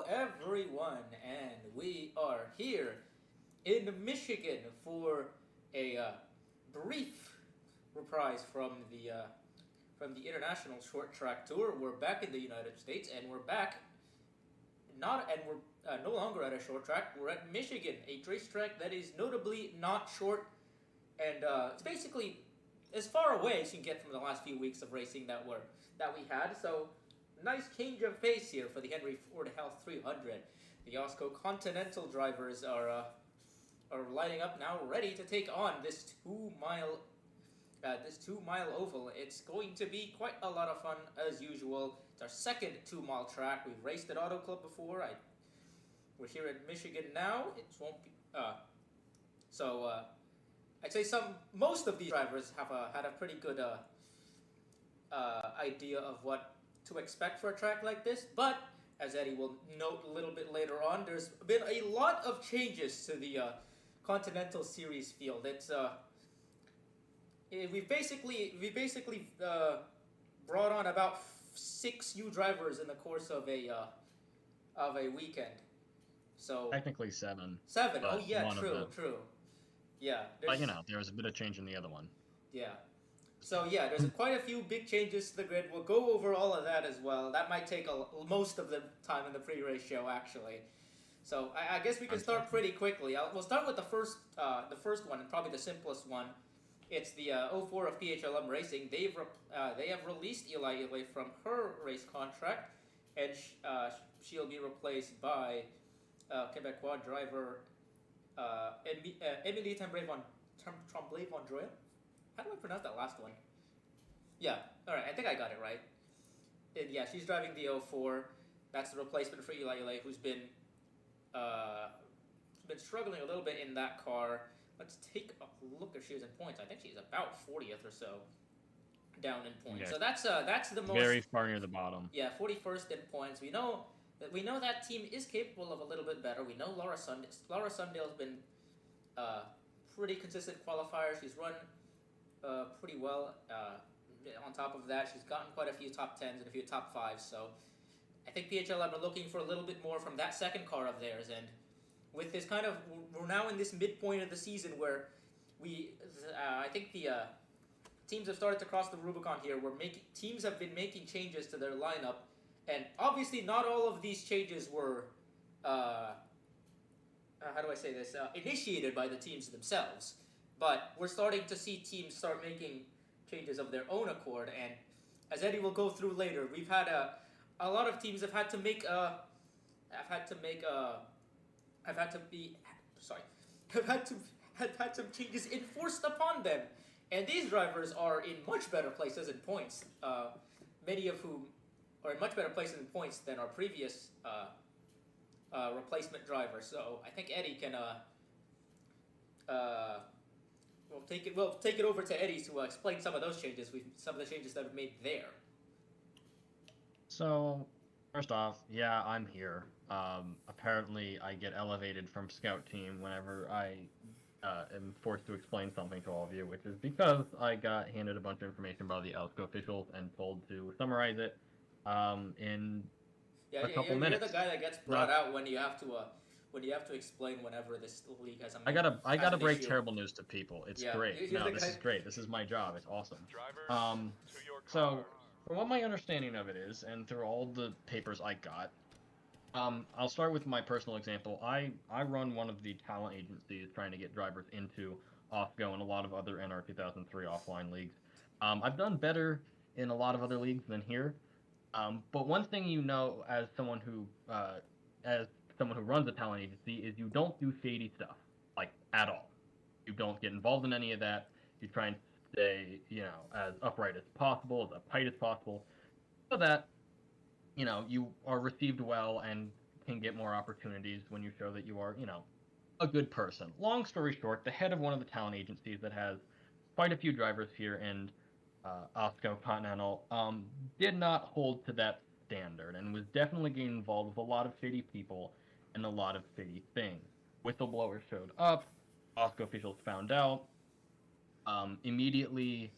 everyone, and we are here in Michigan for a brief reprise from the international short track tour. We're back in the United States, and we're back not and we're no longer at a short track. We're at Michigan, a racetrack that is notably not short, and it's basically as far away as you can get from the last few weeks of racing that we had. So nice change of pace here for the Henry Ford Health 300. The AWSCO Continental drivers are lining up now, ready to take on this 2 mile oval. It's going to be quite a lot of fun as usual. It's our second 2 mile track. We've raced at Auto Club before. We're here at Michigan now. It won't be I'd say most of these drivers have had a pretty good idea of what to expect for a track like this, but as Eddie will note a little bit later on, there's been a lot of changes to the Continental Series field. We've basically brought on about 6 new drivers in the course of a weekend. So Technically 7. 7. Oh but yeah, one of true, them. true. Yeah, But there was a bit of change in the other one. yeah. So yeah, there's quite a few big changes to the grid. We'll go over all of that as well. That might take most of the time in the pre-race show, actually. So I guess we can start pretty quickly. We'll start with the first one, and probably the simplest one. It's the 04 of PHLM Racing. They have released Eli from her race contract, and she'll be replaced by Quebecois driver Emilie Tremblay von Droyen. How do I pronounce that last one? Yeah, alright, I think I got it right. And yeah, she's driving the 04. That's the replacement for Eli, who's been struggling a little bit in that car. Let's take a look if she was in points. I think she's about 40th or so down in points. Okay. So that's the most Very far near the bottom. Yeah, 41st in points. We know that team is capable of a little bit better. We know Laura Sundale's been pretty consistent qualifier. She's run pretty well. On top of that, she's gotten quite a few top 10s and a few top 5s. So I think PHLM are looking for a little bit more from that second car of theirs. And with this we're now in this midpoint of the season where I think the teams have started to cross the Rubicon here. Teams have been making changes to their lineup, and obviously not all of these changes were how do I say this, initiated by the teams themselves. But we're starting to see teams start making changes of their own accord, and as Eddie will go through later, we've had a lot of teams have had to have had some changes enforced upon them, and these drivers are in much better places in points. Many of whom are in much better places in points than our previous replacement driver. So I think Eddie can we'll take it over to Eddie to explain some of those changes. Some of the changes that we've made there. So, first off, yeah, I'm here. Apparently, I get elevated from scout team whenever I am forced to explain something to all of you, which is because I got handed a bunch of information by the AWSCO officials and told to summarize it in a couple minutes. You're the guy that gets brought out when you have to explain whenever this league has a. I gotta break terrible news to people. It's great. No, this is great. This is my job. It's awesome. So from what my understanding of it is, and through all the papers I got, I'll start with my personal example. I run one of the talent agencies trying to get drivers into AWSCO and a lot of other NR 2003 offline leagues. I've done better in a lot of other leagues than here. But one thing as someone who runs a talent agency is you don't do shady stuff, like, at all. You don't get involved in any of that. You try and stay, as upright as possible, as uptight as possible, so that, you are received well and can get more opportunities when you show that you are, a good person. Long story short, the head of one of the talent agencies that has quite a few drivers here in AWSCO Continental did not hold to that standard and was definitely getting involved with a lot of shady people and a lot of shady things. Whistleblowers showed up, AWSCO officials found out, immediately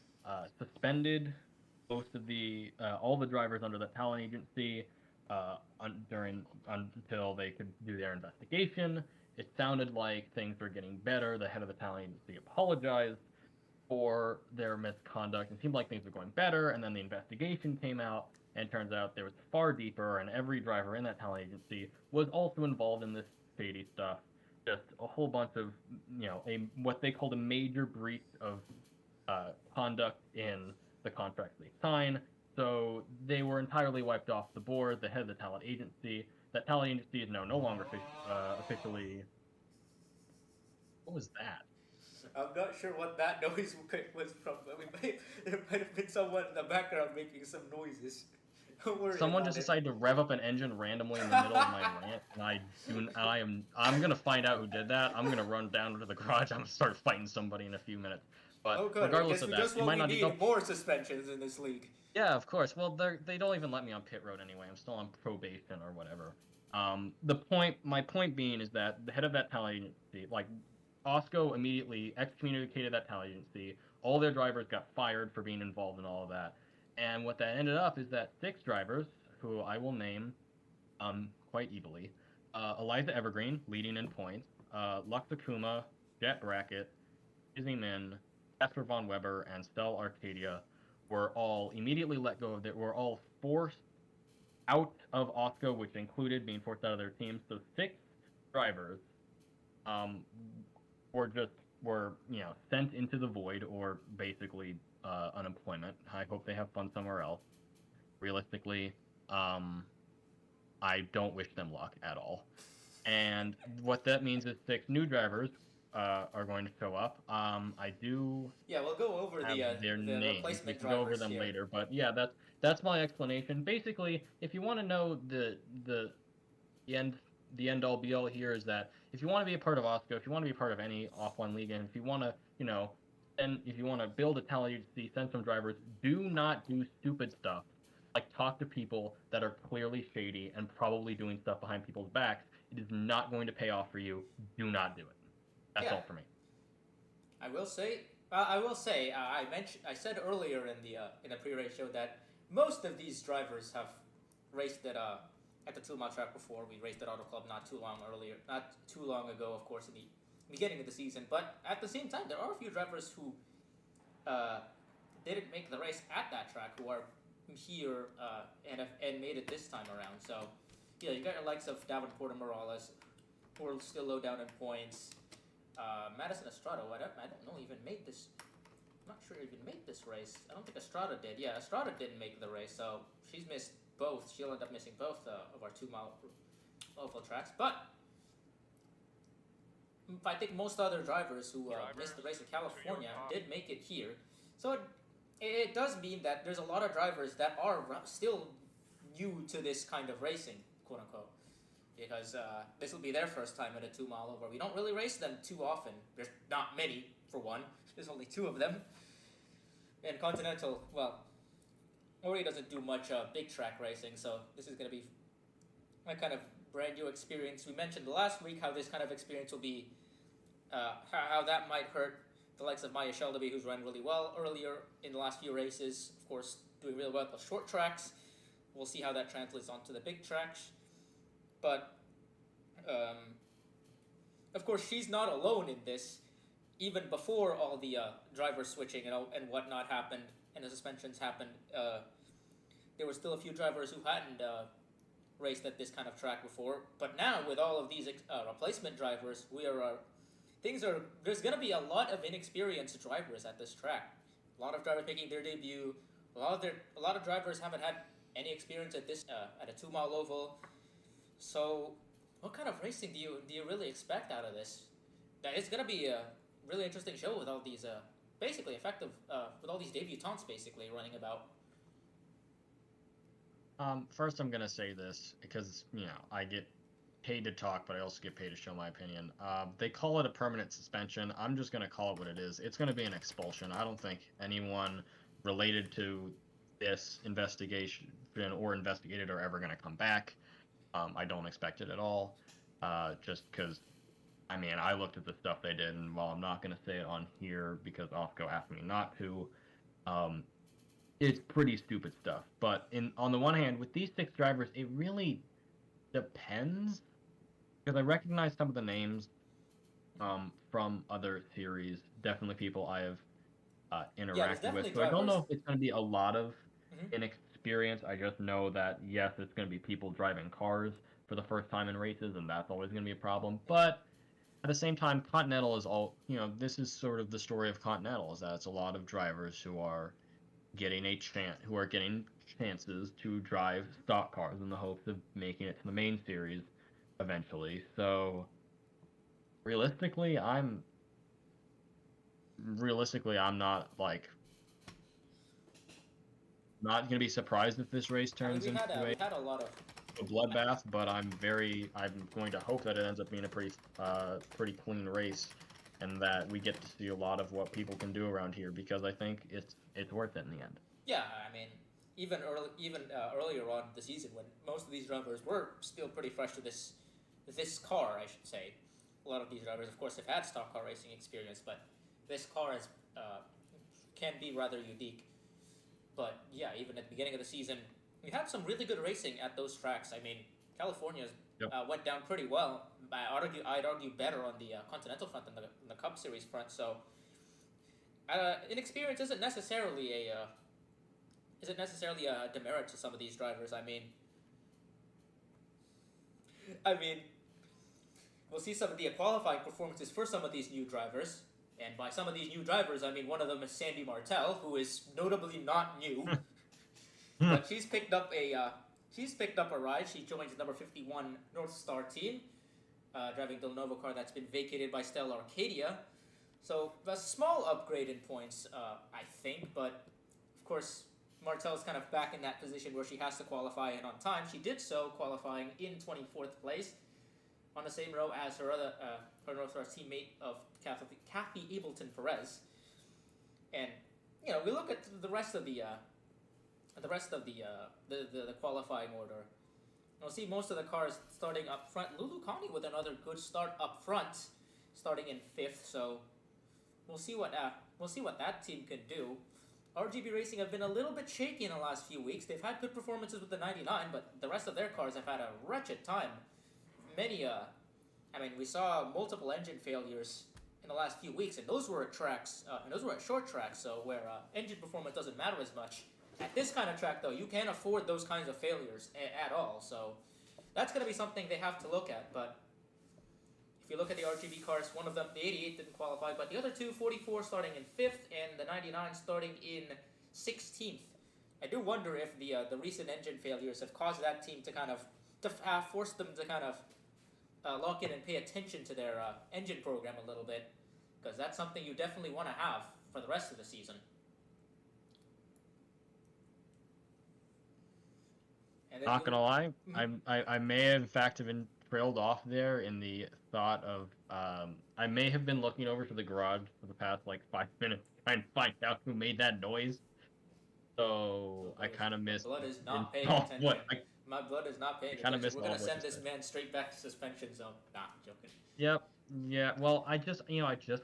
suspended most of all the drivers under that talent agency, until they could do their investigation. It sounded like things were getting better. The head of the talent agency apologized for their misconduct. It seemed like things were going better, and then the investigation came out, and it turns out there was far deeper, and every driver in that talent agency was also involved in this shady stuff. Just a whole bunch of, what they called a major breach of conduct in the contracts they sign. So they were entirely wiped off the board. The head of the talent agency. That talent agency is now no longer officially. What was that? I'm not sure what that noise was from, but there might have been someone in the background making some noises. Don't worry Someone about just it. decided to rev up an engine randomly in the middle of my rant, and I'm gonna find out who did that. I'm gonna run down to the garage. I'm gonna start fighting somebody in a few minutes. But Oh, good. regardless of We that, just you might not need go. more suspensions in this league. Yeah, of course. Well, they don't even let me on pit road anyway. I'm still on probation or whatever. My point being is that the head of that talent agency, like, AWSCO immediately excommunicated that talent agency. All their drivers got fired for being involved in all of that. And what that ended up is that 6 drivers, who I will name quite evilly, Eliza Evergreen, leading in points, Lux Akuma, Jet Brackett, Izzy Min, Casper Von Weber, and Stell Arcadia were all immediately let go of it, were all forced out of AWSCO, which included being forced out of their teams. So 6 drivers were sent into the void, or basically unemployment. I hope they have fun somewhere else. Realistically, I don't wish them luck at all. And what that means is 6 new drivers are going to show up. I do. Yeah, we'll go over their the names. replacement We can drivers go over them here. later, but yeah, that's my explanation. Basically, if you want to know the end all be all here is that if you want to be a part of AWSCO, if you want to be part of any offline league, and if you want to, and if you want to build a talent agency, send some drivers, do not do stupid stuff like talk to people that are clearly shady and probably doing stuff behind people's backs. It is not going to pay off for you. Do not do it. That's all for me. I will say, I said earlier in the pre-race show that most of these drivers have raced at the 2 mile track before. We raced at Auto Club not too long ago, of course, in the beginning of the season. But at the same time, there are a few drivers who didn't make the race at that track who are here and made it this time around. So yeah, you got your likes of Davenport and Morales, who are still low down in points. Madison Estrada, I don't know, even made this. I'm not sure even made this race. I don't think Estrada did. Yeah, Estrada didn't make the race, so she's missed both. She'll end up missing both of our 2 mile oval tracks. But I think most other drivers who missed the race in California did make it here. So it does mean that there's a lot of drivers that are still new to this kind of racing, quote unquote. Because this will be their first time at a 2 mile over. We don't really race them too often. There's not many, for one. There's only 2 of them. And Continental, well, already doesn't do much big track racing, so this is going to be a kind of brand new experience. We mentioned last week how this kind of experience will be, how that might hurt the likes of Maya Shelby, who's run really well earlier in the last few races. Of course, doing really well at the short tracks. We'll see how that translates onto the big tracks. But, of course, she's not alone in this. Even before all the driver switching and whatnot happened and the suspensions happened, there were still a few drivers who hadn't raced at this kind of track before. But now, with all of these replacement drivers, there's going to be a lot of inexperienced drivers at this track. A lot of drivers making their debut. A lot of drivers haven't had any experience at this at a 2 mile oval. So, what kind of racing do you really expect out of this? It's going to be a really interesting show with all these basically effective with all these debutantes basically running about. First, I'm gonna say this because I get paid to talk, but I also get paid to show my opinion. They call it a permanent suspension. I'm just gonna call it what it is. It's gonna be an expulsion. I don't think anyone related to this investigation or investigated are ever gonna come back. I don't expect it at all. Just because, I looked at the stuff they did, and while I'm not going to say it on here because AWSCO asked me not to, it's pretty stupid stuff. But on the one hand, with these 6 drivers, it really depends, because I recognize some of the names from other series. Definitely people I have Yeah, there's interacted with. definitely So I don't drivers. know if it's going to be a lot of Hmm. inexperience. I just know that yes, it's going to be people driving cars for the first time in races, and that's always going to be a problem. But at the same time, Continental is all, this is sort of the story of Continental, is that it's a lot of drivers who are getting chances to drive stock cars in the hopes of making it to the main series eventually. So realistically, I'm not gonna be surprised if this race I mean, turns into we had a lot of. a bloodbath, but I'm going to hope that it ends up being a pretty clean race, and that we get to see a lot of what people can do around here, because I think it's worth it in the end. Yeah, I mean, even earlier on the season when most of these drivers were still pretty fresh to this car, I should say. A lot of these drivers, of course, have had stock car racing experience, but this car can be rather unique. But yeah, even at the beginning of the season, we had some really good racing at those tracks. I mean, California Yep. went down pretty well. I'd argue better on the Continental front than the Cup Series front. So inexperience isn't necessarily a demerit to some of these drivers. I mean, we'll see some of the qualifying performances for some of these new drivers. And by some of these new drivers, I mean one of them is Sandy Martel, who is notably not new, but she's picked up a ride. She joins the number 51 North Star team, driving the Lenovo car that's been vacated by Stella Arcadia. So a small upgrade in points, I think, but of course Martel's kind of back in that position where she has to qualify in on time. She did so, qualifying in 24th place, on the same row as her North Star teammate of Kathy Ableton Perez. And we look at the rest of the qualifying order. You'll see most of the cars starting up front. Lulu Connie with another good start up front, starting in 5th. So we'll see what that team can do. RGB Racing have been a little bit shaky in the last few weeks. They've had good performances with the 99, but the rest of their cars have had a wretched time. We saw multiple engine failures in the last few weeks, and those were at short tracks, so where engine performance doesn't matter as much. At this kind of track, though, you can't afford those kinds of failures at all. So that's going to be something they have to look at. But if you look at the RGB cars, one of them, the 88, didn't qualify, but the other two, 44 starting in 5th, and the 99 starting in 16th. I do wonder if the recent engine failures have caused that team to force them to kind of lock in and pay attention to their engine program a little bit, because that's something you definitely want to have for the rest of the season. And Not gonna lie, I may have in fact have been trailed off there in the thought of I may have been looking over to the garage for the past like 5 minutes trying to find out who made that noise. So I kind of missed. My blood is not paying attention. My blood is not paying attention. We're gonna send this man straight back to suspension zone. Nah, I'm joking. Yep. Yeah. Well, I just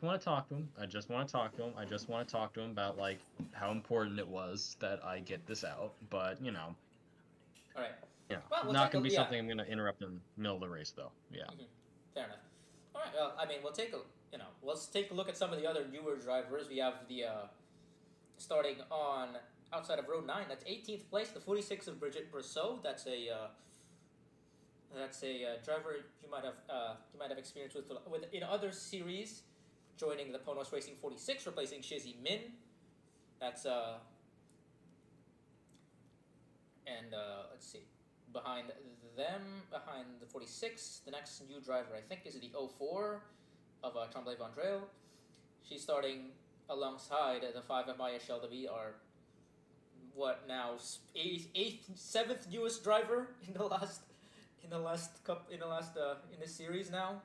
want to talk to him. I just want to talk to him about like how important it was that I get this out. But All right. Yeah. Well, not gonna be something I'm gonna interrupt in the middle of the race though. Yeah. Mm-hmm. Fair enough. All right. Well, let's take a look at some of the other newer drivers. We have the starting on outside of row 9. That's 18th place, the 46 of Brigitte Brosseau. That's a driver you might have experience with in other series, joining the Ponos Racing 46, replacing Shizzy Min. That's let's see. Behind the 46, the next new driver I think is the 04 of Tremblay Vendrell. She's starting alongside the 5 of Maya Sheldavi, our seventh newest driver in this series now.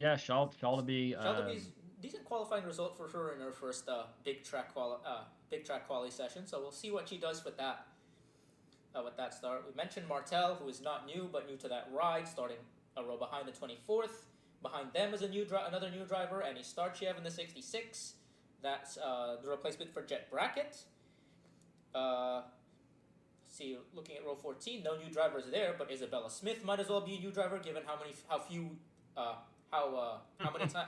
Yeah, Sheldavi. Sheldavi's decent qualifying result for her in her first big track quali session. So we'll see what she does with that. With that start, we mentioned Martel, who is not new but new to that ride, starting a row behind the 24th. Behind them is another new driver, Annie Starchev in the 66. That's the replacement for Jet Brackett. see, looking at row 14, no new drivers there, but Isabella Smith might as well be a new driver given how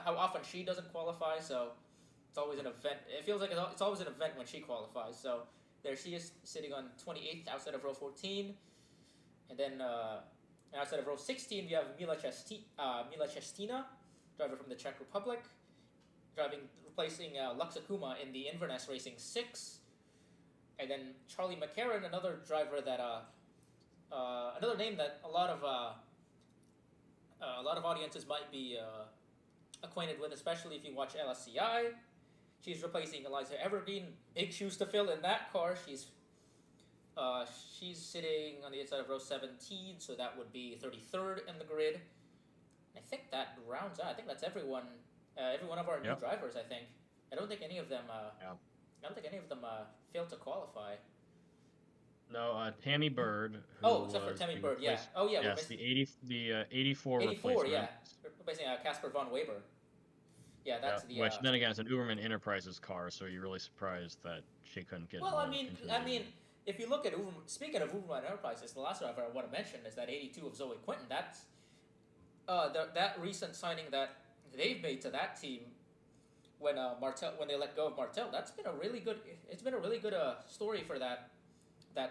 often she doesn't qualify. So it's always an event. It feels like it's always an event when she qualifies. So there she is, sitting on 28th outside of row 14, and then outside of row 16 we have Mila Chestina, driver from the Czech Republic, replacing Lux Akuma in the Inverness Racing 6. And then Charlie McCarron, another driver that another name that a lot of audiences might be acquainted with, especially if you watch LSCI. She's replacing Eliza Evergreen. Big shoes to fill in that car. She's sitting on the inside of row 17, so that would be 33rd in the grid. I think that rounds out. I think that's every one of our new drivers. I think. I don't think any of them. Failed to qualify. No, Tammy Bird. Except for Tammy Bird, yeah. Oh, yeah. Yes, the 84 84, replacement. yeah. Replacing Casper von Weber. Yeah, that's the. Which then again, it's an Uberman Enterprises car, so you're really surprised that she couldn't get. Well, I mean, if you look at speaking of Uberman Enterprises, the last driver I want to mention is that 82 of Zoe Quinton. That's that recent signing that they've made to that team. When they let go of Martel, it's been a really good story for that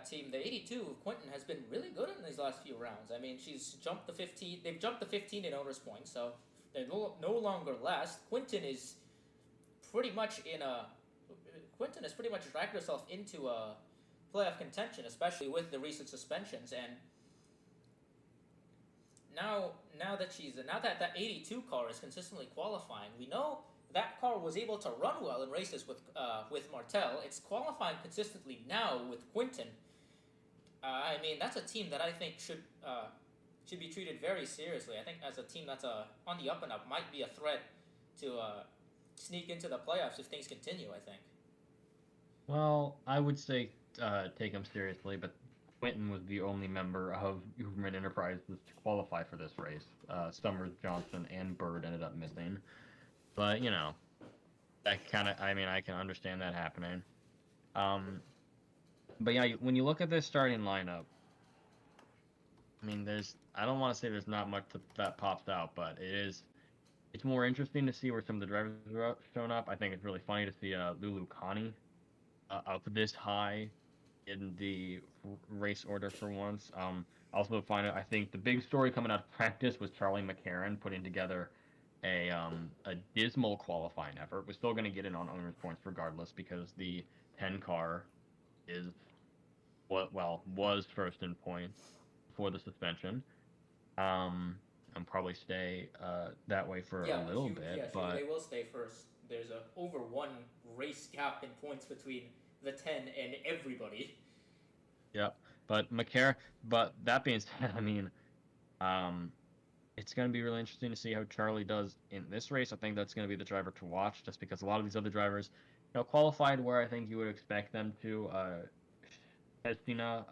team. The 82 of Quinton has been really good in these last few rounds. I mean, she's jumped the 15. They've jumped the 15 in owners points, so they're no longer last. Quinton has pretty much dragged herself into a playoff contention, especially with the recent suspensions. And now that that 82 car is consistently qualifying, we know that car was able to run well in races with Martel. It's qualifying consistently now with Quinton. I mean, that's a team that I think should be treated very seriously. I think as a team that's on the up and up, might be a threat to sneak into the playoffs if things continue, I think. Well, I would say take them seriously, but Quinton was the only member of Uberman Enterprises to qualify for this race. Summers, Johnson, and Bird ended up missing. But, I can understand that happening. But yeah, when you look at this starting lineup, I mean, I don't want to say there's not much that pops out, but it's more interesting to see where some of the drivers are shown up. I think it's really funny to see Lulu Connie up this high in the race order for once. Also I think the big story coming out of practice was Charlie McCarron putting together a dismal qualifying effort. We're still going to get in on owners points regardless because the 10 car was first in points for the suspension. And probably stay that way for a little bit. But they will stay first. There's over one race gap in points between the 10 and everybody. Yep. But that being said, I mean, it's going to be really interesting to see how Charlie does in this race. I think that's going to be the driver to watch, just because a lot of these other drivers, qualified where I think you would expect them to. Festina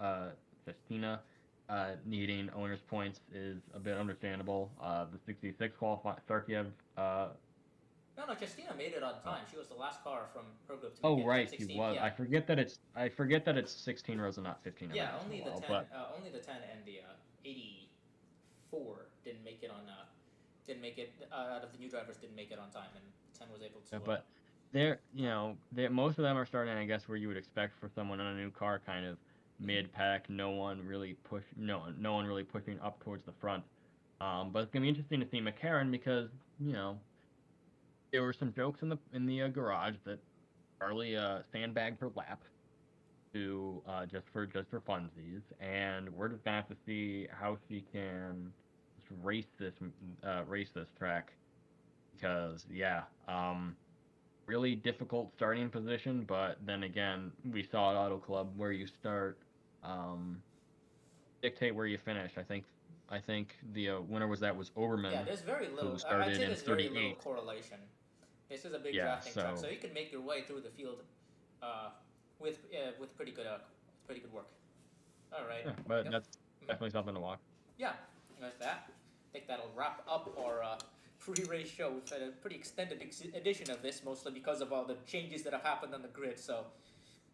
needing owners points is a bit understandable. The 66 qualified Sarkiev. No, Chestina made it on time. She was the last car from Pro Group to make it. Right, he was. Yeah. I forget that it's 16 rows and not 15. Yeah, only the 10. Only the 10 and the 84 didn't make it out of the new drivers didn't make it on time, and 10 was able to. But most of them are starting, I guess, where you would expect for someone on a new car, kind of mid-pack. No one really pushing up towards the front. But it's gonna be interesting to see McCarron because there were some jokes in the garage that Charlie sandbagged her lap to just for funsies, and we're just gonna have to see how she can race this track because really difficult starting position. But then again, we saw at Auto Club where you start dictate where you finish. I think the winner was Oberman. Yeah, there's very little. Who started I'd say in there's 38. very little correlation. This is a big drafting track, so you can make your way through the field with pretty good work. All right. Yeah, but that's definitely something to watch. Yeah, with that, I think that'll wrap up our pre-race show. We've had a pretty extended edition of this, mostly because of all the changes that have happened on the grid. So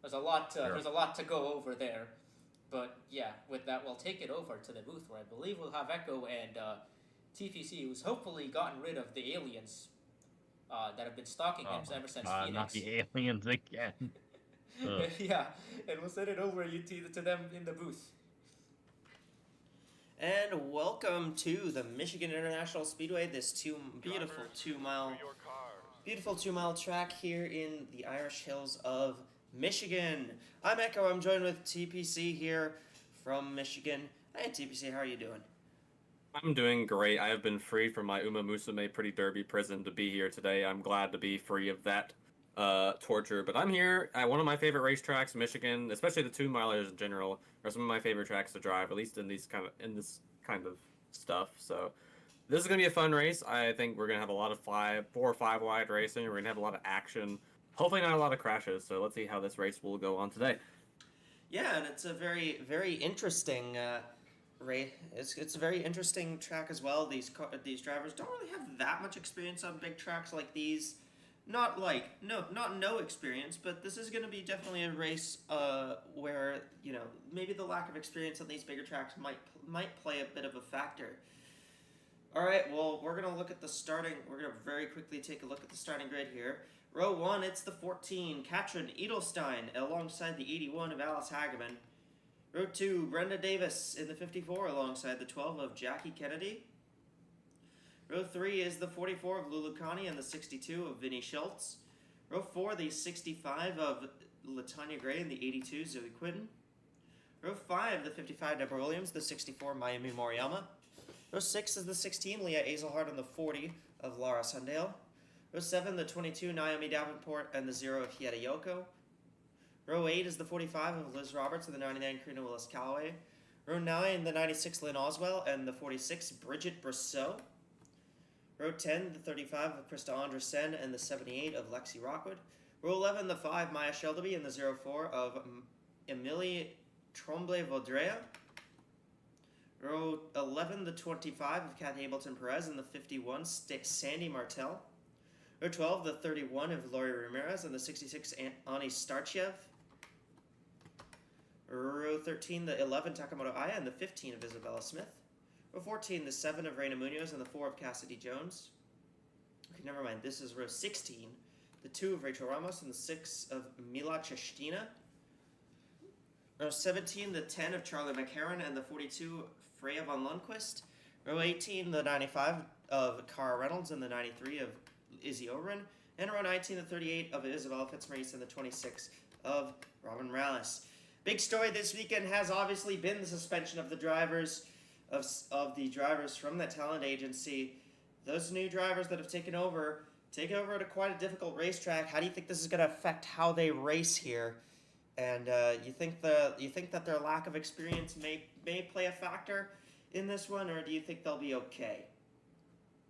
there's a lot to go over there. But yeah, with that, we'll take it over to the booth where I believe we'll have Echo and TPC, who's hopefully gotten rid of the aliens that have been stalking him ever since Phoenix. Not the aliens again. Yeah, and we'll send it over to them in the booth. And welcome to the Michigan International Speedway, this beautiful two-mile track here in the Irish Hills of Michigan. I'm Echo. I'm joined with TPC here from Michigan. Hey, TPC, how are you doing? I'm doing great. I have been freed from my Uma Musume Pretty Derby prison to be here today. I'm glad to be free of that torture. But I'm here at one of my favorite racetracks, Michigan, especially the 2-milers in general, are some of my favorite tracks to drive, at least in this kind of stuff. So this is gonna be a fun race. I think we're gonna have a lot of 4 or 5 wide racing. We're gonna have a lot of action. Hopefully not a lot of crashes. So let's see how this race will go on today. Yeah, and it's a very, very interesting race. It's a very interesting track as well. These drivers don't really have that much experience on big tracks like these. Not no experience, but this is going to be definitely a race where, maybe the lack of experience on these bigger tracks might play a bit of a factor. All right, well, we're going to look at the starting. We're going to very quickly take a look at the starting grid here. Row 1, it's the 14, Katrin Edelstein, alongside the 81 of Alice Hageman. Row 2, Brenda Davis in the 54, alongside the 12 of Jackie Kennedy. Row 3 is the 44 of Lulu Connie and the 62 of Vinnie Schultz. Row 4, the 65 of Latanya Gray and the 82 Zoe Quinton. Row 5, the 55 Deborah Williams, the 64 Mayumi Moriyama. Row 6 is the 16 Leah Azelhard and the 40 of Lara Sundale. Row 7, the 22 Naomi Davenport and the 0 of Hieta Yoko. Row 8 is the 45 of Liz Roberts and the 99 Karina Willis Calloway. Row 9, the 96 Lynn Oswell and the 46 Bridget Brosseau. Row 10, the 35 of Krista Andresen and the 78 of Lexi Rockwood. Row 11, the 5 Maya Shelby and the 04 of Emilie Tremblay-Vaudreuil. Row 11, the 25 of Kathy Ableton Perez and the 51 Sandy Martel. Row 12, the 31 of Lori Ramirez and the 66 Ani Starchev. Row 13, the 11 Takamoto Aya and the 15 of Isabella Smith. Row 14, the 7 of Reina Munoz and the 4 of Cassidy Jones. Okay, never mind. This is row 16, the 2 of Rachel Ramos and the 6 of Mila Chestina. Row 17, the 10 of Charlie McHarren and the 42 Freya von Lundquist. Row 18, the 95 of Cara Reynolds and the 93 of Izzy Oberon. And row 19, the 38 of Isabella Fitzmaurice and the 26 of Robin Rallis. Big story this weekend has obviously been the suspension of the drivers of the drivers from that talent agency. Those new drivers that have taken over at a quite a difficult racetrack. How do you think this is going to affect how they race here? And you think that their lack of experience may play a factor in this one, or do you think they'll be okay?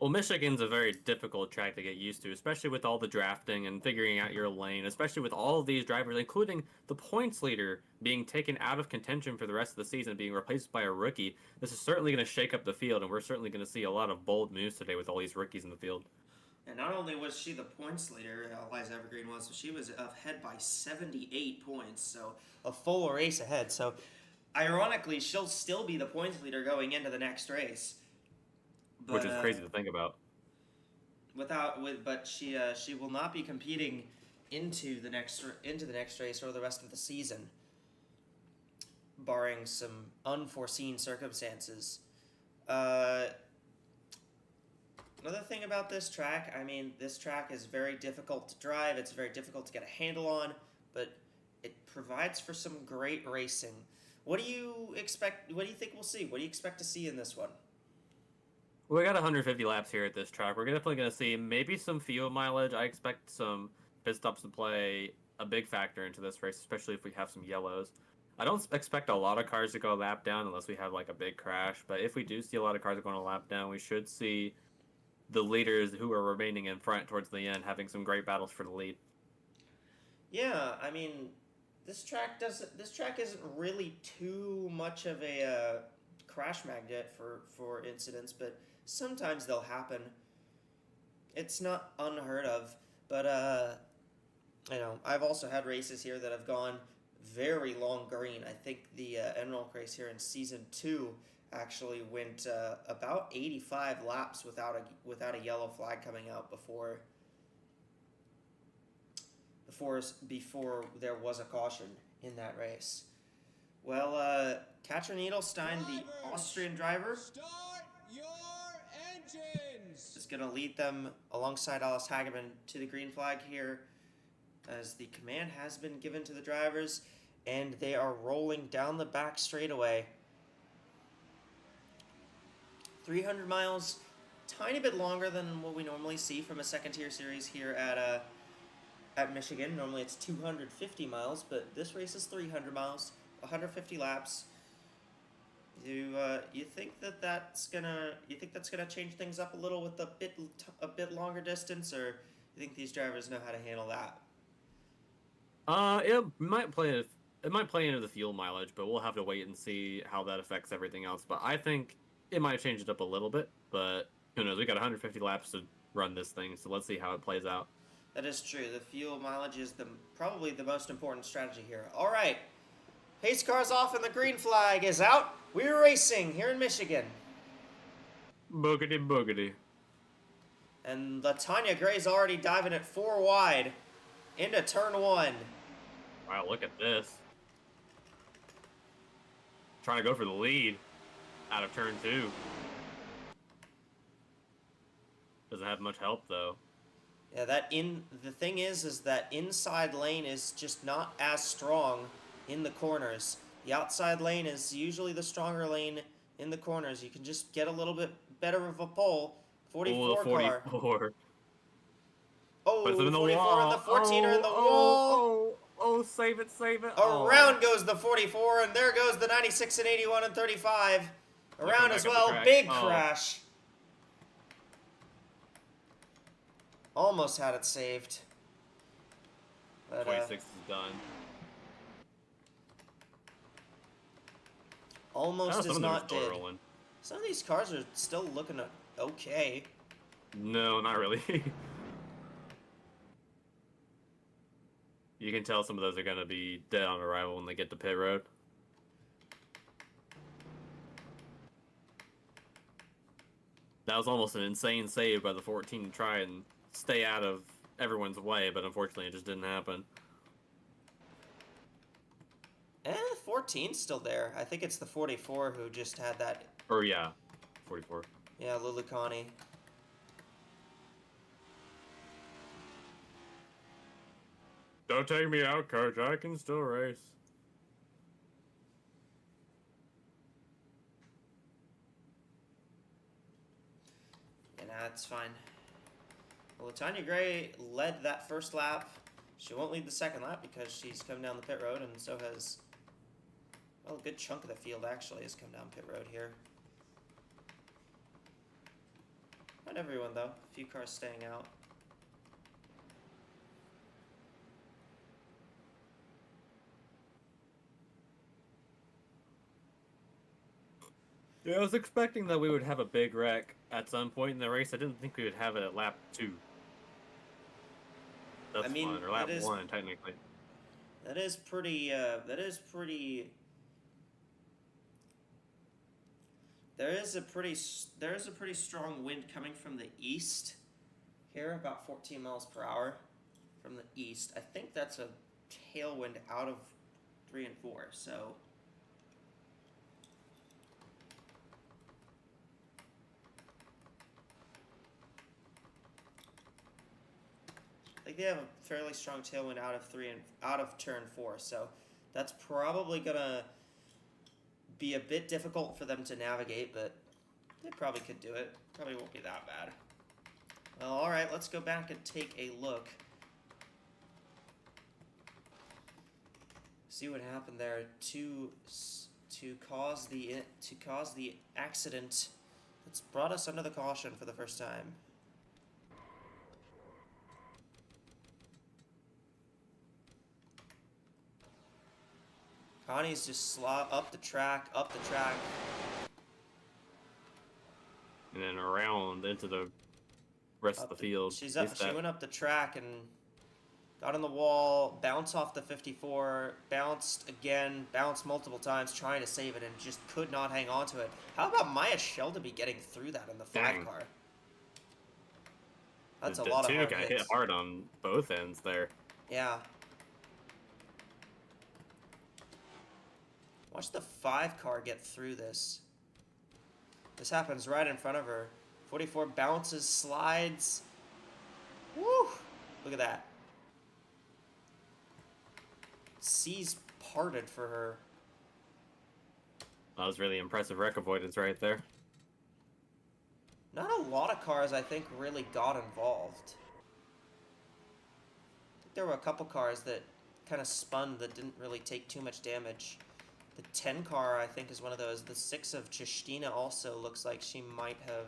Well, Michigan's a very difficult track to get used to, especially with all the drafting and figuring out your lane, especially with all of these drivers, including the points leader being taken out of contention for the rest of the season, being replaced by a rookie. This is certainly going to shake up the field, and we're certainly going to see a lot of bold moves today with all these rookies in the field. And not only was she the points leader, Liza Evergreen was, but she was ahead by 78 points, so a full race ahead. So, ironically, she'll still be the points leader going into the next race. But, which is crazy to think about. But she will not be competing into the next race or the rest of the season, barring some unforeseen circumstances. Another thing about this track, this track is very difficult to drive. It's very difficult to get a handle on, but it provides for some great racing. What do you expect? What do you think we'll see? What do you expect to see in this one? We got 150 laps here at this track. We're definitely going to see maybe some fuel mileage. I expect some pit stops to play a big factor into this race, especially if we have some yellows. I don't expect a lot of cars to go a lap down unless we have like a big crash. But if we do see a lot of cars going a lap down, we should see the leaders who are remaining in front towards the end having some great battles for the lead. Yeah, this track isn't really too much of a crash magnet for incidents, but sometimes they'll happen. It's not unheard of, but I've also had races here that have gone very long green. I think the Emerald race here in Season 2 actually went about 85 laps without a yellow flag coming out before there was a caution in that race. Well, Katrin Edelstein, the Austrian driver, Start your engines! is going to lead them alongside Alice Hageman to the green flag here, as the command has been given to the drivers, and they are rolling down the back straightaway. 300 miles, tiny bit longer than what we normally see from a second-tier series here at Michigan. Normally it's 250 miles, but this race is 300 miles, 150 laps. You think that's gonna change things up a little with a bit longer distance, or you think these drivers know how to handle that? It might play into the fuel mileage, but we'll have to wait and see how that affects everything else. But I think it might change it up a little bit, but who knows? We got 150 laps to run this thing, so let's see how it plays out. That is true. The fuel mileage is probably the most important strategy here. All right, pace car's off and the green flag is out. We're racing here in Michigan. Boogity boogity. And Latanya Gray's already diving it 4 wide into turn 1. Wow, look at this. Trying to go for the lead out of turn 2. Doesn't have much help though. Yeah, the thing is that inside lane is just not as strong in the corners. The outside lane is usually the stronger lane in the corners. You can just get a little bit better of a pole. 44 car. 44. Oh, Puts it in the 44 wall. and the 14 are in the wall. Oh, save it. Around goes the 44, and there goes the 96 and 81 and 35. Around as back up well. the track. Big Oh. crash. Almost had it saved. But, 26 is done. almost is not still dead. rolling. Some of these cars are still looking okay. No, not really. You can tell some of those are going to be dead on arrival when they get to pit road. That was almost an insane save by the 14 to try and stay out of everyone's way, but unfortunately it just didn't happen. And the 14's still there. I think it's the 44 who just had that. Or yeah, 44. Yeah, Lulucani. Don't take me out, coach. I can still race. Yeah, nah, it's fine. Well, Latanya Gray led that first lap. She won't lead the second lap because she's come down the pit road, and so has, well, a good chunk of the field actually has come down pit road here. Not everyone, though. A few cars staying out. Yeah, I was expecting that we would have a big wreck at some point in the race. I didn't think we would have it at lap 2. That's fine, or lap 1, technically. That is pretty, there is a pretty strong wind coming from the east here, about 14 miles per hour from the east. I think that's a tailwind out of 3 and 4, so I think they have a fairly strong tailwind out of turn 4, so that's probably gonna be a bit difficult for them to navigate, but they probably could do it. Probably won't be that bad. Well, all right, let's go back and take a look. See what happened there to cause the accident that's brought us under the caution for the first time. Connie's just up the track. And then around into the rest of the field. She went up the track and Got on the wall, bounced off the 54, bounced again, bounced multiple times, trying to save it, and just could not hang on to it. How about Maya Shelby getting through that in the 5 Dang. car? That's a The lot of two hard got hit hits. hard on both ends there. Yeah. Watch the 5 car get through this. This happens right in front of her. 44 bounces, slides. Woo! Look at that. Seas parted for her. That was really impressive wreck avoidance right there. Not a lot of cars, I think, really got involved. I think there were a couple cars that kind of spun that didn't really take too much damage. The 10 car, I think, is one of those. The 6 of Chestina also looks like she might have...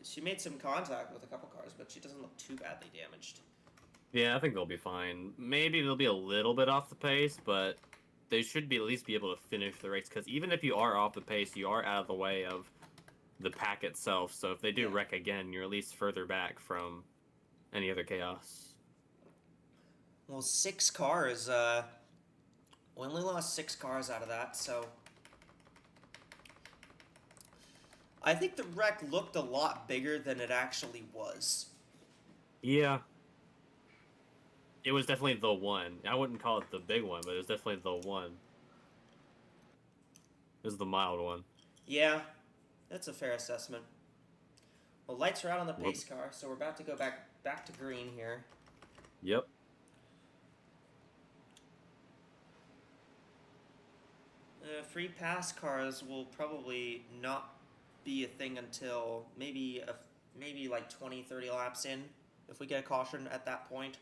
She made some contact with a couple cars, but she doesn't look too badly damaged. Yeah, I think they'll be fine. Maybe they'll be a little bit off the pace, but they should be at least be able to finish the race. Because even if you are off the pace, you are out of the way of the pack itself. So if they do wreck again, you're at least further back from any other chaos. Well, 6 cars, we only lost 6 cars out of that, so... I think the wreck looked a lot bigger than it actually was. Yeah. It was definitely the one. I wouldn't call it the big one, but it was definitely the one. It was the mild one. Yeah, that's a fair assessment. Well, lights are out on the pace car, so we're about to go back to green here. Yep. Free pass cars will probably not be a thing until maybe like 20, 30 laps in, if we get a caution at that point.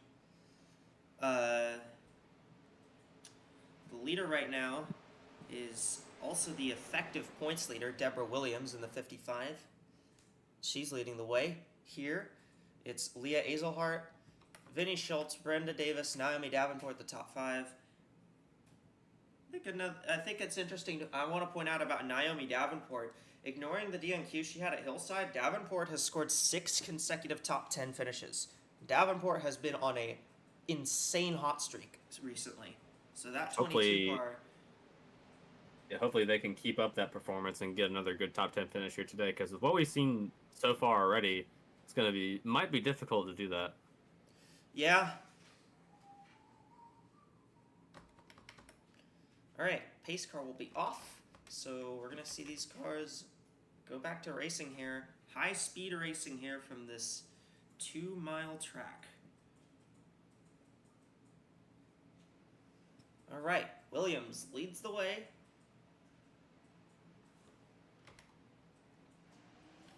The leader right now is also the effective points leader, Deborah Williams, in the 55. She's leading the way. Here, it's Leah Azelhart, Vinnie Schultz, Brenda Davis, Naomi Davenport, the top 5. I think it's interesting. I want to point out about Naomi Davenport. Ignoring the DNQ she had at Hillside, Davenport has scored 6 consecutive top 10 finishes. Davenport has been on a insane hot streak recently. So that 22 car... Yeah, hopefully they can keep up that performance and get another good top 10 finish here today, because with what we've seen so far already, it's going to be... might be difficult to do that. Yeah. Alright, pace car will be off. So we're going to see these cars go back to racing here. High speed racing here from this 2-mile track. Alright, Williams leads the way.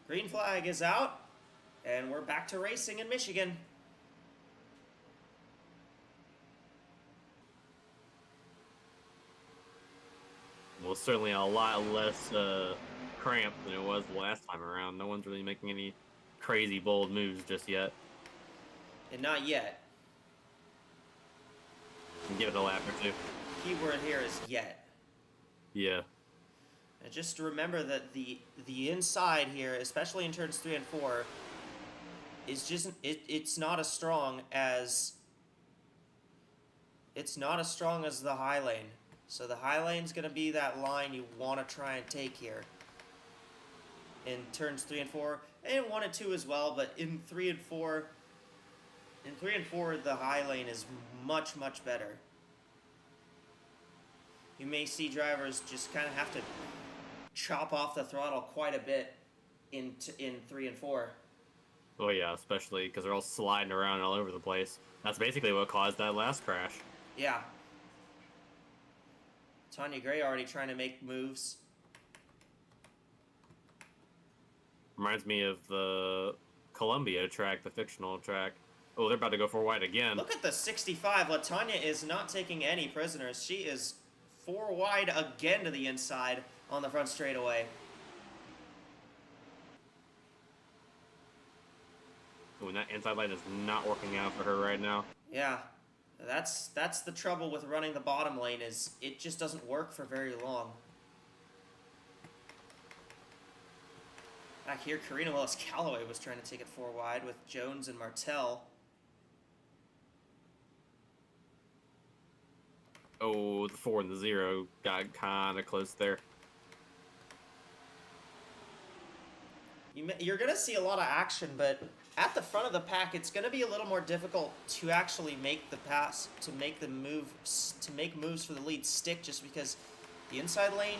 Green flag is out. And we're back to racing in Michigan. Well, certainly a lot less cramped than it was the last time around. No one's really making any crazy bold moves just yet. And not yet. And give it a lap or two. Keyword here is yet. Yeah. And just remember that the inside here, especially in turns 3 and 4, is just it's not as strong as the high lane. So the high lane's going to be that line you want to try and take here. In turns 3 and 4, and 1 and 2 as well, but in 3 and 4, the high lane is much, much better. You may see drivers just kind of have to chop off the throttle quite a bit in 3 and 4. Oh yeah, especially because they're all sliding around all over the place. That's basically what caused that last crash. Yeah. Tanya Gray already trying to make moves. Reminds me of the Columbia track, the fictional track. Oh, they're about to go 4 wide again. Look at the 65. LaTanya is not taking any prisoners. She is 4 wide again to the inside on the front straightaway. When that inside line is not working out for her right now. Yeah. That's the trouble with running the bottom lane, is it just doesn't work for very long. Back here, Karina Willis-Calloway was trying to take it 4 wide with Jones and Martell. Oh, the 4 and the 0 got kind of close there. You're going to see a lot of action, but at the front of the pack, it's going to be a little more difficult to actually make the pass, to make moves for the lead stick, just because the inside lane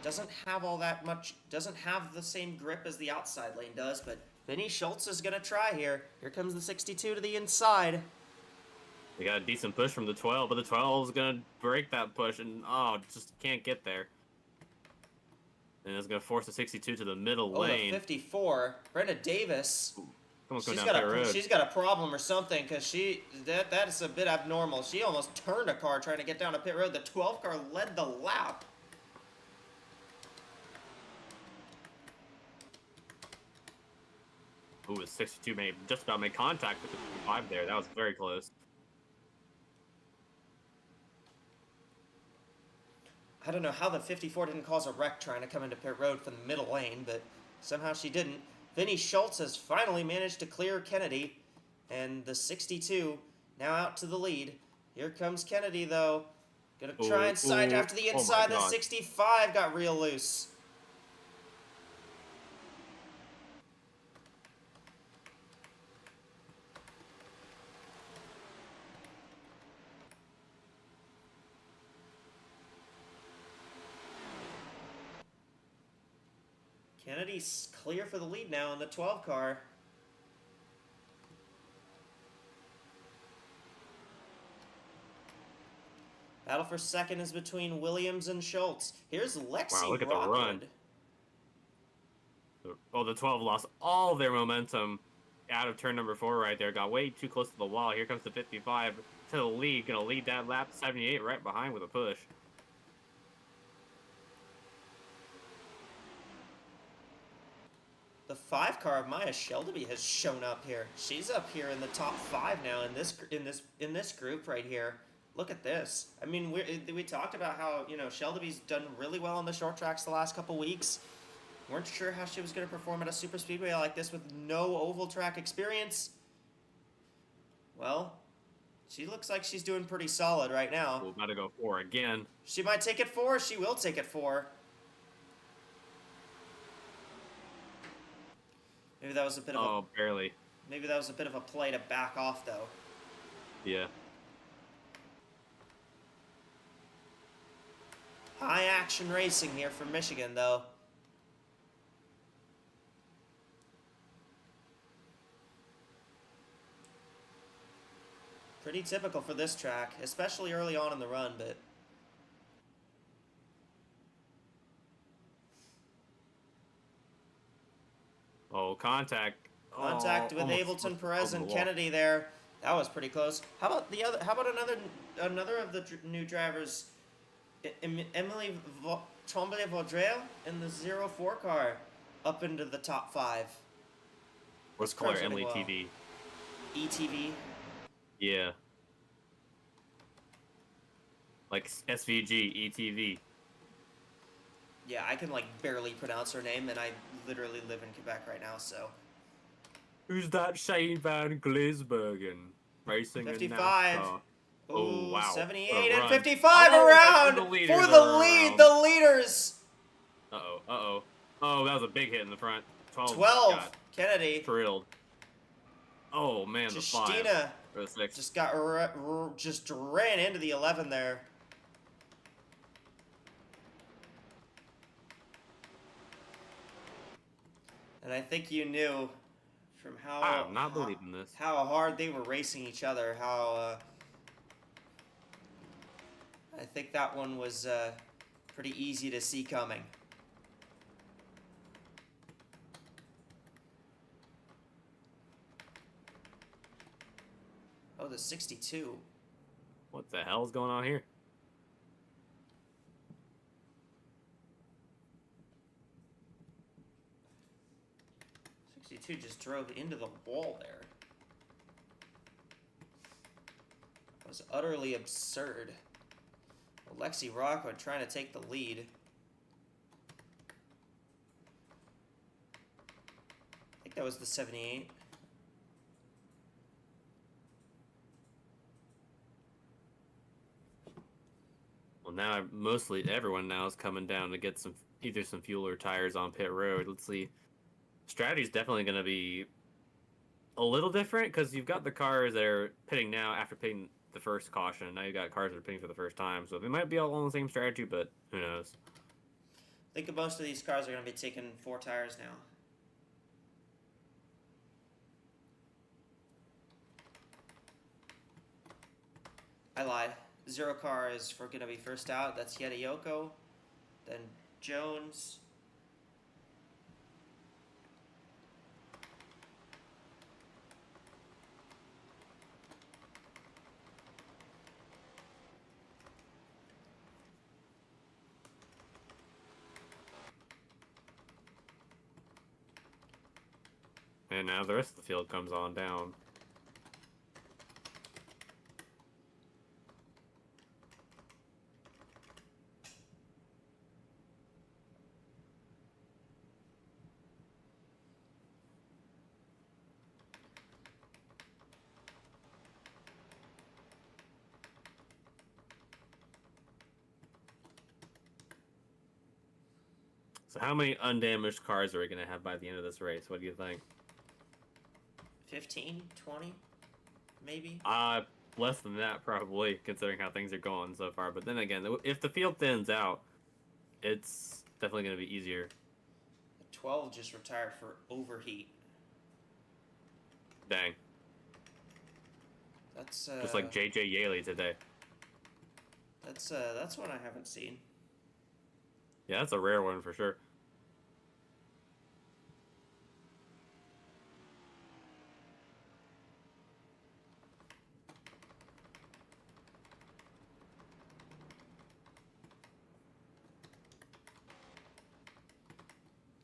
doesn't have all that much, doesn't have the same grip as the outside lane does, but Vinny Schultz is going to try here. Here comes the 62 to the inside. They got a decent push from the 12, but the 12 is going to break that push, and just can't get there. And it's going to force the 62 to the middle lane. Oh, the 54, Brenda Davis. She's got a problem or something, because that is a bit abnormal. She almost turned a car trying to get down a pit road. The 12 car led the lap. Ooh, the 62 just about made contact with the 55 there. That was very close. I don't know how the 54 didn't cause a wreck trying to come into pit road from the middle lane, but somehow she didn't. Vinny Schultz has finally managed to clear Kennedy, and the 62 now out to the lead. Here comes Kennedy, though. Gonna try and side draft to the inside. The 65 got real loose. Kennedy's clear for the lead now in the 12 car. Battle for second is between Williams and Schultz. Here's Lexi Wow, look at the Rockwood. run. Oh, the 12 lost all their momentum out of turn number 4 right there. Got way too close to the wall. Here comes the 55 to the lead. Gonna lead that lap. 78 right behind with a push. The 5 car of Maya Shelby has shown up here. She's up here in the top 5 now in this group right here. Look at this. I mean, we talked about how, Shelby's done really well on the short tracks the last couple weeks. Weren't sure how she was going to perform at a super speedway like this with no oval track experience. Well, she looks like she's doing pretty solid right now. We're about to go 4 again. She might take it 4. She will take it 4. Maybe that was a bit of Oh, barely. Maybe that was a bit of a play to back off, though. Yeah. High action racing here from Michigan, though. Pretty typical for this track, especially early on in the run, but... Oh, contact. Contact with Ableton, Perez, and Kennedy there. That was pretty close. How about the other? How about another of the new drivers, Emily Tremblay-Vaudreuil in the 04 car, up into the top 5. What's called Emily TV? ETV. Yeah. Like SVG, ETV. Yeah, I can barely pronounce her name, and I literally live in Quebec right now, so. Who's that Shane Van Gisbergen racing 55. in NASCAR? Oh, wow. 78 and 55 around for the lead. The leaders. Uh-oh. Oh, that was a big hit in the front. 12. Kennedy. Drilled. Oh, man, the 5. Justina Or the 6. just ran into the 11 there. And I think you knew from how... I am not believing this. How hard they were racing each other, how... I think that one was pretty easy to see coming. Oh, the 62. What the hell's going on here? Just drove into the wall there. It was utterly absurd. Lexi Rockwood trying to take the lead. I think that was the 78. now mostly everyone now is coming down to get either some fuel or tires on pit road. Let's see. Strategy is definitely going to be a little different because you've got the cars that are pitting now after pitting the first caution. Now you've got cars that are pitting for the first time, so they might be all on the same strategy, but who knows? I think most of these cars are going to be taking 4 tires now. I lied. 0 car is going to be first out. That's Yoko, then Jones. And now the rest of the field comes on down. So how many undamaged cars are we going to have by the end of this race? What do you think? 15, 20, maybe? Less than that probably, considering how things are going so far. But then again, if the field thins out, it's definitely going to be easier. 12 just retired for overheat. Dang. That's just like JJ Yaley today. That's one I haven't seen. Yeah, that's a rare one for sure.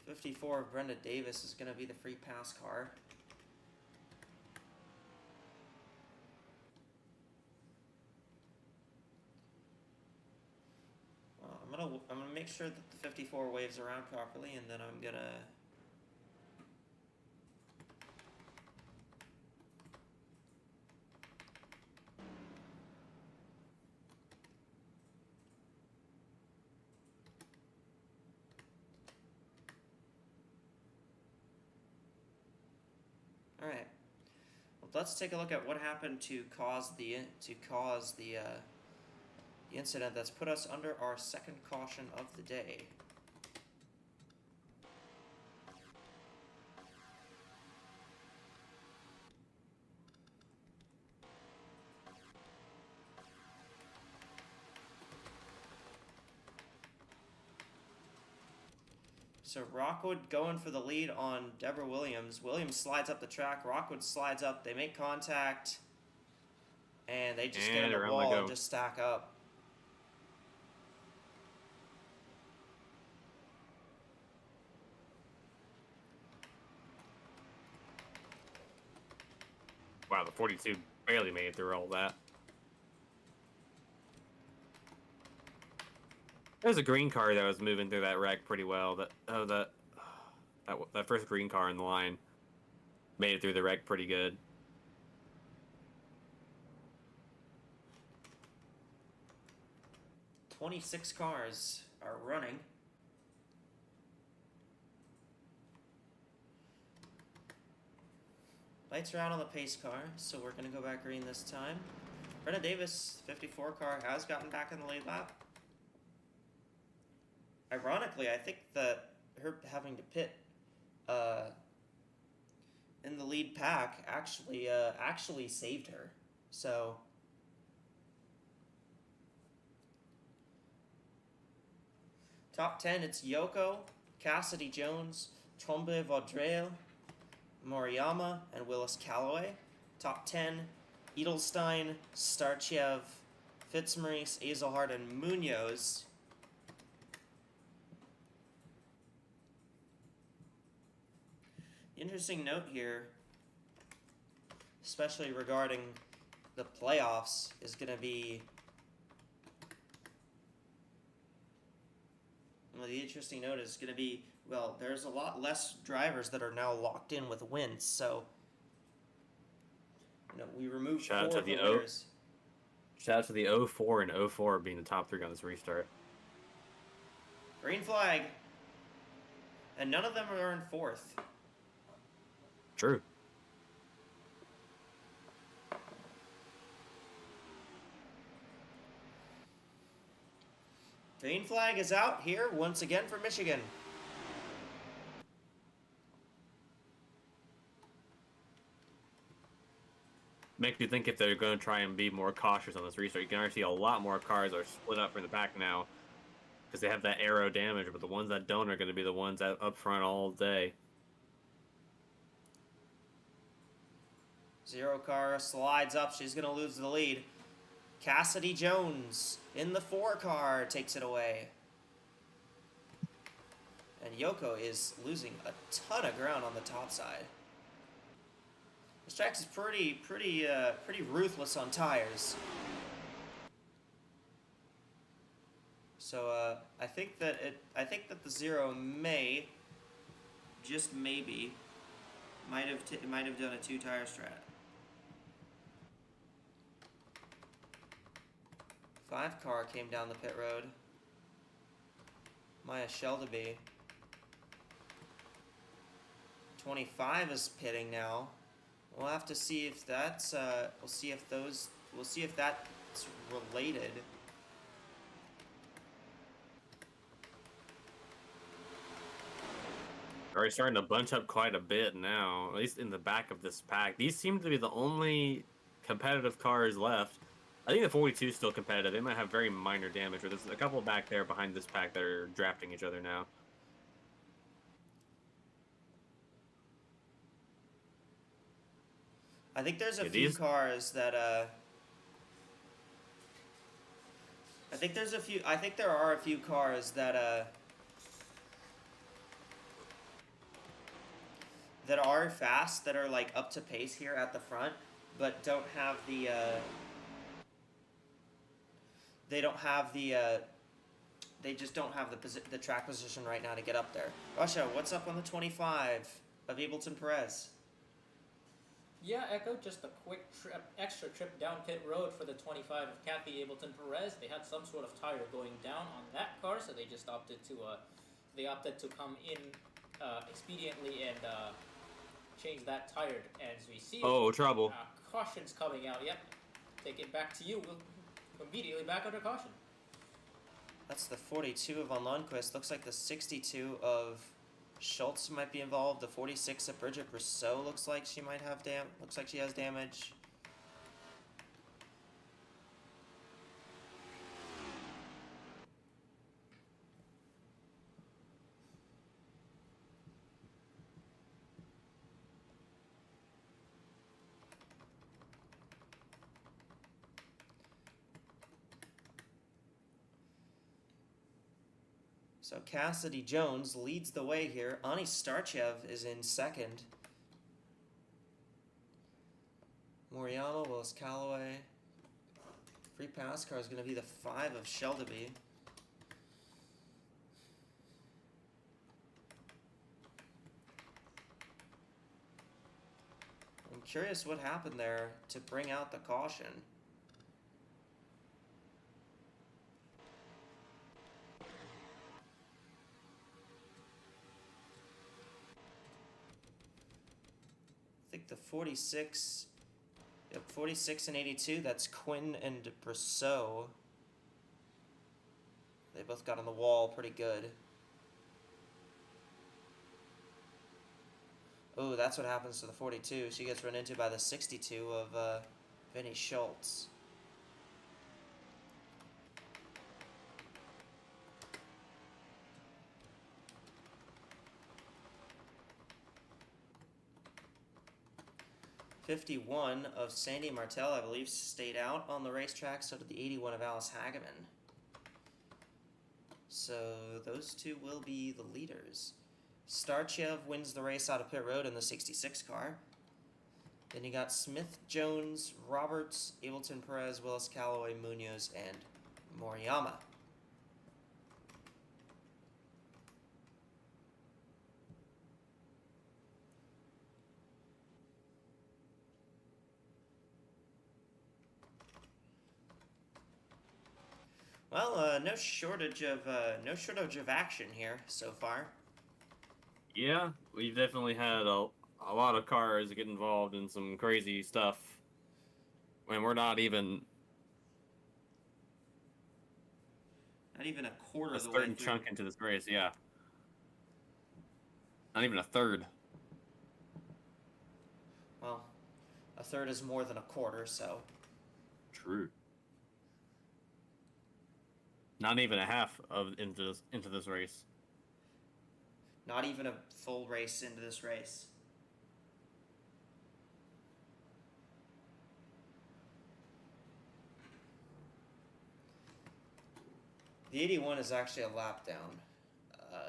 '54 of Brenda Davis is going to be the free pass car. I'm gonna make sure that the 54 waves around properly, and then I'm gonna. All right. Well, let's take a look at what happened to cause the incident that's put us under our second caution of the day. So Rockwood going for the lead on Deborah Williams. Williams slides up the track. Rockwood slides up. They make contact. And they just get in the wall and just stack up. Wow, the 42 barely made it through all that. There's a green car that was moving through that wreck pretty well. That first green car in the line made it through the wreck pretty good. "26 cars are running. Lights are out on the pace car, so we're going to go back green this time. Brenna Davis, 54 car, has gotten back in the lead lap. Ironically, I think that her having to pit in the lead pack actually saved her. So top 10, it's Yoko, Cassidy Jones, Trombe Vaudreuil, Moriyama, and Willis Calloway. Top 10, Edelstein, Starchev, Fitzmaurice, Azelhart, and Munoz. Interesting note here, especially regarding the playoffs, is going to be... Well, the interesting note is going to be, well, there's a lot less drivers that are now locked in with wins, so... we removed 4 of the winners. Shout out to the 04 and 04 being the top 3 on this restart. Green flag. And none of them are in 4th. True. Green flag is out here once again for Michigan. Makes you think if they're going to try and be more cautious on this restart. You can already see a lot more cars are split up from the back now because they have that aero damage, but the ones that don't are going to be the ones that up front all day. 0 car slides up. She's going to lose the lead. Cassidy Jones in the 4 car takes it away. And Yoko is losing a ton of ground on the top side. This track is pretty ruthless on tires. So I think that the 0 may, just maybe, might have done a 2-tire strat. 5 car came down the pit road. Maya Sheldaby. 25 is pitting now. We'll have to see if that's we'll see if that's related. Already starting to bunch up quite a bit now, at least in the back of this pack. These seem to be the only competitive cars left. I think the 42 is still competitive. They might have very minor damage, but there's a couple back there behind this pack that are drafting each other now. I think there's a few cars that I think there are a few cars that are fast, that are like up to pace here at the front, but don't have the they just don't have the track position right now to get up there. Russia, what's up on the 25 of Ableton Perez? Yeah, Echo, just a quick extra trip down pit road for the 25 of Kathy Ableton Perez. They had some sort of tire going down on that car, so they just opted to come in expediently and change that tire. As we see, Trouble. Caution's coming out. Yep, take it back to you. We'll immediately back under caution. That's the 42 of Von Lundquist. Looks like the 62 of Schultz might be involved. The 46 of Bridget Brousseau looks like she might have looks like she has damage. So Cassidy Jones leads the way here. Ani Starchev is in second. Moriyama, Willis Callaway. Free pass car is going to be the 5 of Sheldaby. I'm curious what happened there to bring out the caution. I think the 46, yep, 46 and 82, that's Quinn and Brousseau. They both got on the wall pretty good. Oh, that's what happens to the 42. She gets run into by the 62 of Vinny Schultz. '51 of Sandy Martel, I believe, stayed out on the racetrack. So did the 81 of Alice Hageman. So those two will be the leaders. Starchev wins the race out of pit road in the 66 car. Then you got Smith, Jones, Roberts, Ableton Perez, Willis Callaway, Munoz, and Moriyama. Well, no shortage of action here so far. Yeah, we've definitely had a lot of cars get involved in some crazy stuff. And we're not even Not even a quarter a of the way certain through. chunk into this race, yeah. Not even a third. Well, a third is more than a quarter, so. True. Not even a half of into this race. Not even a full race into this race. The 81 is actually a lap down,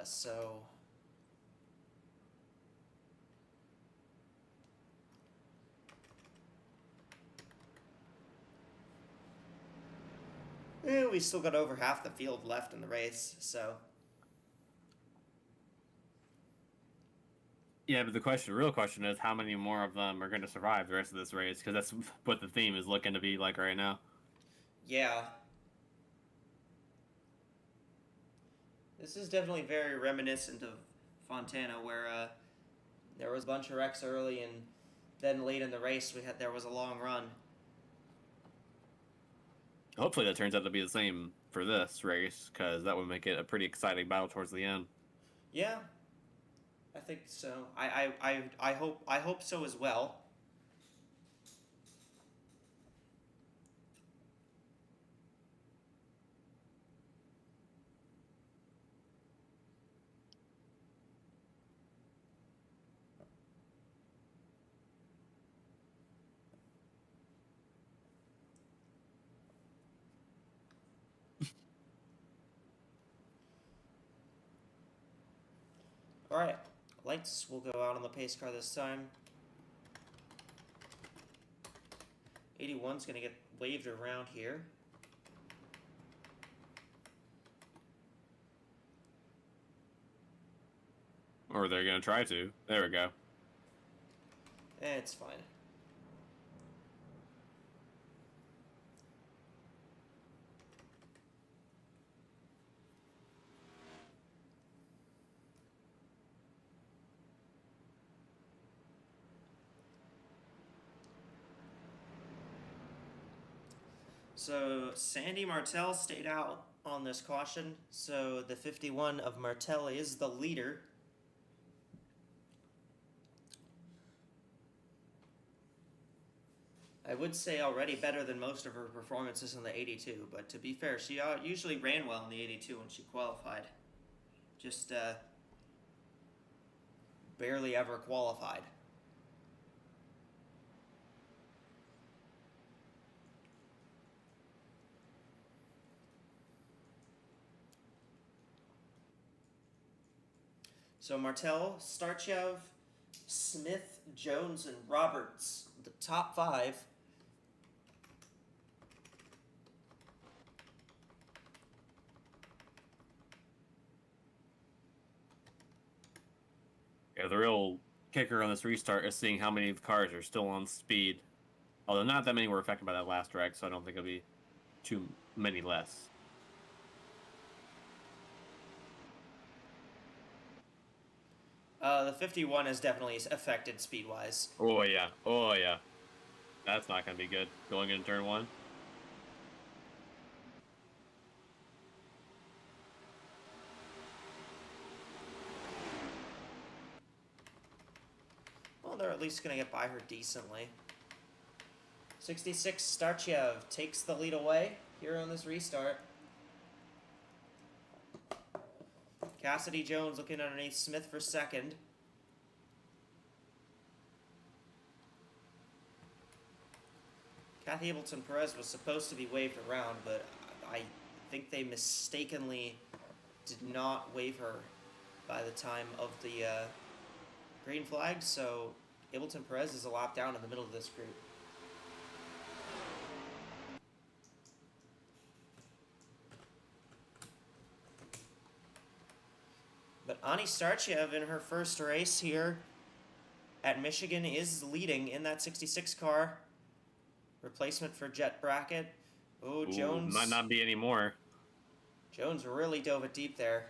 so. We still got over half the field left in the race, so. Yeah, but the real question is how many more of them are going to survive the rest of this race? Because that's what the theme is looking to be like right now. Yeah. This is definitely very reminiscent of Fontana, where there was a bunch of wrecks early, and then late in the race there was a long run. Hopefully that turns out to be the same for this race, because that would make it a pretty exciting battle towards the end. Yeah, I think so. I hope so as well. All right, lights will go out on the pace car this time. 81's going to get waved around here. Or they're going to try to. There we go. It's fine. So Sandy Martel stayed out on this caution, so the 51 of Martel is the leader. I would say already better than most of her performances in the 82, but to be fair, she usually ran well in the 82 when she qualified. Just barely ever qualified. So Martel, Starchev, Smith, Jones, and Roberts, the top five. Yeah, the real kicker on this restart is seeing how many of the cars are still on speed. Although not that many were affected by that last wreck, so I don't think it'll be too many less. The 51 is definitely affected speed-wise. Oh, yeah. Oh, yeah. That's not going to be good going into turn one. Well, they're at least going to get by her decently. 66 Starchev takes the lead away here on this restart. Cassidy Jones looking underneath Smith for second. Kathy Ableton Perez was supposed to be waved around, but I think they mistakenly did not wave her by the time of the green flag, so Ableton Perez is a lap down in the middle of this group. But Ani Starchev in her first race here at Michigan is leading in that 66 car. Replacement for Jet Brackett. Oh, Jones. Might not be anymore. Jones really dove it deep there.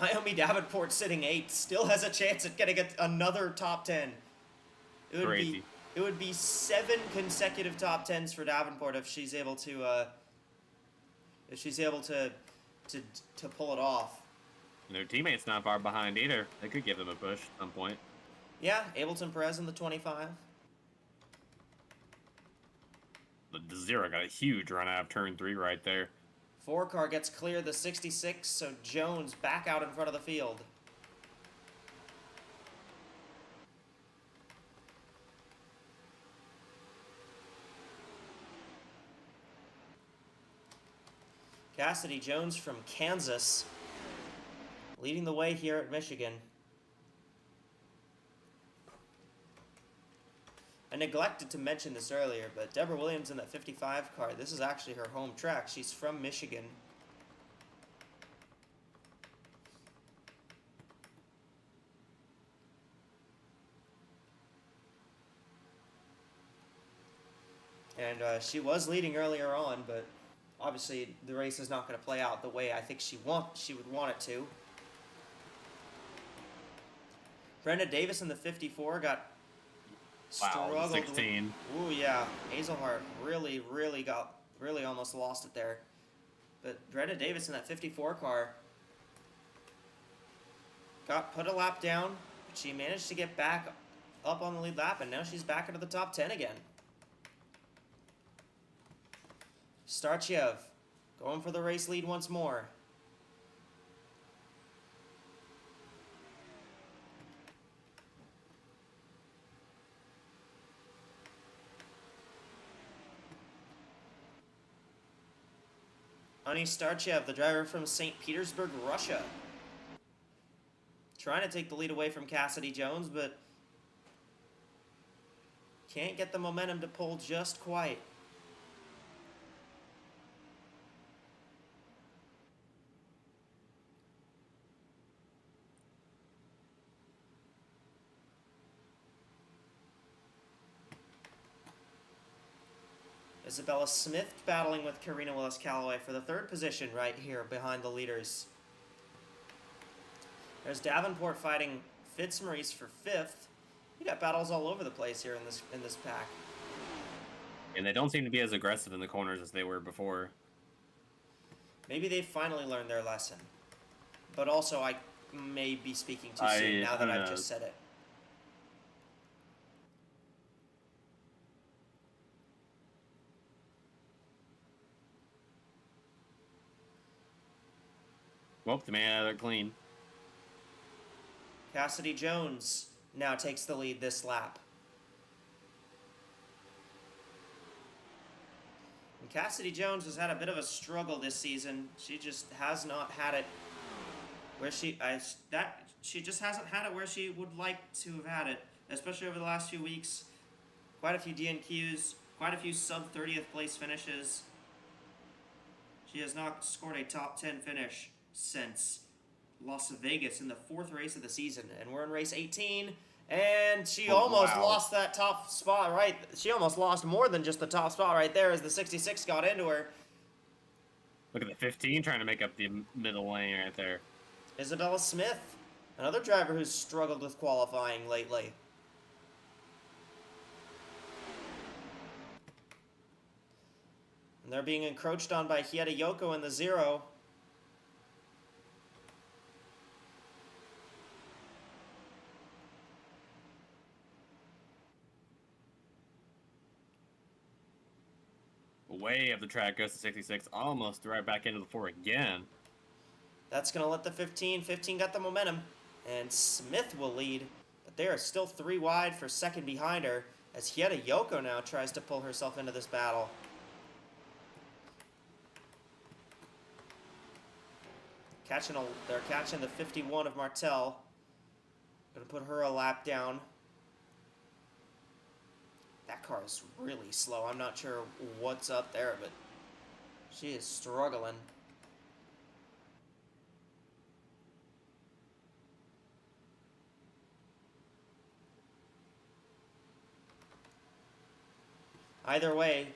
Naomi Davenport sitting 8th, still has a chance at getting another top 10. Crazy. It would be 7 consecutive top 10s for Davenport if she's able to pull it off. And their teammates not far behind either. They could give them a push at some point. Yeah, Ableton Perez in the 25. The Zero got a huge run out of turn 3 right there. 4 car gets clear the 66, so Jones back out in front of the field. Cassidy Jones from Kansas leading the way here at Michigan. I neglected to mention this earlier, but Deborah Williams in that 55 car, this is actually her home track. She's from Michigan. And she was leading earlier on, but obviously the race is not going to play out the way I think she would want it to. Brenda Davis in the 54 got Wow, 16. Ooh, yeah. Hazelhart really almost lost it there. But Brenda Davis in that 54 car put a lap down, but she managed to get back up on the lead lap, and now she's back into the top 10 again. Starchev going for the race lead once more. Ani Starchev, the driver from St. Petersburg, Russia. Trying to take the lead away from Cassidy Jones, but can't get the momentum to pull just quite. Isabella Smith battling with Karina Willis-Callaway for the 3rd position right here behind the leaders. There's Davenport fighting Fitzmaurice for 5th. You got battles all over the place here in this pack. And they don't seem to be as aggressive in the corners as they were before. Maybe they've finally learned their lesson. But also, I may be speaking too soon now that I've just said it. Well, the man out of there clean. Cassidy Jones now takes the lead this lap. And Cassidy Jones has had a bit of a struggle this season. She just has not had it where she just hasn't had it where she would like to have had it, especially over the last few weeks. Quite a few DNQs, quite a few sub 30th place finishes. She has not scored a top 10 finish since Las Vegas in the 4th race of the season, and we're in race 18, and she almost lost that top spot, right? She almost lost more than just the top spot right there as the 66 got into her. Look at the 15 trying to make up the middle lane right there. Isabella Smith, another driver who's struggled with qualifying lately. And they're being encroached on by Hieta Yoko in the 0. Way up the track goes to 66, almost right back into the 4 again. That's going to let the 15 got the momentum, and Smith will lead, but they are still 3 wide for 2nd behind her, as Hieta Yoko now tries to pull herself into this battle. They're catching the 51 of Martel. Going to put her a lap down. That car is really slow. I'm not sure what's up there, but she is struggling. Either way,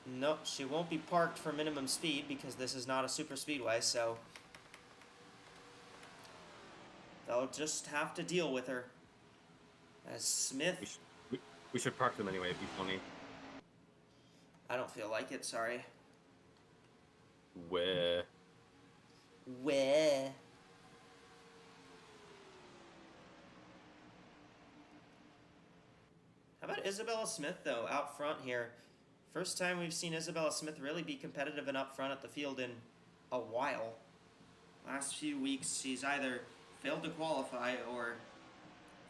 nope, she won't be parked for minimum speed because this is not a super speedway, so they'll just have to deal with her. As Smith... We should park them anyway, it'd be funny. I don't feel like it, sorry. Where? Where? How about Isabella Smith, though, out front here? First time we've seen Isabella Smith really be competitive and up front at the field in a while. Last few weeks, she's either failed to qualify or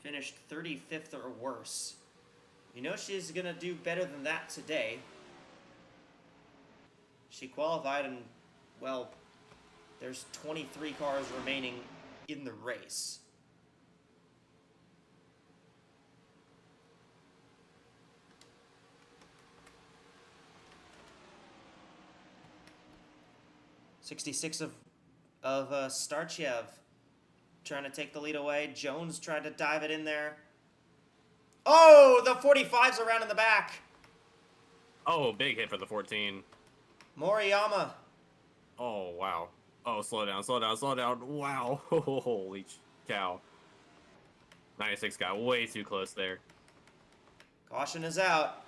finished 35th or worse. You know she's going to do better than that today. She qualified and, well, there's 23 cars remaining in the race. '66 of Starchev trying to take the lead away. Jones tried to dive it in there. Oh, the 45's around in the back. Oh, big hit for the 14. Moriyama. Oh, wow. Oh, slow down, slow down, slow down. Wow. Holy cow. 96 got way too close there. Caution is out.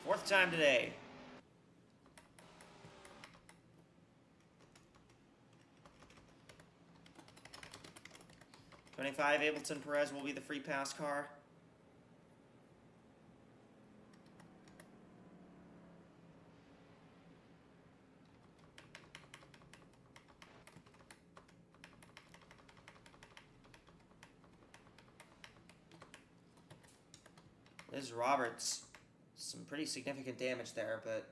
4th time today. '25 Ableton Perez will be the free pass car. Liz Roberts, some pretty significant damage there, but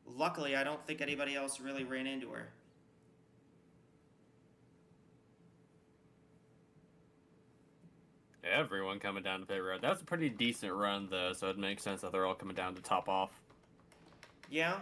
luckily I don't think anybody else really ran into her. Everyone coming down the pit road. That's a pretty decent run, though, so it makes sense that they're all coming down to top off. Yeah.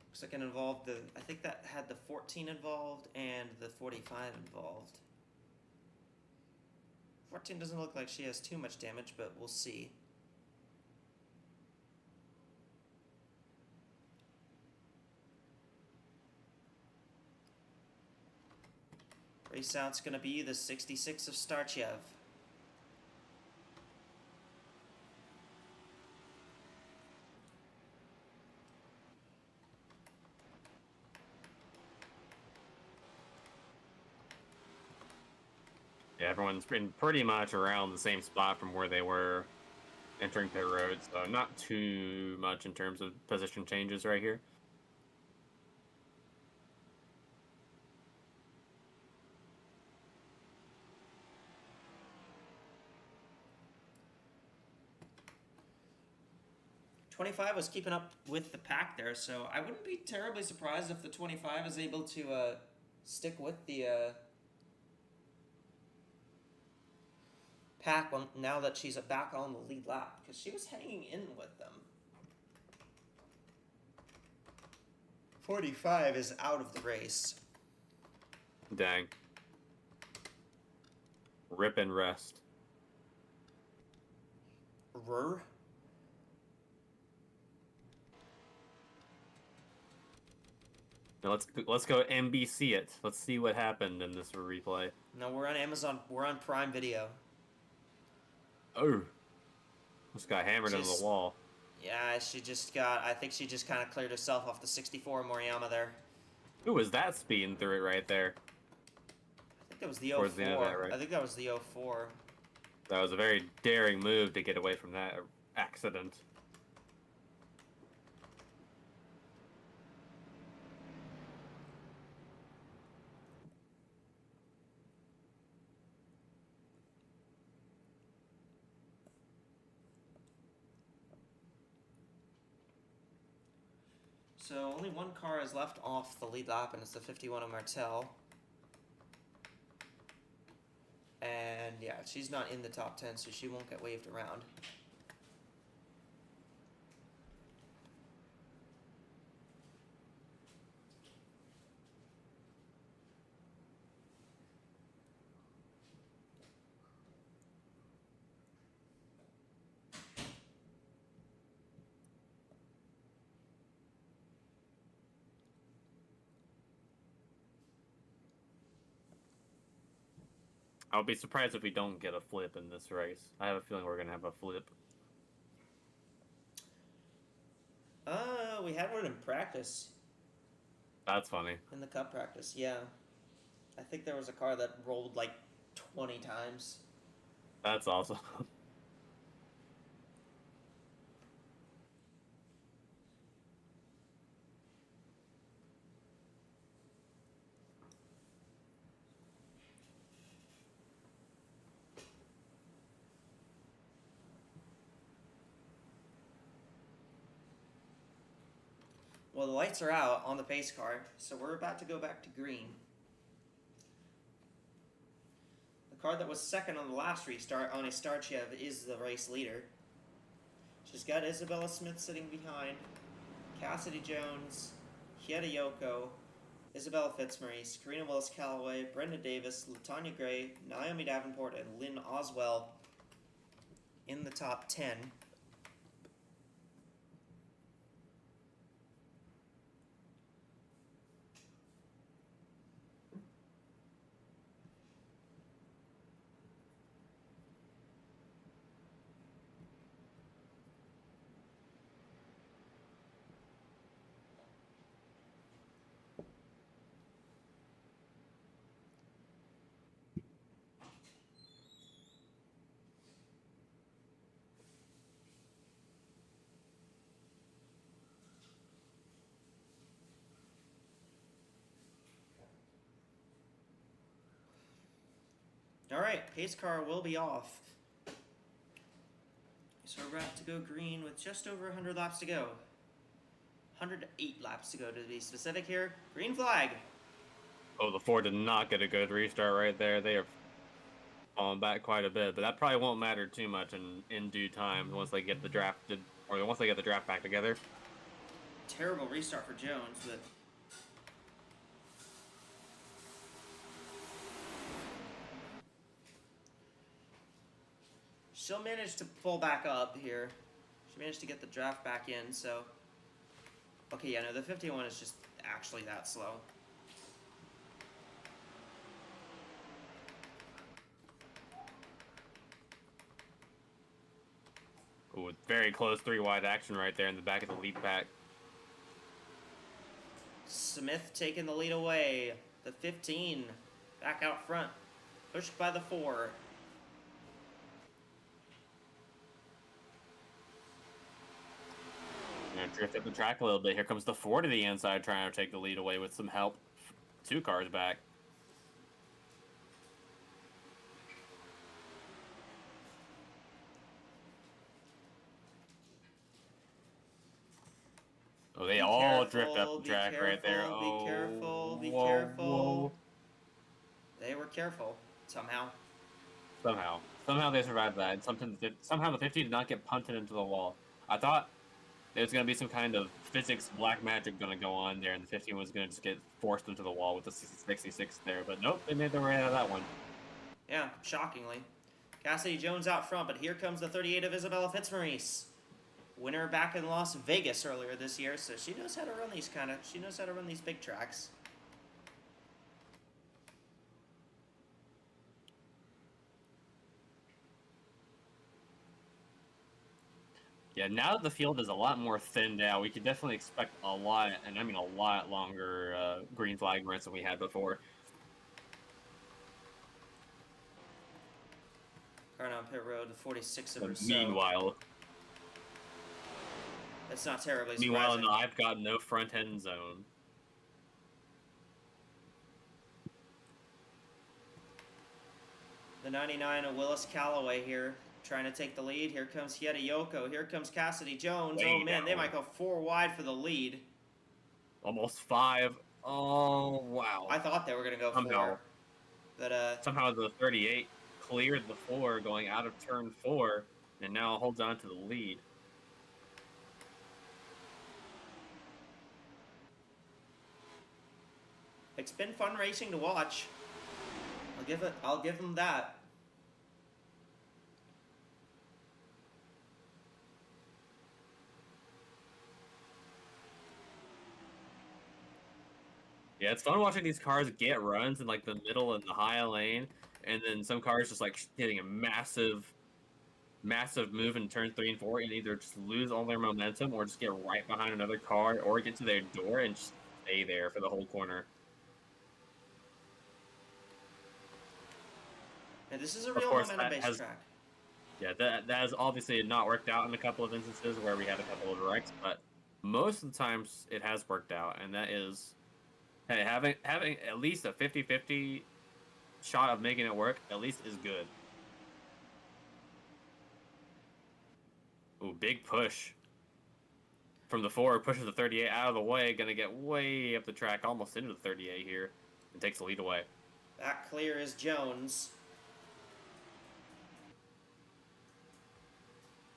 Looks like it involved I think that had the 14 involved and the 45 involved. 14 doesn't look like she has too much damage, but we'll see. Race out's gonna be the 66 of Starchev. Yeah, everyone's been pretty much around the same spot from where they were entering pit road, so not too much in terms of position changes right here. '25 was keeping up with the pack there, so I wouldn't be terribly surprised if the 25 is able to stick with the pack now that she's back on the lead lap, because she was hanging in with them. 45 is out of the race. Dang. Rip and rest. Rur? Now let's go NBC it. Let's see what happened in this replay. No, we're on Amazon. We're on Prime Video. Oh. Just got hammered into the wall. Yeah, she just got... I think she just kind of cleared herself off the 64 Moriyama there. Who was that speeding through it right there? I think that was the Towards 04. the end of that, right? I think that was the 04. That was a very daring move to get away from that accident. So only one car is left off the lead lap, and it's the 51 of Martel. And Yeah, she's not in the top 10, so she won't get waved around. I would be surprised if we don't get a flip in this race. I have a feeling we're gonna have a flip. We had one in practice. That's funny. In the cup practice, yeah. I think there was a car that rolled like 20 times. That's awesome. Well, the lights are out on the pace car, so we're about to go back to green. The car that was second on the last restart on a Star Chev is the race leader. She's got Isabella Smith sitting behind, Cassidy Jones, Hieta Yoko, Isabella Fitzmaurice, Karina Willis-Callaway, Brenda Davis, LaTanya Gray, Naomi Davenport, and Lynn Oswell in the top 10. Alright, pace car will be off. So we're about to go green with just over 100 laps to go. 108 laps to go to be specific here. Green flag. Oh, the Ford did not get a good restart right there. They are falling back quite a bit, but that probably won't matter too much in due time once they get the draft back together. Terrible restart for Jones, but she'll manage to pull back up here. She managed to get the draft back in, so... Okay, yeah, no, the 51 is just actually that slow. Ooh, very close three-wide action right there in the back of the lead pack. Smith taking the lead away. The 15 back out front. Pushed by the 4. And drift up the track a little bit. Here comes the 4 to the inside, trying to take the lead away with some help. 2 cars back. Oh, they all drift up the track right there. Oh, be careful, be whoa, careful. Whoa. They were careful, somehow. Somehow they survived that. Somehow the 15 did not get punted into the wall. I thought there's going to be some kind of physics black magic going to go on there, and the 15 was going to just get forced into the wall with the 66 there. But nope, they made their way out of that one. Yeah, shockingly. Cassidy Jones out front, but here comes the 38 of Isabella Fitzmaurice. Winner back in Las Vegas earlier this year, so she knows how to run these big tracks. Yeah, now that the field is a lot more thinned out, we can definitely expect a lot, and I mean a lot longer green flag runs than we had before. Car on pit road, 46 of But or so. meanwhile, It's not terribly surprising. no, I've got no front end zone. The 99 of Willis Callaway here, trying to take the lead. Here comes Hieta Yoko. Here comes Cassidy Jones. Way Oh man, they down. might go 4 wide for the lead. Almost 5. Oh, wow. I thought they were gonna go Somehow. 4. But Somehow the 38 cleared the 4 going out of turn 4, and now holds on to the lead. It's been fun racing to watch. I'll give him that. Yeah, it's fun watching these cars get runs in like the middle and the high lane, and then some cars just like hitting a massive move in turn 3 and 4, and either just lose all their momentum or just get right behind another car or get to their door and just stay there for the whole corner. And this is a real momentum-based track. Yeah, that has obviously not worked out in a couple of instances where we had a couple of wrecks, but most of the times it has worked out, and that is, hey, having at least a 50-50 shot of making it work at least is good. Ooh, big push from the 4, pushes the 38 out of the way, gonna get way up the track, almost into the 38 here, and takes the lead away. Back clear is Jones.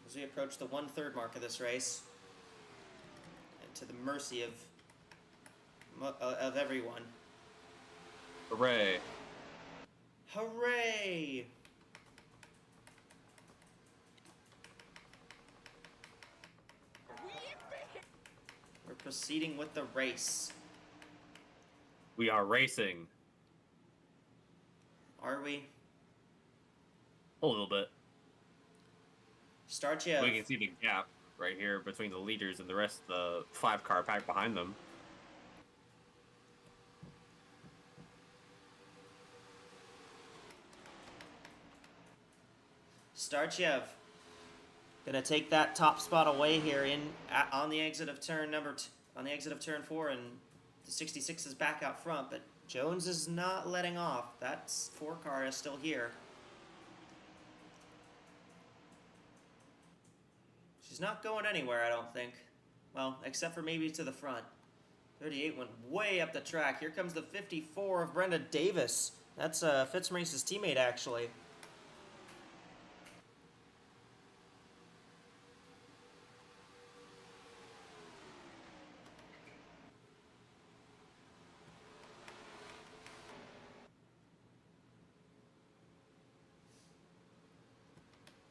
As we approach the 1/3 mark of this race, and to the mercy of everyone. Hooray! Hooray! We're proceeding with the race. We are racing. Are we? A little bit. Starchev. We can see the gap right here between the leaders and the rest of the 5-car pack behind them. Starchev gonna take that top spot away here on the exit of turn on the exit of turn 4, and the 66 is back out front, but Jones is not letting off. That 4-car is still here. She's not going anywhere, I don't think. Well, except for maybe to the front. 38 went way up the track. Here comes the 54 of Brenda Davis. That's Fitzmaurice's teammate, actually.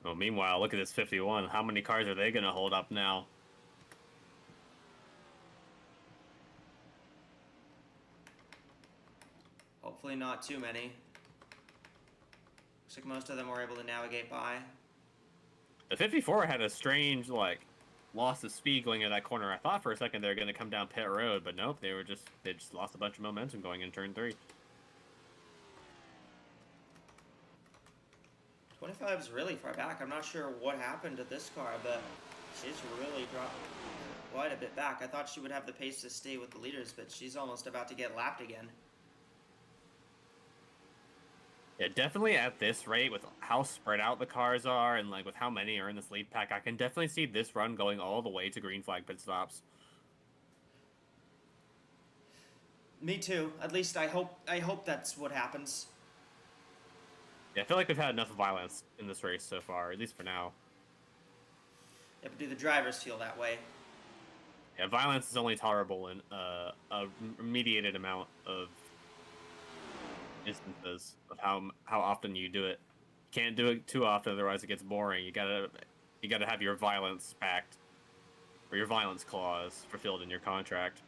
Oh, meanwhile, look at this 51. How many cars are they going to hold up now? Hopefully not too many. Looks like most of them were able to navigate by. The 54 had a strange, like, loss of speed going into that corner. I thought for a second they were going to come down pit road, but nope, they just lost a bunch of momentum going in turn 3. 25 is really far back. I'm not sure what happened to this car, but she's really dropped quite a bit back. I thought she would have the pace to stay with the leaders, but she's almost about to get lapped again. Yeah, definitely at this rate, with how spread out the cars are and like with how many are in this lead pack, I can definitely see this run going all the way to green flag pit stops. Me too. At least I hope that's what happens. Yeah, I feel like we've had enough violence in this race so far, at least for now. Yeah, but do the drivers feel that way? Yeah, violence is only tolerable in a mediated amount of instances of how often you do it. You can't do it too often, otherwise it gets boring. You gotta have your violence pact, or your violence clause fulfilled in your contract.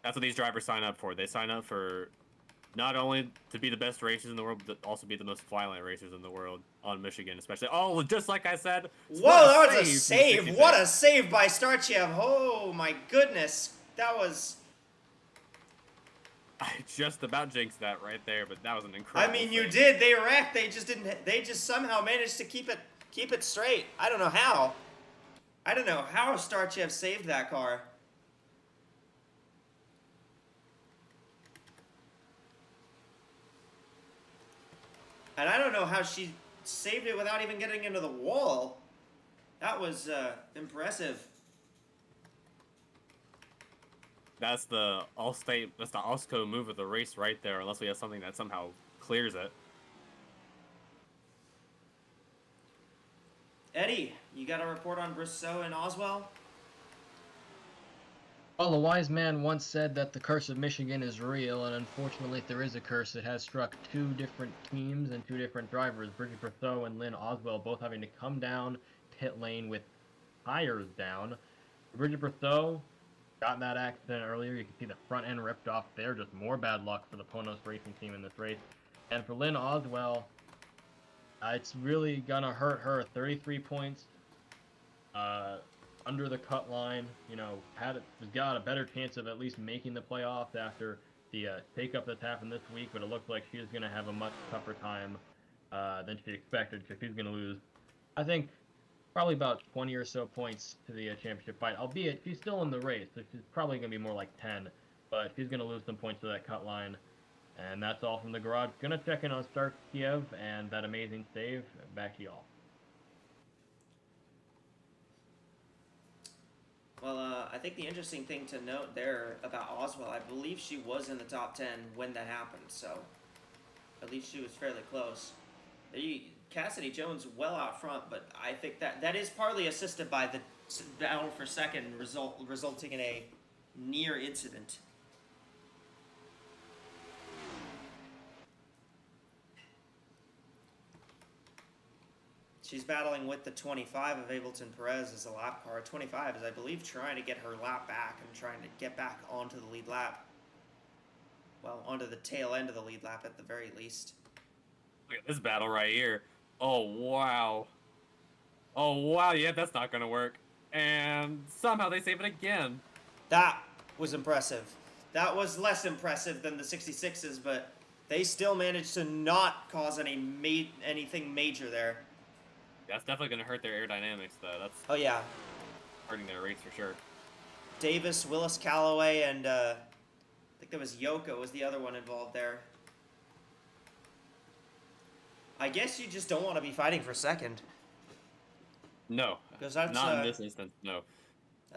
That's what these drivers sign up for. They sign up for not only to be the best racers in the world, but also be the most violent racers in the world on Michigan, especially. Oh, just like I said. Whoa, that was a save! What a save by Starchev! Oh my goodness, that was. I just about jinxed that right there, but that was an incredible. I mean, you save. did. They wrecked. They just didn't. They just somehow managed to keep it straight. I don't know how. I don't know how Starchev saved that car. And I don't know how she saved it without even getting into the wall. That was impressive. That's the AWSCO move of the race right there, unless we have something that somehow clears it. Eddie, you got a report on Brissot and Oswell? Well, a wise man once said that the curse of Michigan is real, and unfortunately, if there is a curse, it has struck two different teams and two different drivers, Bridget Brissot and Lynn Oswell, both having to come down pit lane with tires down. Bridget Brissot got in that accident earlier. You can see the front end ripped off there. Just more bad luck for the Ponos racing team in this race. And for Lynn Oswell, it's really gonna hurt her. 33 points. Under the cut line, has got a better chance of at least making the playoffs after the take-up that's happened this week, but it looks like she's going to have a much tougher time than she expected, because she's going to lose, I think, probably about 20 or so points to the championship fight, albeit she's still in the race, so she's probably going to be more like 10, but she's going to lose some points to that cut line. And that's all from the garage. Going to check in on Stark Kiev and that amazing save. Back to y'all. Well, I think the interesting thing to note there about Oswell, I believe she was in the top 10 when that happened, so at least she was fairly close. Cassidy Jones well out front, but I think that is partly assisted by the battle for second resulting in a near incident. She's battling with the 25 of Ableton Perez as a lap car. 25 is, I believe, trying to get her lap back and trying to get back onto the lead lap. Well, onto the tail end of the lead lap at the very least. Look at this battle right here. Oh, wow. Oh, wow, yeah, that's not going to work. And somehow they save it again. That was impressive. That was less impressive than the 66s, but they still managed to not cause anything major there. That's definitely going to hurt their aerodynamics, though. That's Oh, yeah. hurting their race for sure. Davis, Willis Calloway, and I think there was Yoko was the other one involved there. I guess you just don't want to be fighting for second. No, Because that's, not in this instance, no.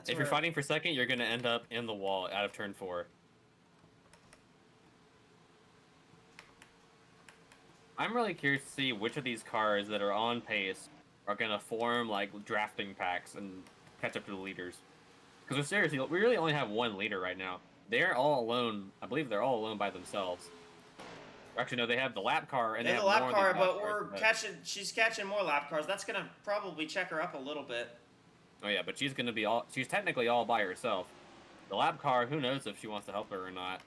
If you're fighting for second, you're going to end up in the wall out of turn 4. I'm really curious to see which of these cars that are on pace are going to form, like, drafting packs and catch up to the leaders. Because seriously, we really only have one leader right now. They're all alone. I believe they're all alone by themselves. Actually, no, they have the lap car, and They they have have the more lap car, of these lap but cars, she's catching more lap cars. That's going to probably check her up a little bit. Oh yeah, but she's gonna be she's technically all by herself. The lap car, who knows if she wants to help her or not.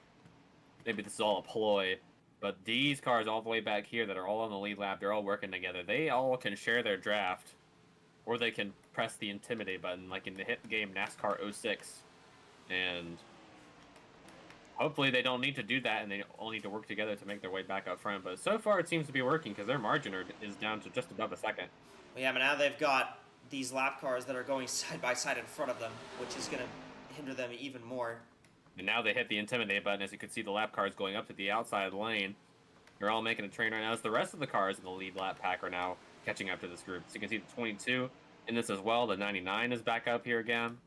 Maybe this is all a ploy. But these cars all the way back here that are all on the lead lap, they're all working together. They all can share their draft. Or they can press the Intimidate button, like in the hit game NASCAR 06. And hopefully they don't need to do that, and they all need to work together to make their way back up front. But so far it seems to be working, because their margin is down to just above a second. Well, yeah, but now they've got these lap cars that are going side by side in front of them, which is going to hinder them even more. And now they hit the Intimidate button. As you can see, the lap cars going up to the outside lane. They're all making a train right now, as the rest of the cars in the lead lap pack are now catching up to this group. So you can see the 22 in this as well. The 99 is back up here again.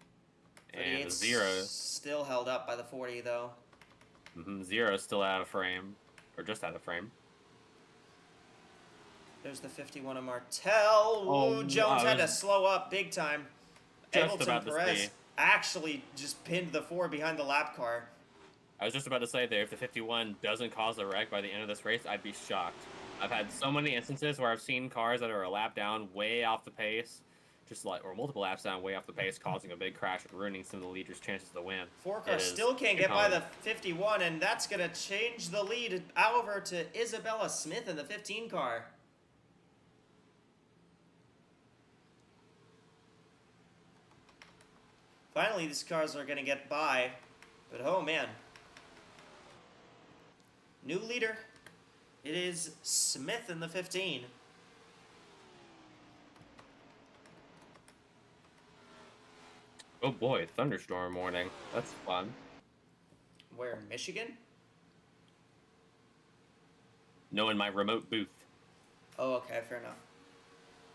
And the 0 still held up by the 40, though. 0 is still out of frame. Or just out of frame. There's the 51 of Martel. Ooh, Jones had to slow up big time. Ableton Perez actually just pinned the 4 behind the lap car. I was just about to say there, if the 51 doesn't cause a wreck by the end of this race, I'd be shocked. I've had so many instances where I've seen cars that are a lap down way off the pace, or multiple laps down way off the pace, causing a big crash and ruining some of the leaders' chances to win. 4 car still can't get by the 51, and that's going to change the lead over to Isabella Smith in the 15 car. Finally, these cars are going to get by, but oh man. New leader. It is Smith in the 15. Oh boy, thunderstorm warning. That's fun. Where, Michigan? No, in my remote booth. Oh, okay, fair enough.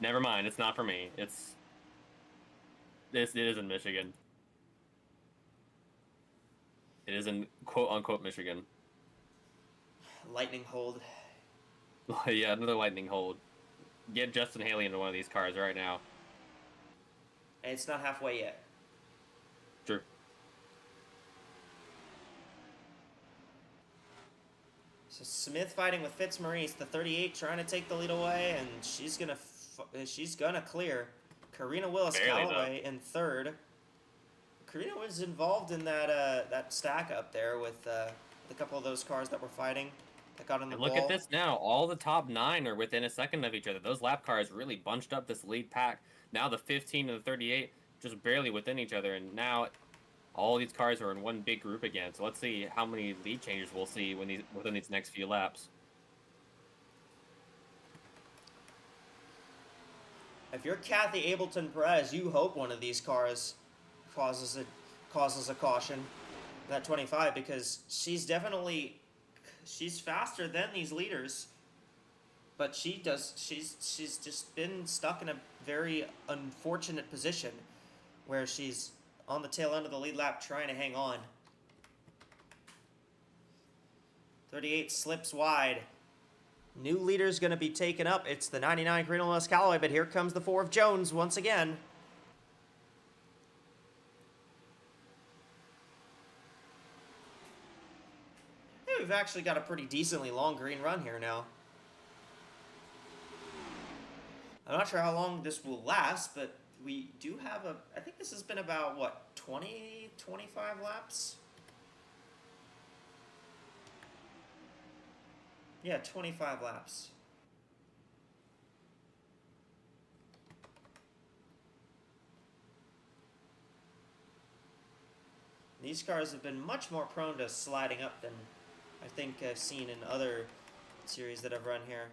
Never mind, it's not for me. It is in Michigan. It is in quote-unquote Michigan. Lightning hold. Yeah, another lightning hold. Get Justin Haley into one of these cars right now. And it's not halfway yet. True. So Smith fighting with Fitzmaurice, the 38 trying to take the lead away, and she's gonna clear. Karina Willis Calloway in third. Karina was involved in that stack up there with a couple of those cars that were fighting that got on the And look at this now. All the top 9 are within a second of each other. Those lap cars really bunched up this lead pack. Now the 15 and the 38 just barely within each other, and now all these cars are in one big group again. So let's see how many lead changes we'll see within these next few laps. If you're Kathy Ableton Perez, you hope one of these cars causes a caution, that 25, because she's faster than these leaders, but she's just been stuck in a very unfortunate position where she's on the tail end of the lead lap trying to hang on. 38 slips wide. New leader's going to be taken up. It's the 99 Karina Willis Calloway, but here comes the 4 of Jones once again. Hey, we've actually got a pretty decently long green run here now. I'm not sure how long this will last, but we do have I think this has been about, what, 20, 25 laps? Yeah, 25 laps. These cars have been much more prone to sliding up than I think I've seen in other series that I've run here.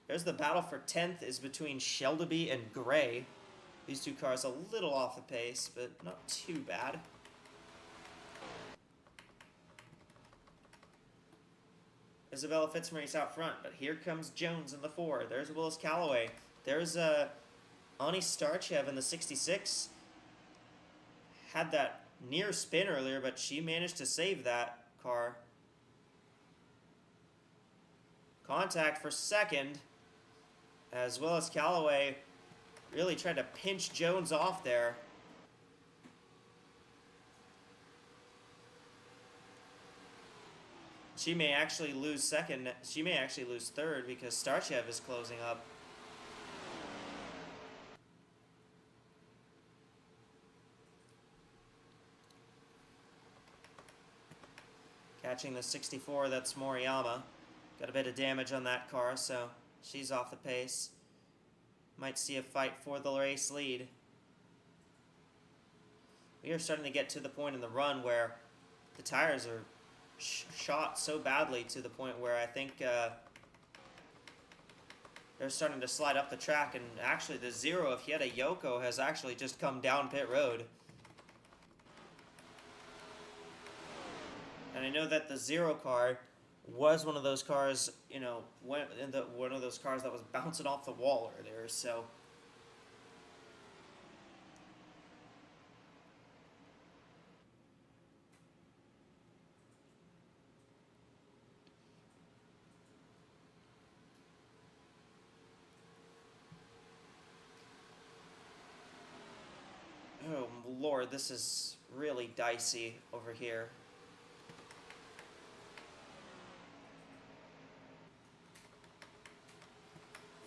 There's the battle for 10th is between Shelby and Gray. These two cars a little off the pace, but not too bad. Isabella Fitzmaurice out front, but here comes Jones in the 4. There's Willis Calloway. There's Ani Starchev in the 66. Had that near spin earlier, but she managed to save that car. Contact for second, as Willis Calloway really tried to pinch Jones off there. She may actually lose second. She may actually lose third because Starchev is closing up. Catching the 64, that's Moriyama. Got a bit of damage on that car, so she's off the pace. Might see a fight for the race lead. We are starting to get to the point in the run where the tires are shot so badly to the point where I think they're starting to slide up the track, and actually the 0 of Hieta Yoko has actually just come down pit road. And I know that the 0 car was one of those cars, you know, one of those cars that was bouncing off the wall earlier, so. Oh, Lord, this is really dicey over here.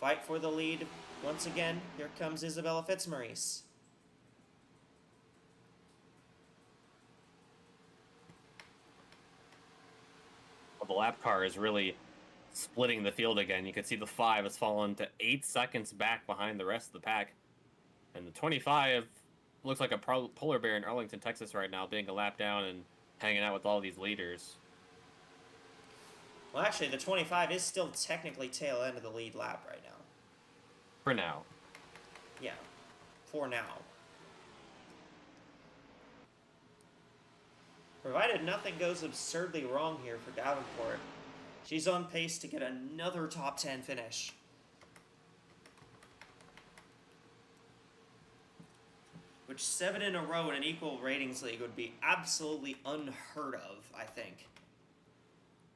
Fight for the lead once again. Here comes Isabella Fitzmaurice. Well, the lap car is really splitting the field again. You can see the 5 has fallen to 8 seconds back behind the rest of the pack. And the 25 looks like a polar bear in Arlington, Texas right now, being a lap down and hanging out with all these leaders. Well, actually, the 25 is still technically tail end of the lead lap right now. For now. Yeah, for now. Provided nothing goes absurdly wrong here for Davenport, she's on pace to get another top 10 finish. Which 7 in a row in an equal ratings league would be absolutely unheard of, I think.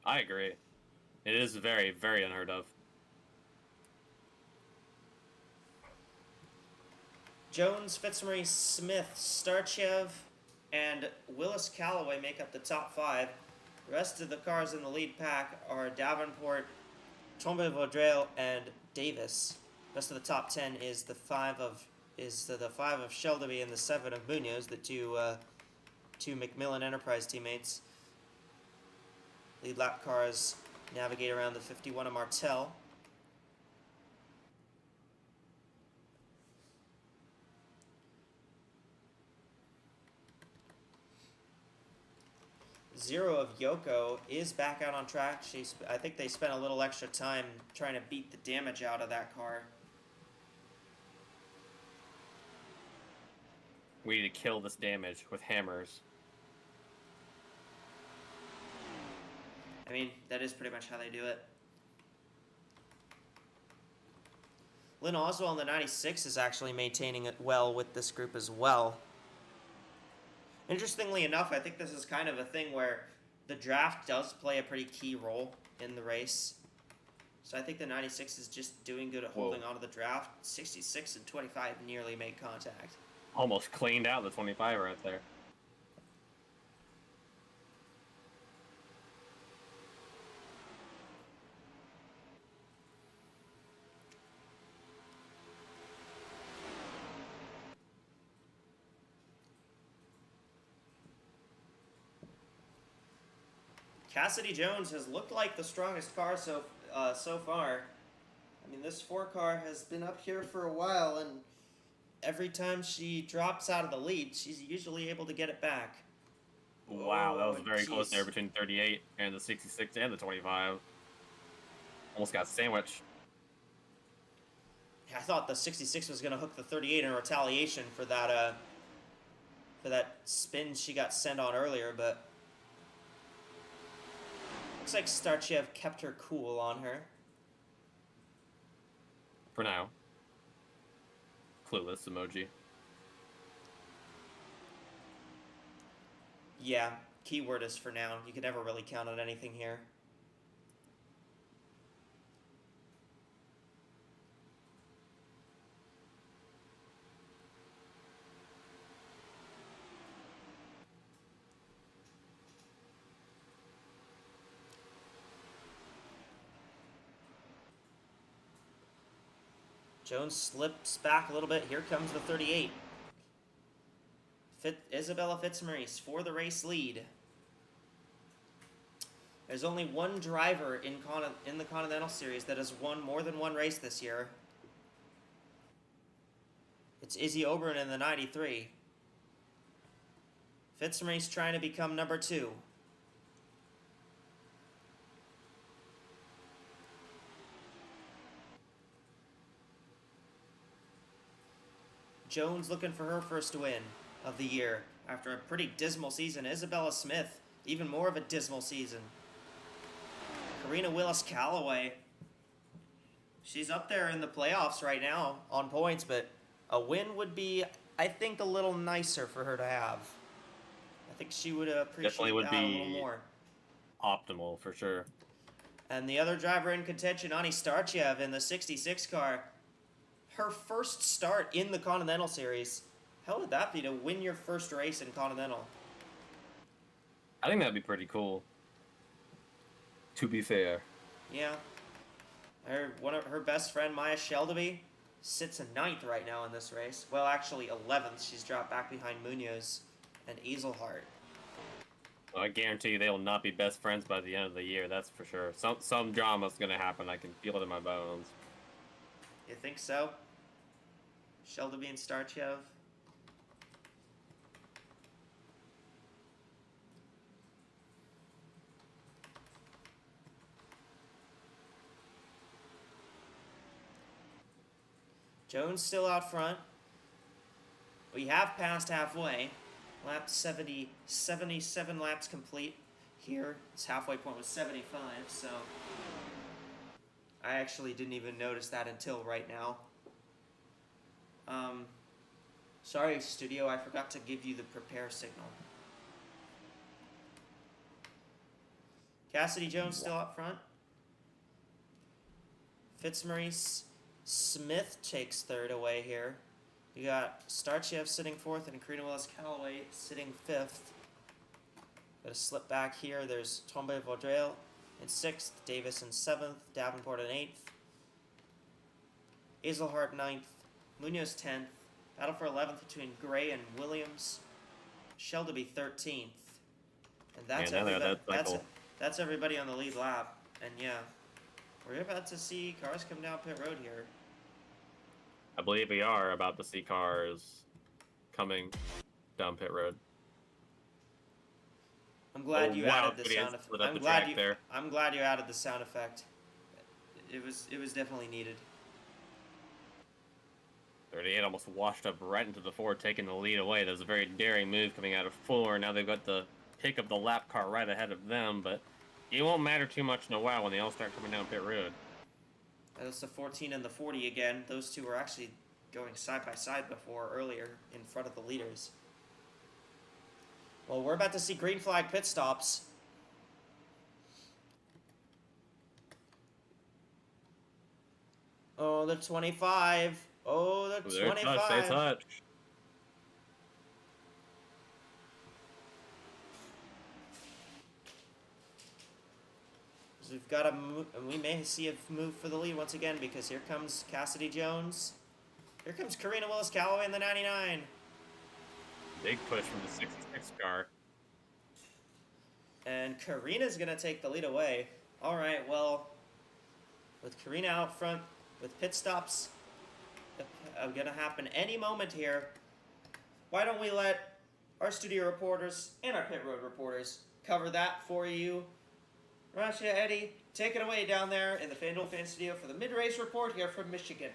I agree. It is very, very unheard of. Jones, Fitzmaurice, Smith, Starchev, and Willis Callaway make up the top 5. The rest of the cars in the lead pack are Davenport, Trombe-Vaudreuil, and Davis. The rest of the top 10 is the 5 of Shelby and the 7 of Munoz, the two McMillan Enterprise teammates. Lead lap cars navigate around the 51 of Martel. Zero of Yoko is back out on track. I think they spent a little extra time trying to beat the damage out of that car. We need to kill this damage with hammers. I mean, that is pretty much how they do it. Lynn Oswald in the 96 is actually maintaining it well with this group as well. Interestingly enough, I think this is kind of a thing where the draft does play a pretty key role in the race. So I think the 96 is just doing good at holding on to the draft. 66 and 25 nearly made contact. Almost cleaned out the 25 right there. Cassidy Jones has looked like the strongest car so far. I mean, this 4 car has been up here for a while, and every time she drops out of the lead, she's usually able to get it back. Wow, that was very jeez. close there between 38 and the 66 and the 25. Almost got sandwiched. I thought the 66 was going to hook the 38 in retaliation for that spin she got sent on earlier, but looks like Starchev kept her cool on her. For now. Clueless emoji. Yeah, keyword is for now. You can never really count on anything here. Jones slips back a little bit. Here comes the 38. Isabella Fitzmaurice for the race lead. There's only one driver in the Continental Series that has won more than one race this year. It's Izzy Oberon in the 93. Fitzmaurice trying to become number 2. Jones looking for her first win of the year after a pretty dismal season. Isabella Smith, even more of a dismal season. Karina Willis-Callaway, she's up there in the playoffs right now on points, but a win would be, I think, a little nicer for her to have. I think she would appreciate Definitely would that be a little more. Optimal for sure. And the other driver in contention, Ani Starchev in the 66 car. Her first start in the Continental Series. How would that be to win your first race in Continental? I think that'd be pretty cool. To be fair. Yeah. Her best friend, Maya Shelby, sits in 9th right now in this race. Well, actually 11th. She's dropped back behind Munoz and Easelhart. Well, I guarantee you they will not be best friends by the end of the year, that's for sure. Some drama's gonna happen, I can feel it in my bones. You think so? Shelby and Starchev? Jones still out front. We have passed halfway. Lap 70, 77 laps complete here. Its halfway point was 75, so I actually didn't even notice that until right now. Sorry, studio, I forgot to give you the prepare signal. Cassidy Jones still up front. Fitzmaurice Smith takes 3rd away here. You got Starchev sitting 4th and Karina Willis-Callaway sitting 5th. Got a slip back here. There's Tombe Vaudreuil in 6th, Davis in 7th, Davenport in 8th, Azelhart 9th, Munoz 10th. Battle for 11th between Gray and Williams. Shelby 13th. And that's everybody. That's everybody on the lead lap. And yeah, we're about to see cars come down pit road here. I believe we are about to see cars coming down pit road. I'm glad you added the sound effect. I'm glad you added the sound effect. It was definitely needed. 38 almost washed up right into the 4, taking the lead away. That was a very daring move coming out of 4. Now they've got the pick of the lap car right ahead of them, but it won't matter too much in a while when they all start coming down pit road. That's the 14 and the 40 again. Those two were actually going side by side before earlier in front of the leaders. Well, we're about to see green flag pit stops. Oh, the 25. Oh, the 25. They touch. So we've got a move, and we may see a move for the lead once again because here comes Cassidy Jones. Here comes Karina Willis-Callaway in the 99. Big push from the 66 car. And Karina's going to take the lead away. All right, well, with Karina out front, with pit stops going to happen any moment here, why don't we let our studio reporters and our pit road reporters cover that for you. Rasha, Eddie, take it away down there in the FanDuel Fan Studio for the mid-race report here from Michigan.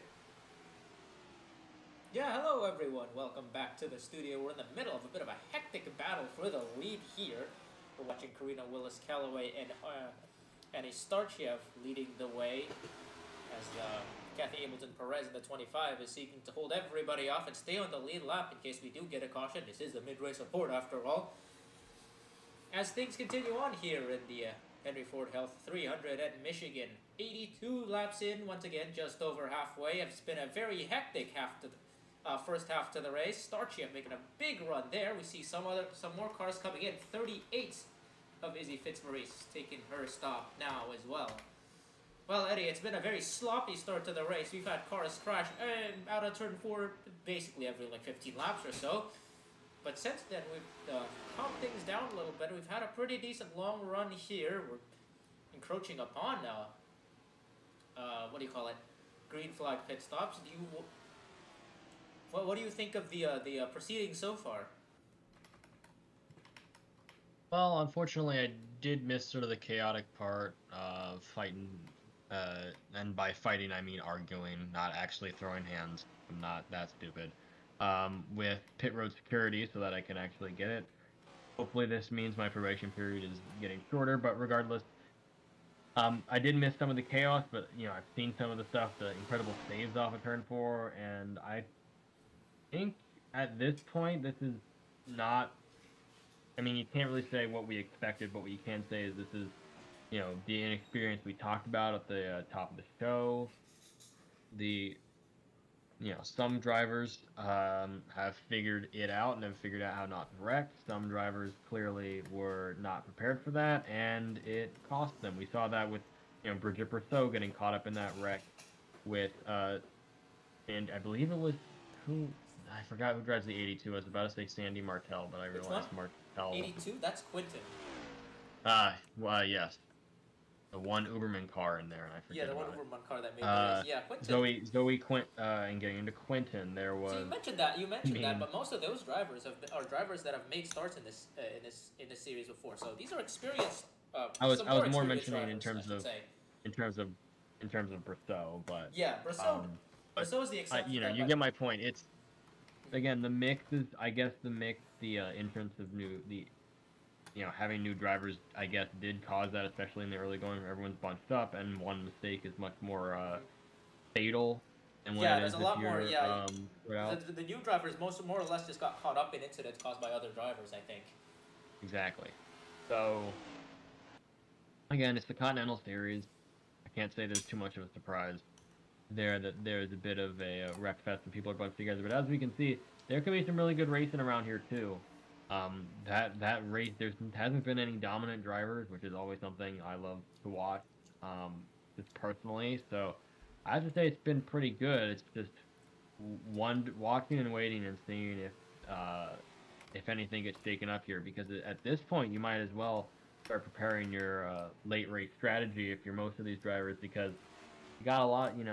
Yeah, hello everyone. Welcome back to the studio. We're in the middle of a bit of a hectic battle for the lead here. We're watching Karina Willis-Callaway and a Starchev leading the way as Kathy Hamilton-Perez in the 25 is seeking to hold everybody off and stay on the lead lap in case we do get a caution. This is the mid-race report after all. As things continue on here in the Henry Ford Health 300 at Michigan, 82 laps in, once again just over halfway. It's been a very hectic first half to the race. Starchev making a big run there. We see some more cars coming in. 38 of Izzy Fitzmaurice taking her stop now as well. Well, Eddie, it's been a very sloppy start to the race. We've had cars crash out of turn 4 basically every 15 laps or so. But since then, we've calmed things down a little bit. We've had a pretty decent long run here. We're encroaching upon green flag pit stops. What do you think of the proceedings so far? Well, unfortunately, I did miss sort of the chaotic part of fighting, and by fighting I mean arguing, not actually throwing hands. I'm not that stupid. With pit road security so that I can actually get it. Hopefully this means my probation period is getting shorter, but regardless, I did miss some of the chaos, but I've seen some of the stuff, the incredible saves off of turn 4, and I think at this point this is not, you can't really say what we expected, but what you can say is this is, the inexperience we talked about at the top of the show. Some drivers have figured it out and have figured out how not to wreck. Some drivers clearly were not prepared for that, and it cost them. We saw that with, Bridget Brousseau getting caught up in that wreck with, and I believe it was, I forgot who drives the 82. I was about to say Sandy Martel, but I realized Martel. 82? That's Quinton. Well, yes. The one Uberman car in there, and I forget. Yeah, the one about Uberman car that made the race. Yeah, Quinton. Zoe and getting into Quinton, there was. So you mentioned that, but most of those drivers are drivers that have made starts in this series before. So these are experienced. I was more mentioning drivers, in terms of Brousseau, but yeah, Brousseau is the exception. You get my point. It's again the mix is the entrance of having new drivers, I guess, did cause that, especially in the early going where everyone's bunched up, and one mistake is much more fatal. And when there's a lot more. Yeah, the new drivers more or less just got caught up in incidents caused by other drivers, I think. Exactly. So again, it's the Continental Series. I can't say there's too much of a surprise. there's a bit of a wreck fest and people are bunched together. But as we can see, there can be some really good racing around here too. That race, there hasn't been any dominant drivers, which is always something I love to watch, just personally. So I have to say it's been pretty good. It's just watching and waiting and seeing if anything gets taken up here, because at this point you might as well start preparing your late race strategy if you're most of these drivers, because you got a lot, you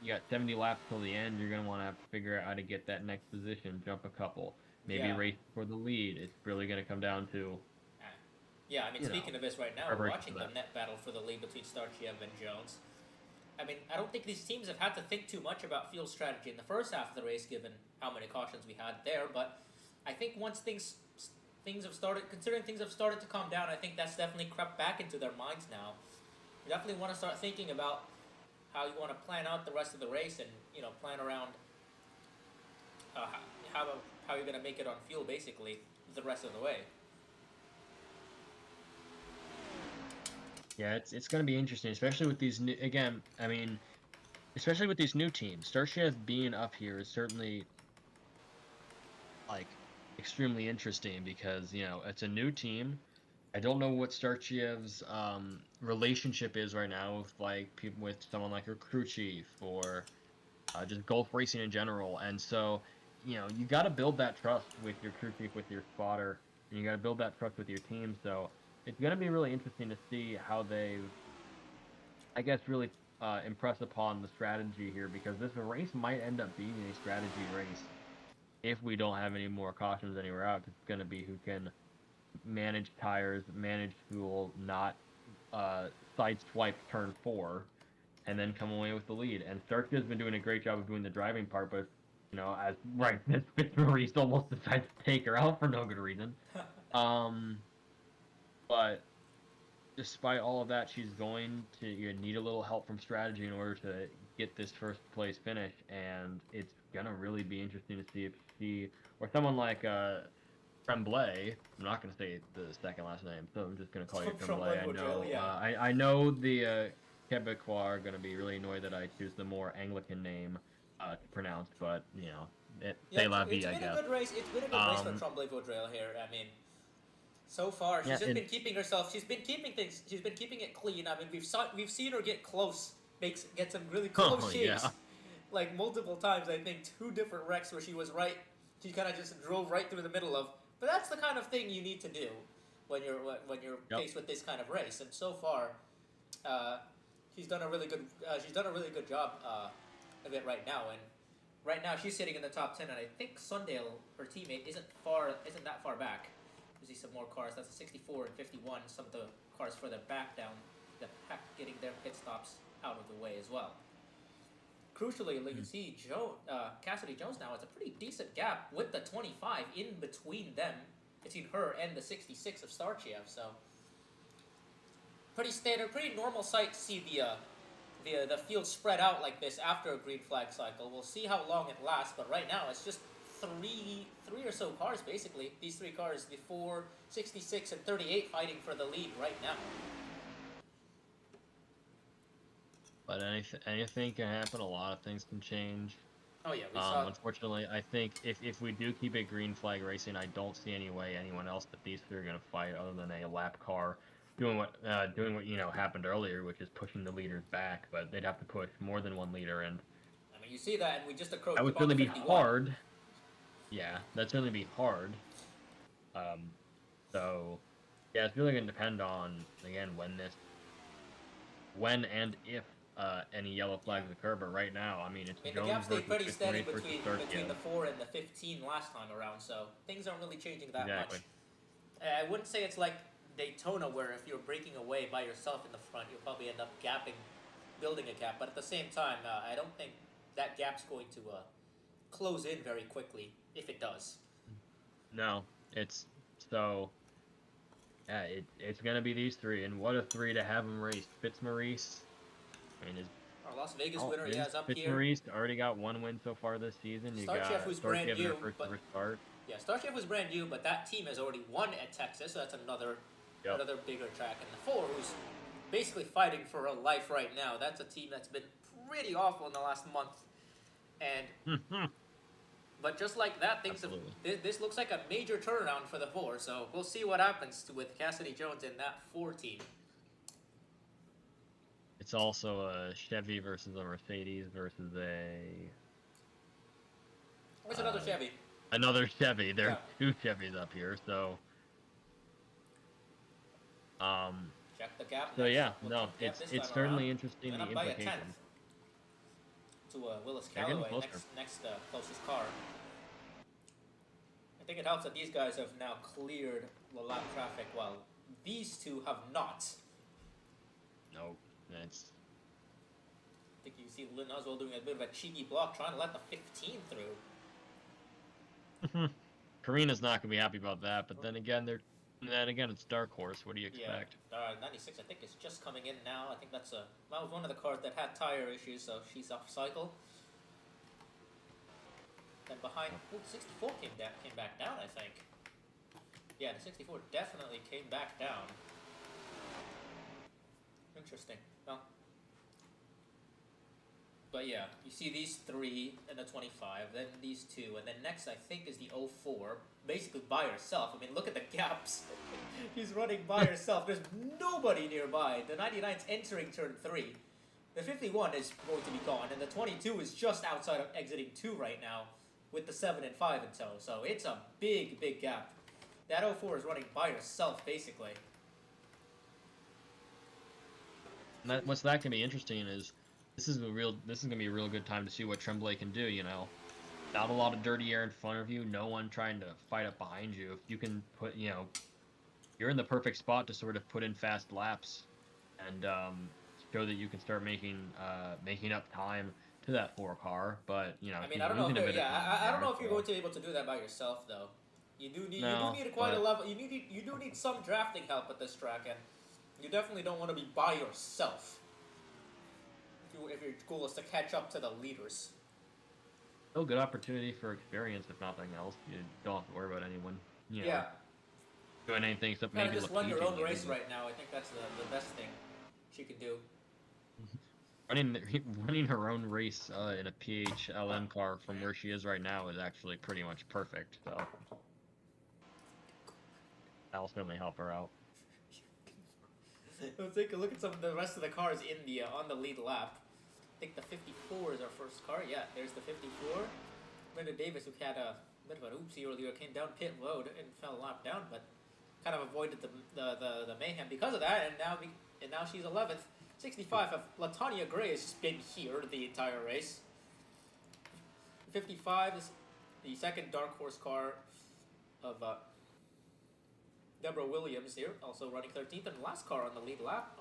got 70 laps till the end. You're going to want to have to figure out how to get that next position, jump a couple, maybe race for the lead. It's really going to come down to... Yeah, I mean, speaking of this right now, we're watching the net battle for the lead between Starchev and Jones. I mean, I don't think these teams have had to think too much about field strategy in the first half of the race, given how many cautions we had there, but I think once things have started, considering things have started to calm down, I think that's definitely crept back into their minds now. You definitely want to start thinking about how you want to plan out the rest of the race and, plan around how you're going to make it on fuel, basically, the rest of the way. Yeah, it's going to be interesting, especially with these new, especially with these new teams. Starchev being up here is certainly, extremely interesting because, it's a new team. I don't know what Starchev's relationship is right now with, people with someone like your crew chief or just golf racing in general. And so, you got to build that trust with your crew chief, with your spotter, and you got to build that trust with your team. So it's going to be really interesting to see how they, really impress upon the strategy here, because this race might end up being a strategy race if we don't have any more cautions anywhere out. It's going to be who can manage tires, manage fuel, not sideswipe turn 4, and then come away with the lead. And Stark's been doing a great job of doing the driving part, but this Fitzmaurice almost decides to take her out for no good reason. But despite all of that, she's going to need a little help from strategy in order to get this first place finish, and it's gonna really be interesting to see if she or someone like Tremblay. I'm not gonna say the second last name, so I'm just gonna call you Tremblay. I know the Quebecois are gonna be really annoyed that I choose the more Anglican name to pronounce, but c'est la vie, I guess. It's been a good race for Tremblay Vaudreuil here. I mean, so far she's been keeping herself. She's been keeping it clean. I mean, we've seen her get close, get some really close shapes, multiple times. I think 2 different wrecks where she was right. She kind of just drove right through the middle of. But that's the kind of thing you need to do when you're faced with this kind of race. And so far, she's done a really good job of it right now. And right now she's sitting in the top 10. And I think Sundale, her teammate, isn't that far back. You see some more cars. That's a 64 and 51. Some of the cars further back down the pack, getting their pit stops out of the way as well. Crucially, you can see Cassidy Jones now has a pretty decent gap with the 25 in between them, between her and the 66 of Starchev. So pretty standard, pretty normal sight to see the field spread out like this after a green flag cycle. We'll see how long it lasts, but right now it's just three or so cars basically. These 3 cars, the 4, 66, and 38 fighting for the lead right now. But anything can happen. A lot of things can change. Oh yeah, we saw. Unfortunately, I think if we do keep it green flag racing, I don't see any way anyone else but these 3 are going to fight other than a lap car doing what happened earlier, which is pushing the leaders back. But they'd have to push more than 1 leader, and I mean, you see that, and we just approached. That would certainly be hard. Yeah, that'd certainly be hard. So yeah, it's really going to depend on, again, when and if any yellow flags occur. But right now, I mean, it's the Jones gap stayed pretty steady versus between the 4 and the 15 last time around, so things aren't really changing that much. I wouldn't say it's like Daytona, where if you're breaking away by yourself in the front, you'll probably end up building a gap. But at the same time, I don't think that gap's going to close in very quickly, if it does. No, it's so. Yeah, it's gonna be these 3, and what a 3 to have them race. Fitzmaurice, I mean, our Las Vegas winner, is up here. Fitzmaurice already got 1 win so far this season. Starchev, who's brand new, restart. Yeah, Starchev was brand new, but that team has already won at Texas, so that's another bigger track. And the 4, who's basically fighting for her life right now, that's a team that's been pretty awful in the last month. And but just like that, things have, this looks like a major turnaround for the 4. So we'll see what happens with Cassidy Jones in that 4 team. It's also a Chevy versus a Mercedes versus a... Where's another Chevy? Another Chevy. There are 2 Chevys up here, so... Check the gap. So next. yeah, We'll no, check the gap it's this time certainly around. interesting, Went the up by a implications. 10th to Willis They're getting Callaway, closer. next closest car. I think it helps that these guys have now cleared the lap traffic while these 2 have not. No, it's... I think you see Lynn Oswald doing a bit of a cheeky block, trying to let the 15 through. Karina's not gonna be happy about that, but then again, it's Dark Horse. What do you expect? Yeah, 96 I think is just coming in now. I think that was one of the cars that had tire issues, so she's off cycle. Then behind, 64 came back down, I think. Yeah, the 64 definitely came back down. Interesting. Well, but yeah, you see these 3 and the 25, then these 2, and then next I think is the 04, basically by herself. I mean, look at the gaps. She's running by herself. There's nobody nearby. The 99's entering turn 3. The 51 is going to be gone, and the 22 is just outside of exiting 2 right now, with the 7 and 5 in tow. So it's a big, big gap. That 04 is running by herself, basically. What's that gonna be interesting is this is gonna be a real good time to see what Tremblay can do. You know, not a lot of dirty air in front of you, no one trying to fight up behind you. If you can put, you're in the perfect spot to sort of put in fast laps, and show that you can start making up time to that 4 car. But I mean, I don't know. I don't know if you're going to be able to do that by yourself, though. You do need quite a level. You do need some drafting help at this track, and you definitely don't want to be by yourself if your goal is to catch up to the leaders. Still good opportunity for experience, if nothing else. You don't have to worry about anyone. Doing anything except Kind maybe of just run your easy own to race do. right now. I think that's the best thing she can do. Running her own race in a PHLM car from where she is right now is actually pretty much perfect. So that'll certainly help her out. Let's take a look at some of the rest of the cars in the on the lead lap. I think the 54 is our first car. Yeah, there's the 54. Brenda Davis, who had a bit of an oopsie earlier, came down pit road and fell a lap down, but kind of avoided the mayhem because of that. And now she's 11th. 65 of Latanya Gray has just been here the entire race. 55 is the second Dark Horse car of Deborah Williams here, also running 13th, and the last car on the lead lap.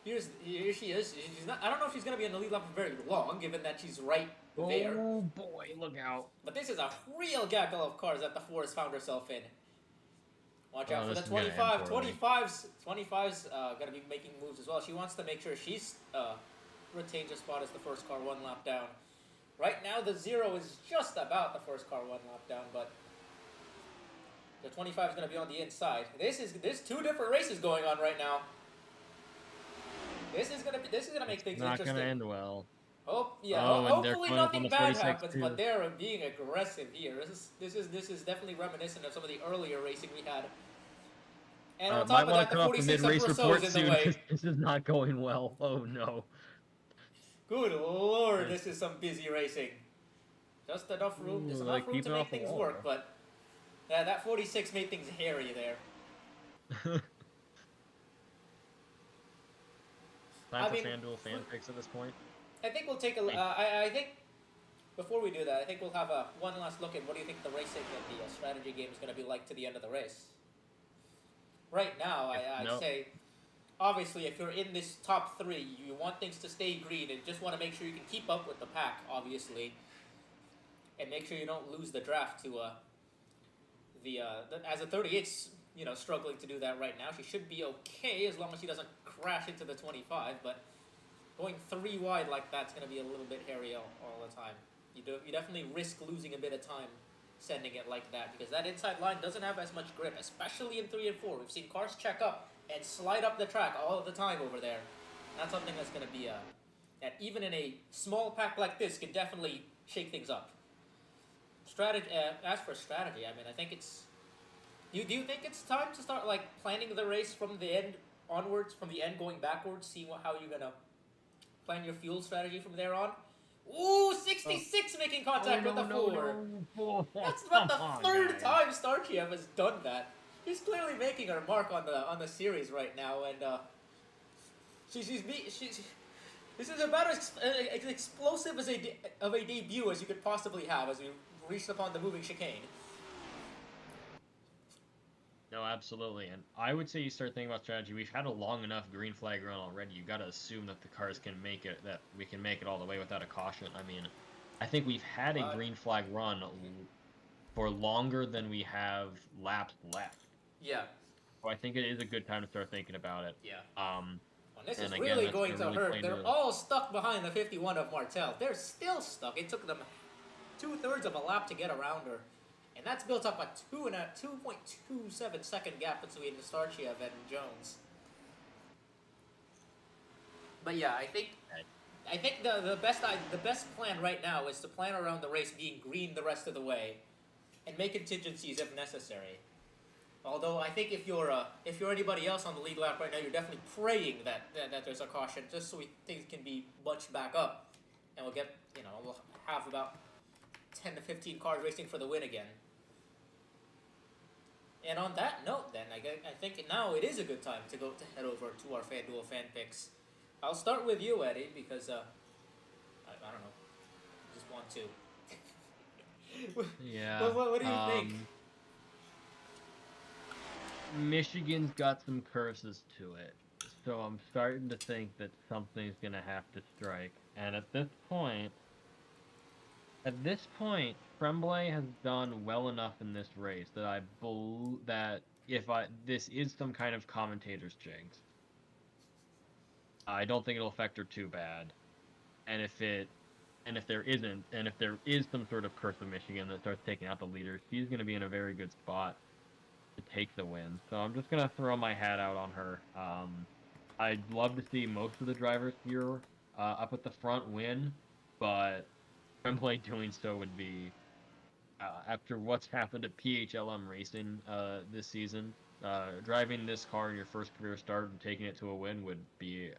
Here she is. She's not. I don't know if she's going to be on the lead lap for very long, given that she's right there. Oh boy, look out! But this is a real gaggle of cars that the 4 has found herself in. Watch out for the 25. 25's going to be making moves as well. She wants to make sure she's retains a spot as the first car 1 lap down. Right now, the 0 is just about the first car 1 lap down, but the 25 is going to be on the inside. There's 2 different races going on right now. This is gonna make things interesting. Not gonna end well. Hopefully nothing bad happens, but they're being aggressive here. This is definitely reminiscent of some of the earlier racing we had. And on top of that, the 46 of Rousseau is in the way. This is not going well. Oh no. Good lord, this is some busy racing. Just enough room. There's enough room to make things work, but that 46 made things hairy there. Time for FanDuel fan picks at this point. I think we'll take I think before we do that, I think we'll have one last look at what do you think the racing and the strategy game is going to be like to the end of the race. Right now, I'd say, obviously, if you're in this top 3, you want things to stay green and just want to make sure you can keep up with the pack, obviously, and make sure you don't lose the draft to as a 38's struggling to do that right now. She should be okay as long as she doesn't crash into the 25, but going 3 wide like that's going to be a little bit hairy all the time. You definitely risk losing a bit of time sending it like that, because that inside line doesn't have as much grip, especially in 3 and 4. We've seen cars check up and slide up the track all the time over there. That's something that's going to be that even in a small pack like this can definitely shake things up. Strategy. As for strategy, I mean, I think it's. Do you think it's time to start like planning the race from the end onwards, from the end going backwards, seeing how you're gonna plan your fuel strategy from there on? Ooh, 66 making contact with the 4. That's about the third time Starchiev has done that. She's clearly making her mark on the series right now, and she's this is about as explosive as of a debut as you could possibly have as we reach upon the moving chicane. No, absolutely, and I would say you start thinking about strategy. We've had a long enough green flag run already. You got to assume that the cars can make it, that we can make it all the way without a caution. I mean, I think we've had a green flag run for longer than we have laps left. Yeah. So I think it is a good time to start thinking about it. Yeah. And this is again, really going to really hurt. play They're into- all stuck behind the 51 of Martel. They're still stuck. It took them 2/3 of a lap to get around her. And that's built up a 2.27 second gap between Starchiev and Jones. But yeah, I think the best plan right now is to plan around the race being green the rest of the way, and make contingencies if necessary. Although I think if you're anybody else on the lead lap right now, you're definitely praying that there's a caution, just so things can be bunched back up, and we'll have about 10 to 15 cars racing for the win again. And on that note, then, I think now it is a good time to head over to our FanDuel fan picks. I'll start with you, Eddie, because I don't know, just want to. Yeah. What do you think? Michigan's got some curses to it, so I'm starting to think that something's gonna have to strike. And at this point, Tremblay has done well enough in this race that I believe that this is some kind of commentator's jinx, I don't think it'll affect her too bad. And if there is some sort of curse of Michigan that starts taking out the leaders, she's going to be in a very good spot to take the win. So I'm just going to throw my hat out on her. I'd love to see most of the drivers here up at the front win, but Tremblay doing so would be, after what's happened at PHLM Racing this season, driving this car in your first career start and taking it to a win would be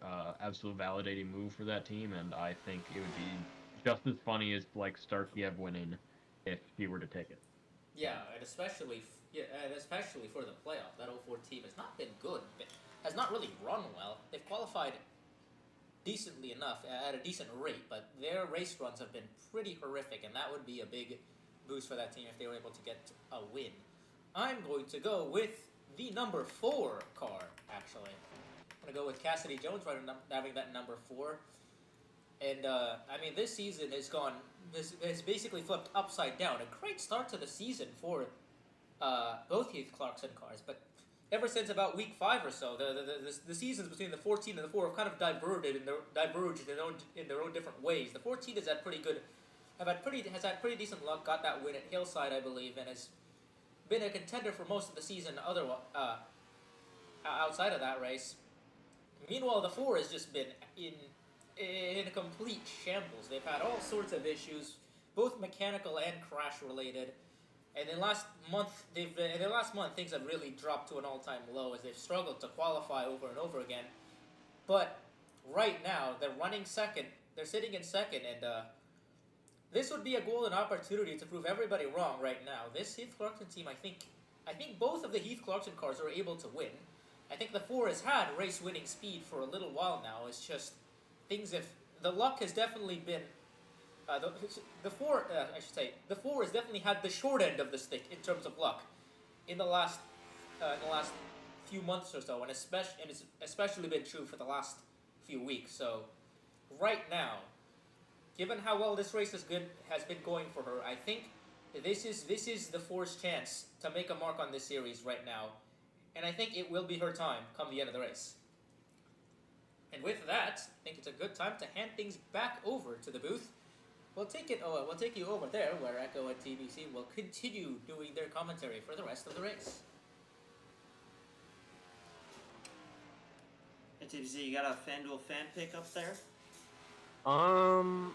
absolute validating move for that team, and I think it would be just as funny as like Starkiev winning if he were to take it. Yeah, and especially for the playoff, that 04 team has not been good, has not really run well. They've qualified decently enough, at a decent rate, but their race runs have been pretty horrific, and that would be a big boost for that team if they were able to get a win. I'm going to go with the number 4 car, actually. I'm going to go with Cassidy Jones having that number 4. And, I mean, this season has basically flipped upside down. A great start to the season for both Heath Clarkson cars, but ever since about week 5 or so, the seasons between the 14 and the 4 have kind of diverged in their own different ways. The 14 has had pretty decent luck, got that win at Hillside, I believe, and has been a contender for most of the season outside of that race. Meanwhile, the 4 has just been in a complete shambles. They've had all sorts of issues, both mechanical and crash related. And in the last month, things have really dropped to an all-time low as they've struggled to qualify over and over again. But right now, they're running second. They're sitting in second, and this would be a golden opportunity to prove everybody wrong right now. This Heath Clarkson team, I think both of the Heath Clarkson cars are able to win. I think the 4 has had race-winning speed for a little while now. It's just the luck has definitely been. The 4 has definitely had the short end of the stick in terms of luck in the last few months or so, and it's especially been true for the last few weeks. So, right now, given how well this race has been going for her, I think this is the 4's chance to make a mark on this series right now, and I think it will be her time come the end of the race. And with that, I think it's a good time to hand things back over to the booth. We'll take you over there where Echo and TBC will continue doing their commentary for the rest of the race. Hey TBC, you got a FanDuel fan pick up there? Um,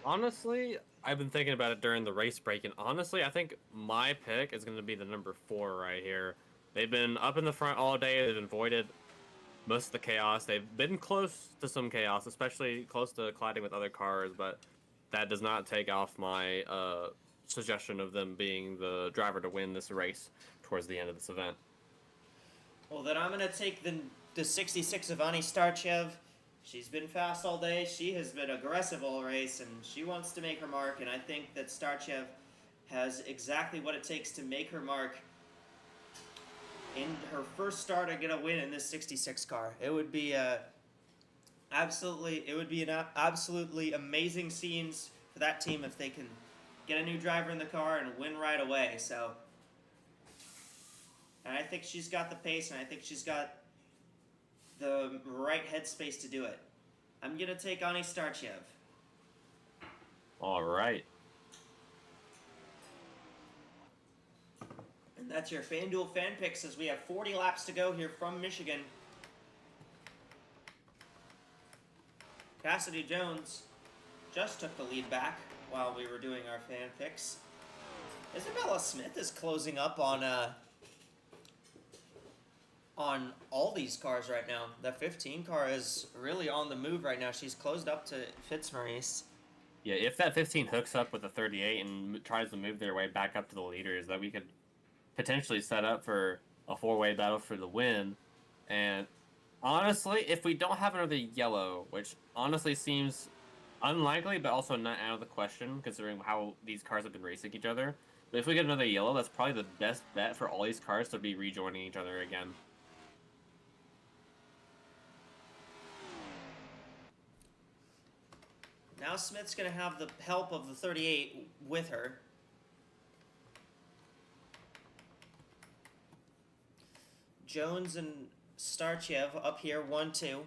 honestly, I've been thinking about it during the race break, and honestly, I think my pick is going to be the number 4 right here. They've been up in the front all day. They've avoided most of the chaos. They've been close to some chaos, especially close to colliding with other cars, but that does not take off my suggestion of them being the driver to win this race towards the end of this event. Well, then I'm going to take the 66 of Ani Starchev. She's been fast all day. She has been aggressive all race, and she wants to make her mark, and I think that Starchev has exactly what it takes to make her mark in her first start and get a win in this 66 car. It would be absolutely amazing scenes for that team if they can get a new driver in the car and win right away. So, and I think she's got the pace, and I think she's got the right headspace to do it. I'm gonna take Ani Starchev. All right. And that's your FanDuel fan picks as we have 40 laps to go here from Michigan. Cassidy Jones just took the lead back while we were doing our fan picks. Isabella Smith is closing up on all these cars right now. The 15 car is really on the move right now. She's closed up to Fitzmaurice. Yeah, if that 15 hooks up with the 38 and tries to move their way back up to the leaders, that we could potentially set up for a 4-way battle for the win. And honestly, if we don't have another yellow, which honestly seems unlikely, but also not out of the question considering how these cars have been racing each other. But if we get another yellow, that's probably the best bet for all these cars to be rejoining each other again. Now Smith's going to have the help of the 38 with her. Jones and Starchev up here, 1-2.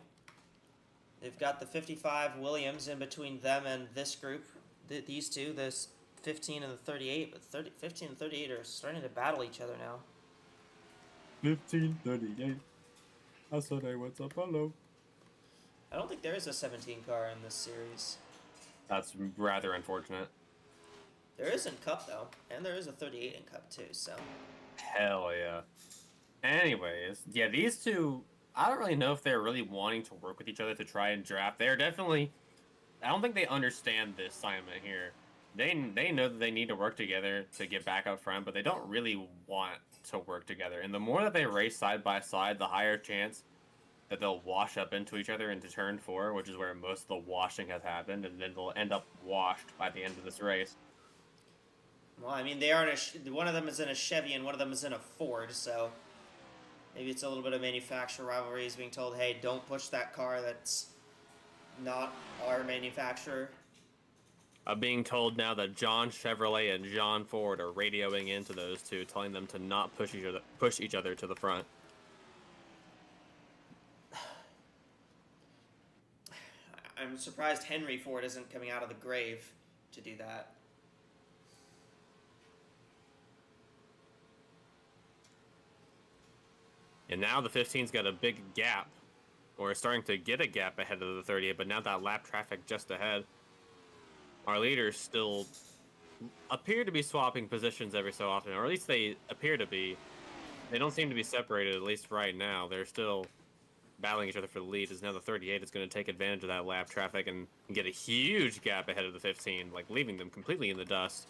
They've got the 55 Williams in between them and this group. These two, this 15 and the 38, but 15 and 38 are starting to battle each other now. 1538. I saw that. What's up? Hello. I don't think there is a 17 car in this series. That's rather unfortunate. There is in Cup, though, and there is a 38 in Cup, too, so. Hell yeah. Anyways, yeah, these two, I don't really know if they're really wanting to work with each other to try and draft. They're definitely, I don't think they understand this assignment here. They know that they need to work together to get back up front, but they don't really want to work together. And the more that they race side by side, the higher chance that they'll wash up into each other into turn 4, which is where most of the washing has happened, and then they'll end up washed by the end of this race. Well, I mean, they are in one of them is in a Chevy and one of them is in a Ford, so maybe it's a little bit of manufacturer rivalry. Is being told, hey, don't push that car that's not our manufacturer. I'm being told now that John Chevrolet and John Ford are radioing into those two, telling them to not push each other to the front. I'm surprised Henry Ford isn't coming out of the grave to do that. And now the 15's got a big gap, or starting to get a gap ahead of the 38, but now that lap traffic just ahead. Our leaders still appear to be swapping positions every so often, or at least they appear to be. They don't seem to be separated, at least right now. They're still battling each other for the lead, as now the 38 is going to take advantage of that lap traffic and get a huge gap ahead of the 15, like leaving them completely in the dust.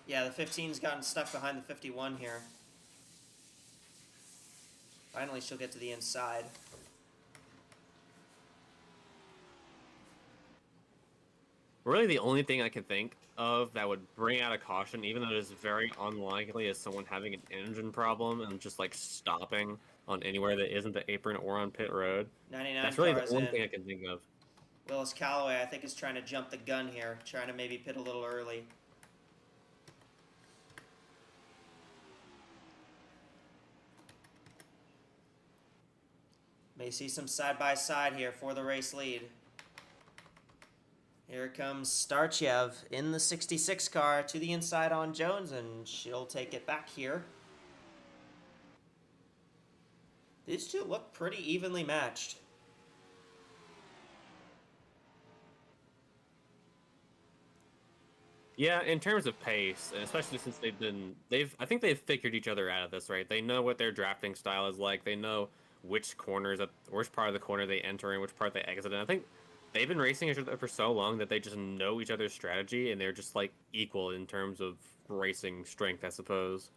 Yeah, the 15's gotten stuck behind the 51 here. Finally, she'll get to the inside. Really, the only thing I can think of that would bring out a caution, even though it is very unlikely, is someone having an engine problem and just like stopping on anywhere that isn't the apron or on pit road. 99 That's really the cars only in. thing I can think of. Willis Calloway, I think, is trying to jump the gun here, trying to maybe pit a little early. May see some side-by-side here for the race lead. Here comes Starchev in the 66 car to the inside on Jones, and she'll take it back here. These two look pretty evenly matched. Yeah, in terms of pace, and especially since I think they've figured each other out of this, right? They know what their drafting style is like. They know which part of the corner they enter in, which part they exit in. I think they've been racing each other for so long that they just know each other's strategy, and they're just like equal in terms of racing strength, I suppose.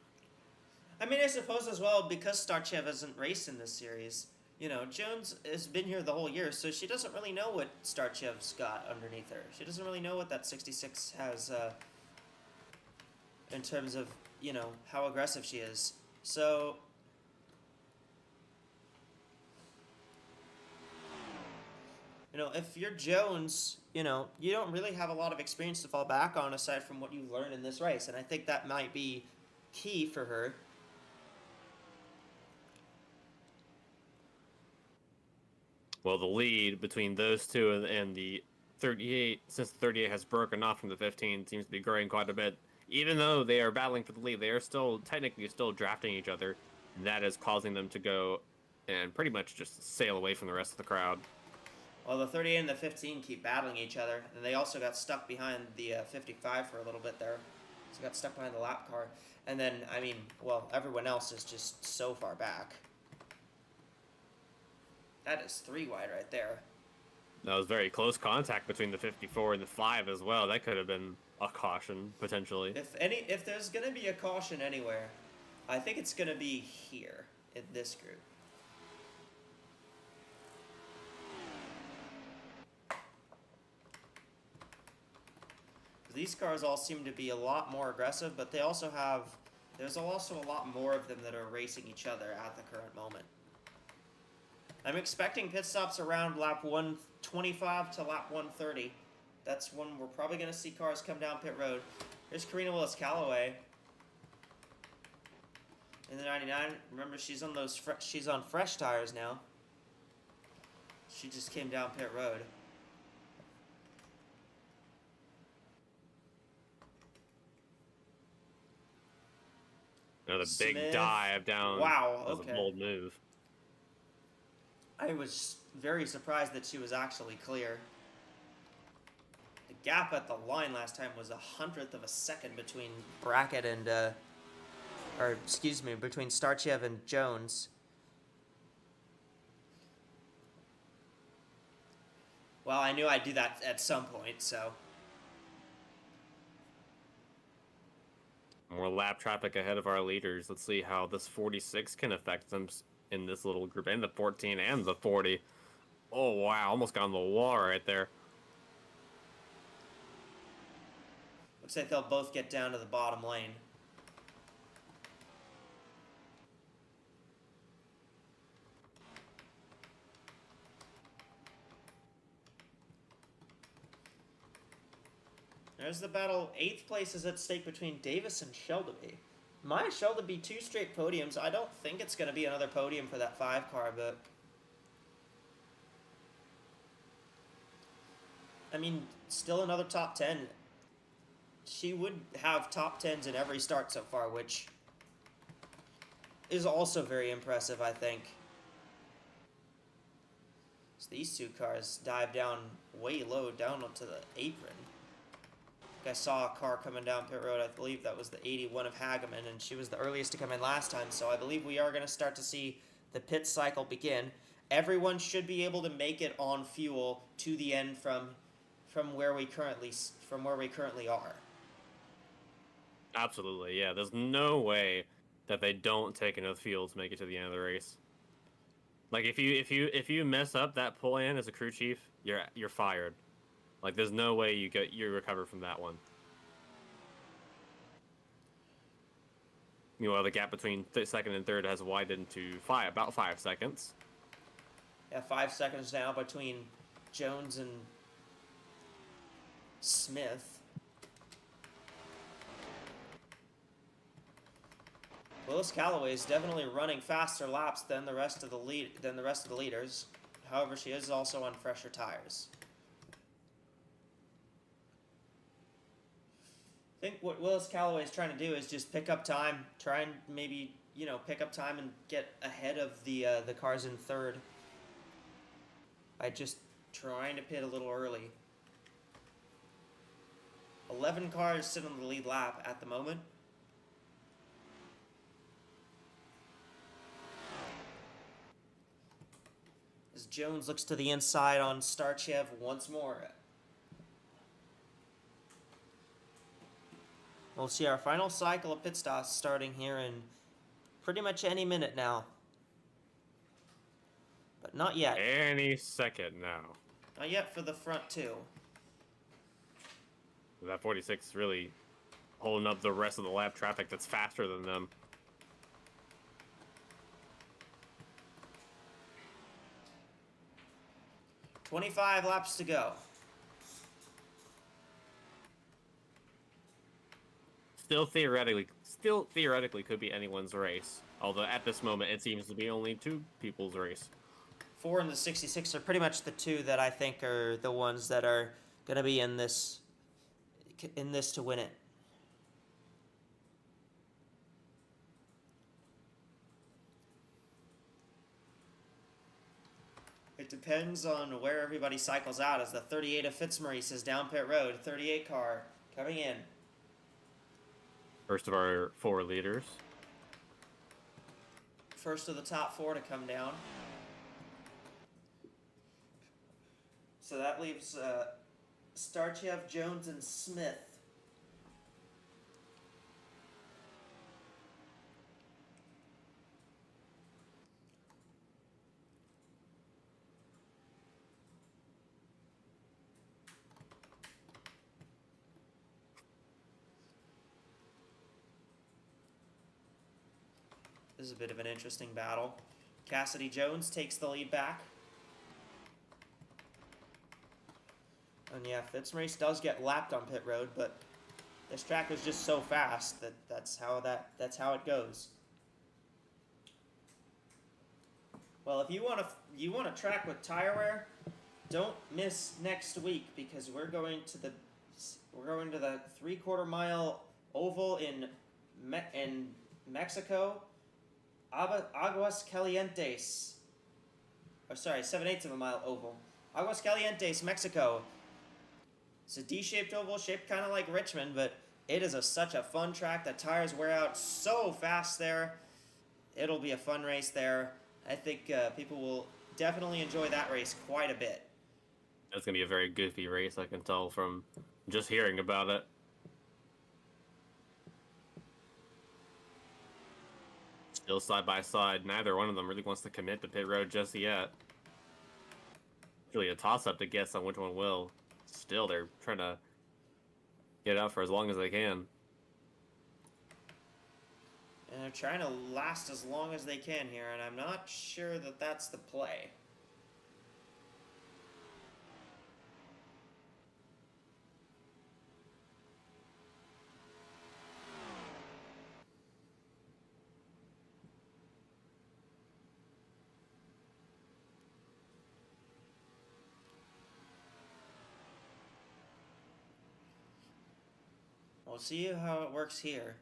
I mean, I suppose as well, because Starchev hasn't raced in this series, you know, Jones has been here the whole year, so she doesn't really know what Starchev's got underneath her. She doesn't really know what that 66 has in terms of, you know, how aggressive she is. So, you know, if you're Jones, you know, you don't really have a lot of experience to fall back on aside from what you've learned in this race, and I think that might be key for her. Well, the lead between those two and the 38, since the 38 has broken off from the 15, seems to be growing quite a bit. Even though they are battling for the lead, they are still technically still drafting each other, and that is causing them to go and pretty much just sail away from the rest of the crowd. Well, the 38 and the 15 keep battling each other, and they also got stuck behind the 55 for a little bit there. So got stuck behind the lap car. And then, I mean, well, everyone else is just so far back. That is 3 wide right there. That was very close contact between the 54 and the 5 as well. That could have been a caution, potentially. If there's going to be a caution anywhere, I think it's going to be here, in this group. These cars all seem to be a lot more aggressive, but there's also a lot more of them that are racing each other at the current moment. I'm expecting pit stops around lap 125 to lap 130. That's when we're probably going to see cars come down pit road. There's Karina Willis-Callaway in the 99. Remember, she's on fresh tires now. She just came down pit road. Another Smith. big dive down. Wow, That was okay. a bold move. I was very surprised that she was actually clear. The gap at the line last time was 1/100 of a second between Brackett and, between Starchev and Jones. Well, I knew I'd do that at some point, so. More lap traffic ahead of our leaders. Let's see how this 46 can affect them in this little group, and the 14 and the 40. Oh, wow. Almost got on the wall right there. Looks like they'll both get down to the bottom lane. There's the battle. 8th place is at stake between Davis and Shelby. My Shelby 2 straight podiums. I don't think it's going to be another podium for that 5 car, but I mean, still another top 10. She would have top 10s in every start so far, which is also very impressive, I think. So these 2 cars dive down way low, down onto the apron. I saw a car coming down pit road. I believe that was the 81 of Hageman, and she was the earliest to come in last time. So I believe we are going to start to see the pit cycle begin. Everyone should be able to make it on fuel to the end from where we currently are. Absolutely, yeah. There's no way that they don't take enough fuel to make it to the end of the race. Like if you mess up that pull-in as a crew chief, you're fired. Like, there's no way you recover from that one. Meanwhile, the gap between second and third has widened to about 5 seconds. Yeah, 5 seconds now between Jones and Smith. Willis-Callaway is definitely running faster laps than the rest of the leaders. However, she is also on fresher tires. I think what Willis-Callaway is trying to do is just pick up time, try and maybe, pick up time and get ahead of the cars in third by just trying to pit a little early. 11 cars sit on the lead lap at the moment. As Jones looks to the inside on Starchev once more. We'll see our final cycle of pit stops starting here in pretty much any minute now. But not yet. Any second now. Not yet for the front two. That 46 really holding up the rest of the lap traffic that's faster than them. "25 laps to go." Still theoretically could be anyone's race. Although at this moment it seems to be only two people's race. 4 and the 66 are pretty much the two that I think are the ones that are going to be in this to win it. It depends on where everybody cycles out, as the 38 of Fitzmaurice is down pit road. 38 car coming in. First of our 4 leaders. First of the top 4 to come down. So that leaves Starchev, Jones, and Smith. This is a bit of an interesting battle. Cassidy Jones takes the lead back. And yeah, Fitzmaurice does get lapped on pit road, but this track is just so fast that that's how it goes. Well, if you want a track with tire wear, don't miss next week, because we're going to the 3/4 mile oval in Mexico, Aguascalientes. Oh, sorry, 7/8 of a mile oval, Aguascalientes, Mexico. It's a D-shaped oval, shaped kind of like Richmond, but it is such a fun track. The tires wear out so fast there. It'll be a fun race there. I think people will definitely enjoy that race quite a bit. That's going to be a very goofy race, I can tell from just hearing about it. Still side by side. Neither one of them really wants to commit to pit road just yet. It's really a toss-up to guess on which one will. Still, they're trying to get out for as long as they can. And they're trying to last as long as they can here, and I'm not sure that that's the play. We'll see how it works here.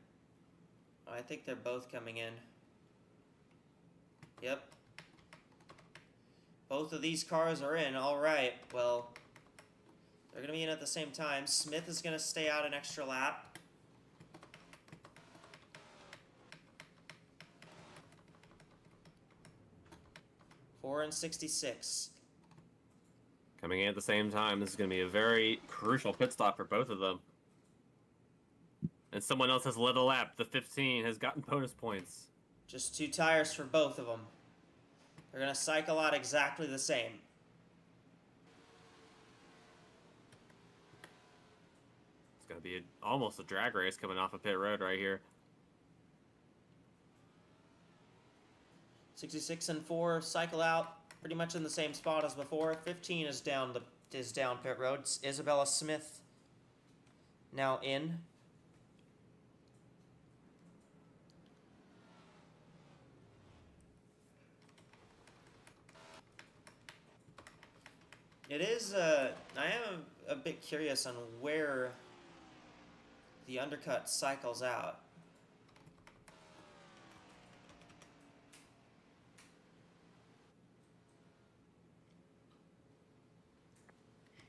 I think they're both coming in. Yep. Both of these cars are in. All right. Well, they're going to be in at the same time. Smith is going to stay out an extra lap. Four and 66. Coming in at the same time. This is going to be a very crucial pit stop for both of them. And someone else has led a lap. The 15 has gotten bonus points. Just 2 tires for both of them. They're going to cycle out exactly the same. It's going to be almost a drag race coming off of pit road right here. 66 and 4 cycle out pretty much in the same spot as before. 15 is down pit road. Isabella Smith now in. It is, I am a bit curious on where the undercut cycles out.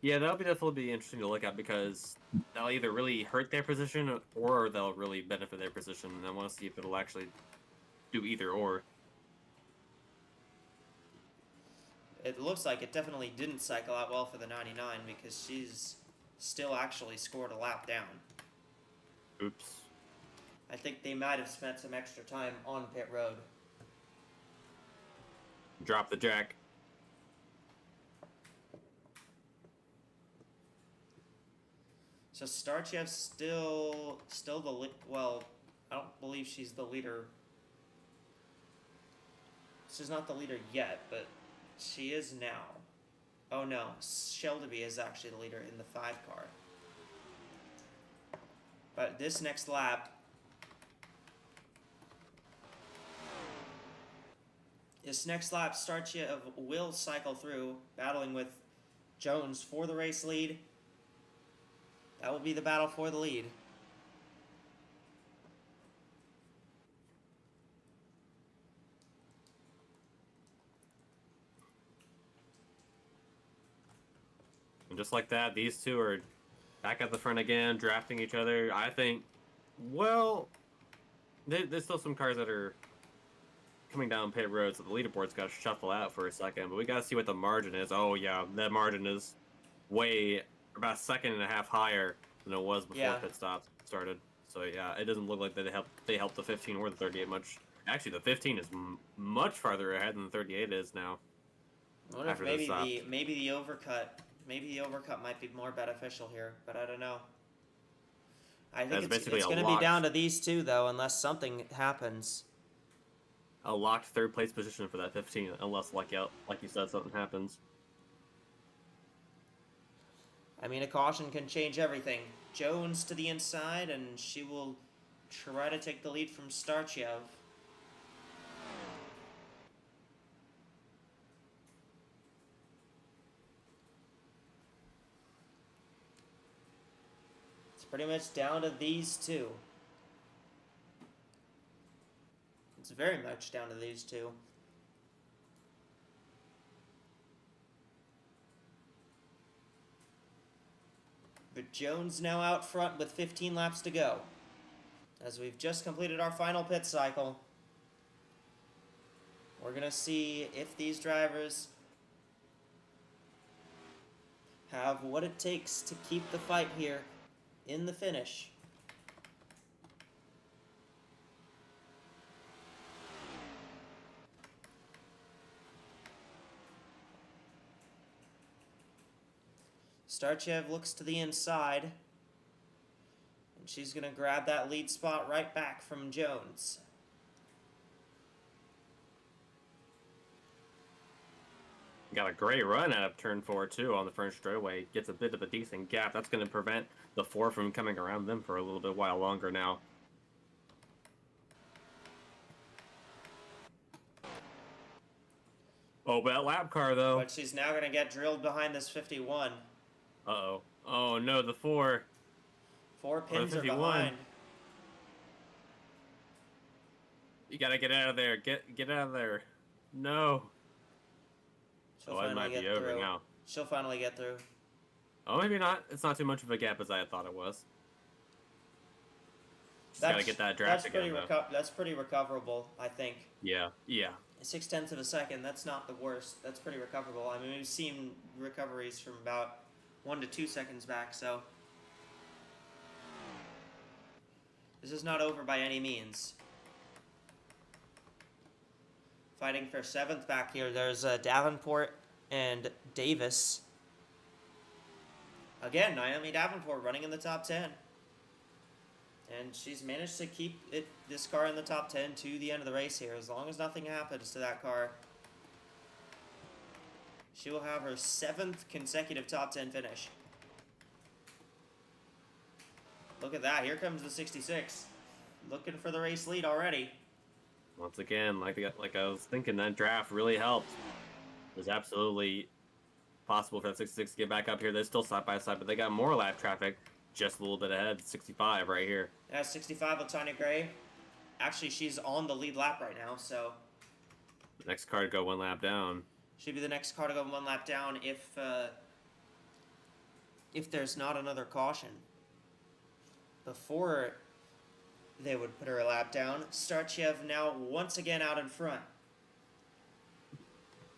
Yeah, that'll be definitely be interesting to look at because they'll either really hurt their position or they'll really benefit their position. And I want to see if it'll actually do either or. It looks like it definitely didn't cycle out well for the 99 because she's still actually scored a lap down. Oops. I think they might have spent some extra time on pit road. Drop the jack. So Starchev's still the well, I don't believe she's the leader. She's not the leader yet, but she is now. Oh no, Shelby is actually the leader in the 5 car. But this next lap, Starchev will cycle through, battling with Jones for the race lead. That will be the battle for the lead. And just like that, these two are back at the front again, drafting each other. I think, well, there's still some cars that are coming down pit road, so the leaderboard's got to shuffle out for a second. But we got to see what the margin is. Oh, yeah, that margin is way about a second and a half higher than it was before pit stop started. So, yeah, it doesn't look like they helped the 15 or the 38 much. Actually, the 15 is much farther ahead than the 38 is now. I wonder if maybe the overcut might be more beneficial here, but I don't know. I think it's going to be down to these two though, unless something happens. A locked third place position for that 15, unless like you said, something happens. I mean, a caution can change everything. Jones to the inside, and she will try to take the lead from Starchev. Pretty much down to these two. It's very much down to these two. But Jones now out front with 15 laps to go. As we've just completed our final pit cycle. We're going to see if these drivers have what it takes to keep the fight here in the finish. Starchev looks to the inside, and she's going to grab that lead spot right back from Jones. Got a great run out of turn 4 too on the front straightaway. Gets a bit of a decent gap. That's going to prevent the 4 from coming around them for a little bit while longer now. Oh, but that lap car though. But she's now going to get drilled behind this 51. Uh-oh. Oh no, the 4. 4 pins are behind. You gotta get out of there. Get out of there. No. It might be over now. She'll finally get through. Oh, maybe not. It's not too much of a gap as I thought it was. Just gotta get that draft again, though. That's pretty recoverable, I think. Yeah. 0.6 of a second, that's not the worst. That's pretty recoverable. I mean, we've seen recoveries from about 1 to 2 seconds back, so this is not over by any means. Fighting for 7th back here, there's Davenport and Davis. Again, Naomi Davenport running in the top 10. And she's managed to keep this car in the top 10 to the end of the race here. As long as nothing happens to that car, she will have her 7th consecutive top 10 finish. Look at that. Here comes the 66. Looking for the race lead already. Once again, like I was thinking, that draft really helped. It was absolutely possible for that 66 to get back up here. They're still side by side, but they got more lap traffic just a little bit ahead. 65 right here. Yeah, 65 with Tanya Gray. Actually, she's on the lead lap right now, so the next car to go 1 lap down. She'd be the next car to go 1 lap down if if there's not another caution before they would put her lap down. Starchev now once again out in front.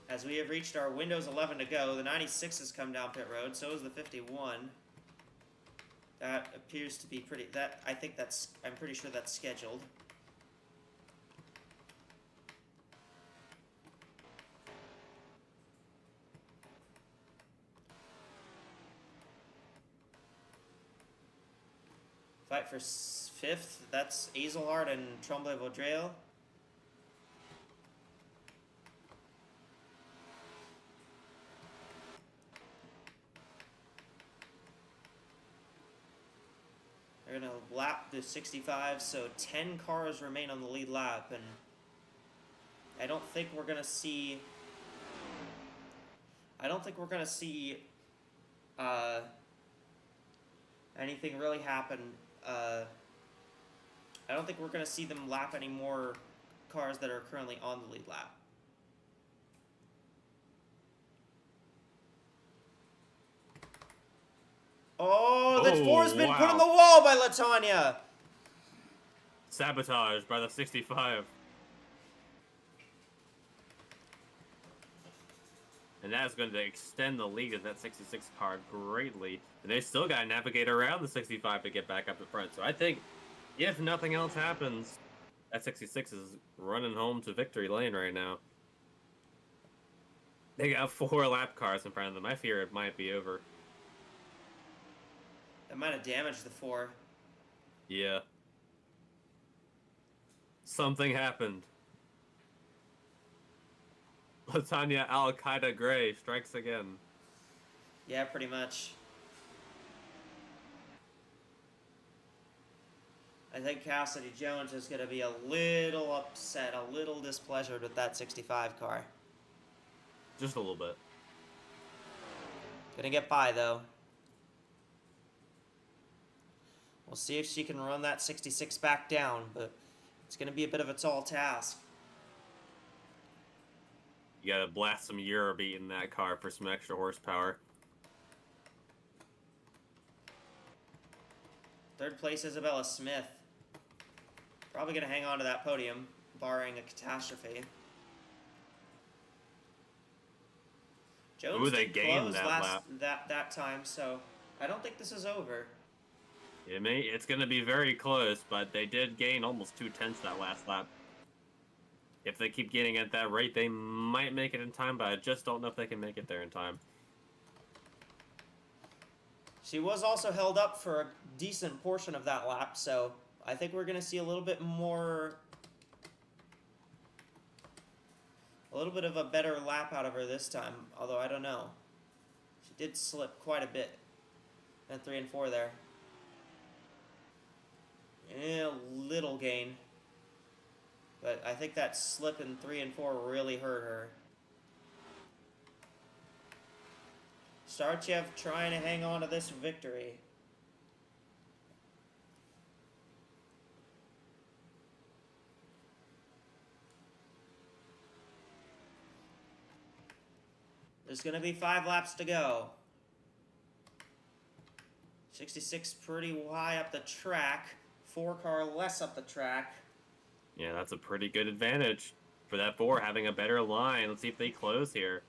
As we have reached our Windows 11 to go, the 96 has come down pit road, so is the 51. That appears to be pretty, I'm pretty sure that's scheduled. Fight for 5th, that's Azelhard and Tremblay-Vaudreuil. They're going to lap the 65, so 10 cars remain on the lead lap, and I don't think we're going to see... anything really happen. I don't think we're going to see them lap any more cars that are currently on the lead lap. Oh, that 4's been put on the wall by Latanya. Sabotage by the 65. And that's going to extend the lead of that 66 car greatly. And they still got to navigate around the 65 to get back up in front. So I think, if nothing else happens, that 66 is running home to victory lane right now. They got 4 lap cars in front of them. I fear it might be over. That might have damaged the 4. Yeah. Something happened. Latanya Al-Qaeda Gray strikes again. Yeah, pretty much. I think Cassidy Jones is going to be a little upset, a little displeasured with that 65 car. Just a little bit. Gonna get by, though. We'll see if she can run that 66 back down, but it's going to be a bit of a tall task. You gotta blast some Eurobeat in that car for some extra horsepower. 3rd place, Isabella Smith. Probably going to hang on to that podium, barring a catastrophe. Jones they did gained close that lap. that time, so I don't think this is over. It's going to be very close, but they did gain almost 2/10 that last lap. If they keep getting at that rate, they might make it in time, but I just don't know if they can make it there in time. She was also held up for a decent portion of that lap, so I think we're going to see a little bit more... a little bit of a better lap out of her this time, although I don't know. She did slip quite a bit in 3 and 4 there. A little gain. But I think that slip in 3 and 4 really hurt her. Starchev trying to hang on to this victory. There's going to be 5 laps to go. 66 pretty high up the track. 4 car less up the track. Yeah, that's a pretty good advantage for that 4, having a better line. Let's see if they close here.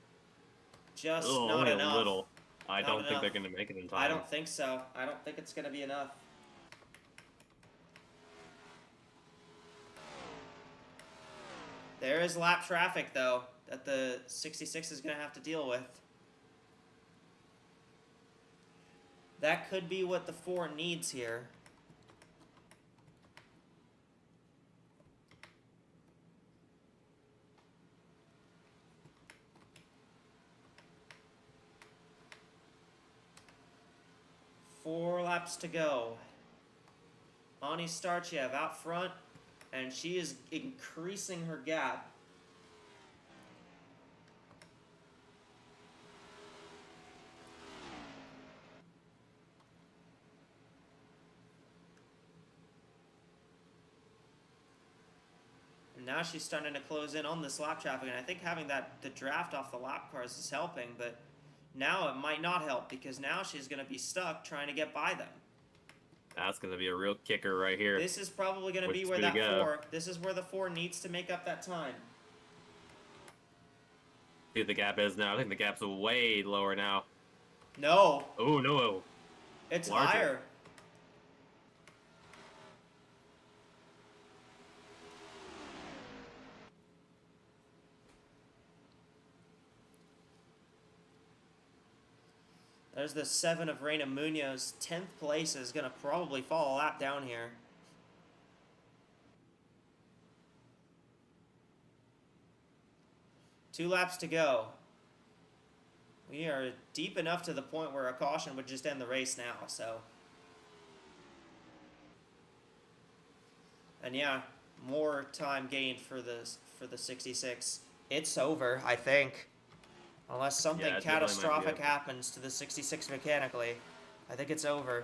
Just not not only enough. a little. I Not don't think enough. they're going to make it in time. I don't think so. I don't think it's going to be enough. There is lap traffic, though, that the 66 is going to have to deal with. That could be what the 4 needs here. Four laps to go. Ani Starchev out front, and she is increasing her gap. And now she's starting to close in on this lap traffic, and I think having the draft off the lap cars is helping, but Now it might not help because now she's going to be stuck trying to get by them. That's going to be a real kicker right here. This is probably going to be where that 4, this is where the 4 needs to make up that time. See what the gap is now. I think the gap's way lower now. No. Oh, no. It's Larger. higher. There's the 7 of Reina Munoz. 10th place is going to probably fall a lap down here. Two laps to go. We are deep enough to the point where a caution would just end the race now, so. And yeah, more time gained for the 66. It's over, I think. Unless something catastrophic happens to the 66 mechanically. I think it's over.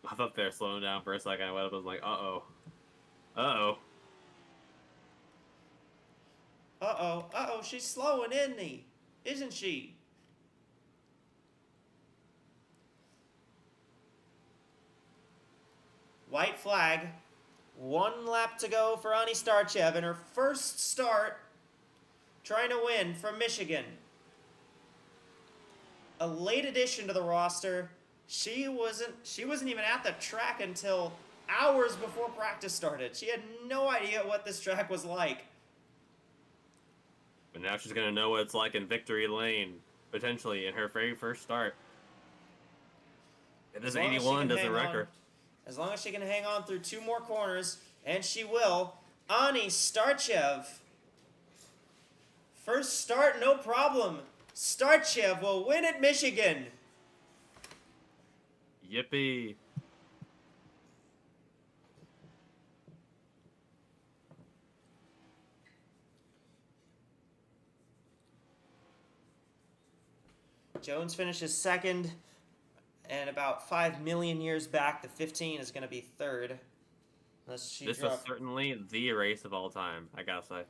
I thought they were slowing down for a second. I was like, uh-oh. Uh-oh. Uh-oh, she's slowing, isn't she? White flag. 1 lap to go for Ani Starchev in her first start trying to win from Michigan. A late addition to the roster. She wasn't even at the track until hours before practice started. She had no idea what this track was like. But now she's going to know what it's like in Victory Lane, potentially in her very first start. It is 81, does a record. As long as she can hang on through 2 more corners, and she will. Ani Starchev. First start, no problem. Starchev will win at Michigan. Yippee. Jones finishes second. And about 5 million years back, the 15 is going to be third. This was certainly the race of all time, I gotta say.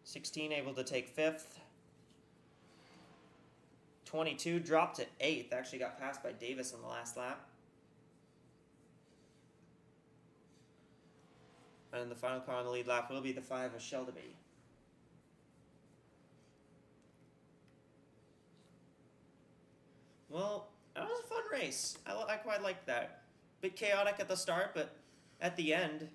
16 able to take 5th. 22 dropped to 8th. Actually got passed by Davis on the last lap. And the final car on the lead lap will be the 5 of Shelby. Well, that was a fun race. I quite liked that. Bit chaotic at the start, but at the end,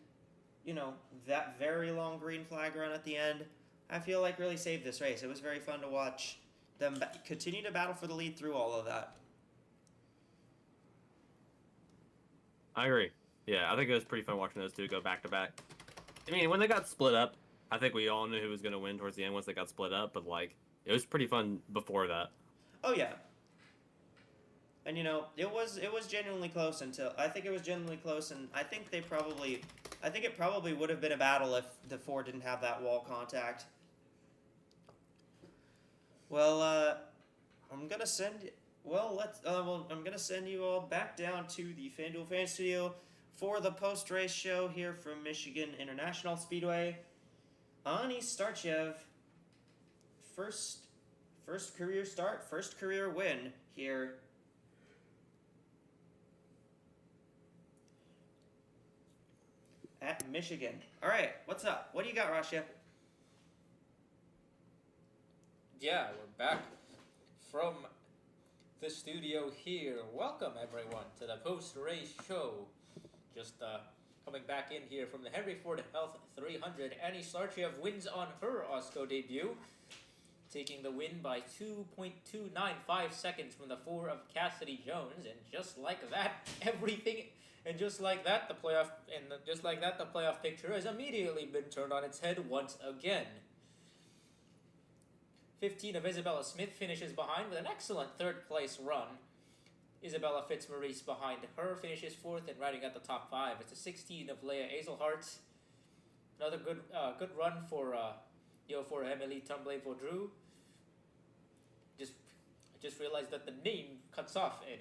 you know, that very long green flag run at the end, I feel like really saved this race. It was very fun to watch them continue to battle for the lead through all of that. I agree. Yeah, I think it was pretty fun watching those two go back to back. I mean, when they got split up, I think we all knew who was going to win towards the end once they got split up, but like, it was pretty fun before that. Oh yeah. And you know, it was genuinely close until I think it was genuinely close, and I think it probably would have been a battle if the 4 didn't have that wall contact. Well, I'm gonna send you all back down to the FanDuel Fan Studio for the post-race show here from Michigan International Speedway. Ani Starchev, first career start, first career win here. At Michigan. All right, what's up? What do you got, Rasha? Yeah, we're back from the studio here. Welcome, everyone, to the post-race show. Just coming back in here from the Henry Ford Health 300. Ani Starchev wins on her AWSCO debut, taking the win by 2.295 seconds from the 4 of Cassidy Jones. And just like that, the playoff picture has immediately been turned on its head once again. 15 of Isabella Smith finishes behind with an excellent third-place run. Isabella Fitzmaurice behind her finishes 4th and riding at the top 5. It's a 16 of Leia Azelhart. Another good run for Emily Tremblay-Vaudreux. I just realized that the name cuts off in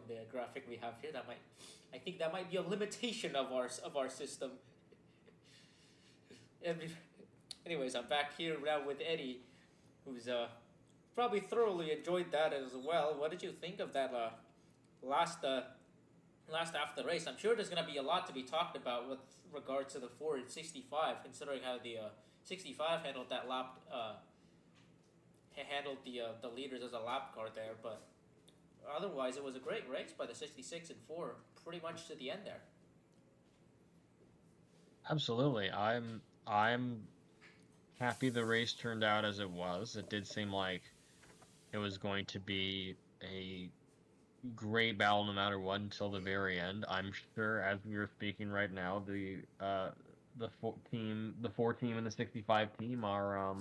the graphic we have here. I think that might be a limitation of our system. Anyways, I'm back here now with Eddie, who's probably thoroughly enjoyed that as well. What did you think of that last last after the race? I'm sure there's gonna be a lot to be talked about with regards to the Ford 65, considering how the 65 handled that lap, handled the leaders as a lap car there. But otherwise, it was a great race by the 66 and 4, pretty much to the end there. Absolutely. I'm happy the race turned out as it was. It did seem like it was going to be a great battle no matter what until the very end. I'm sure as we are speaking right now, the four team and the 65 team are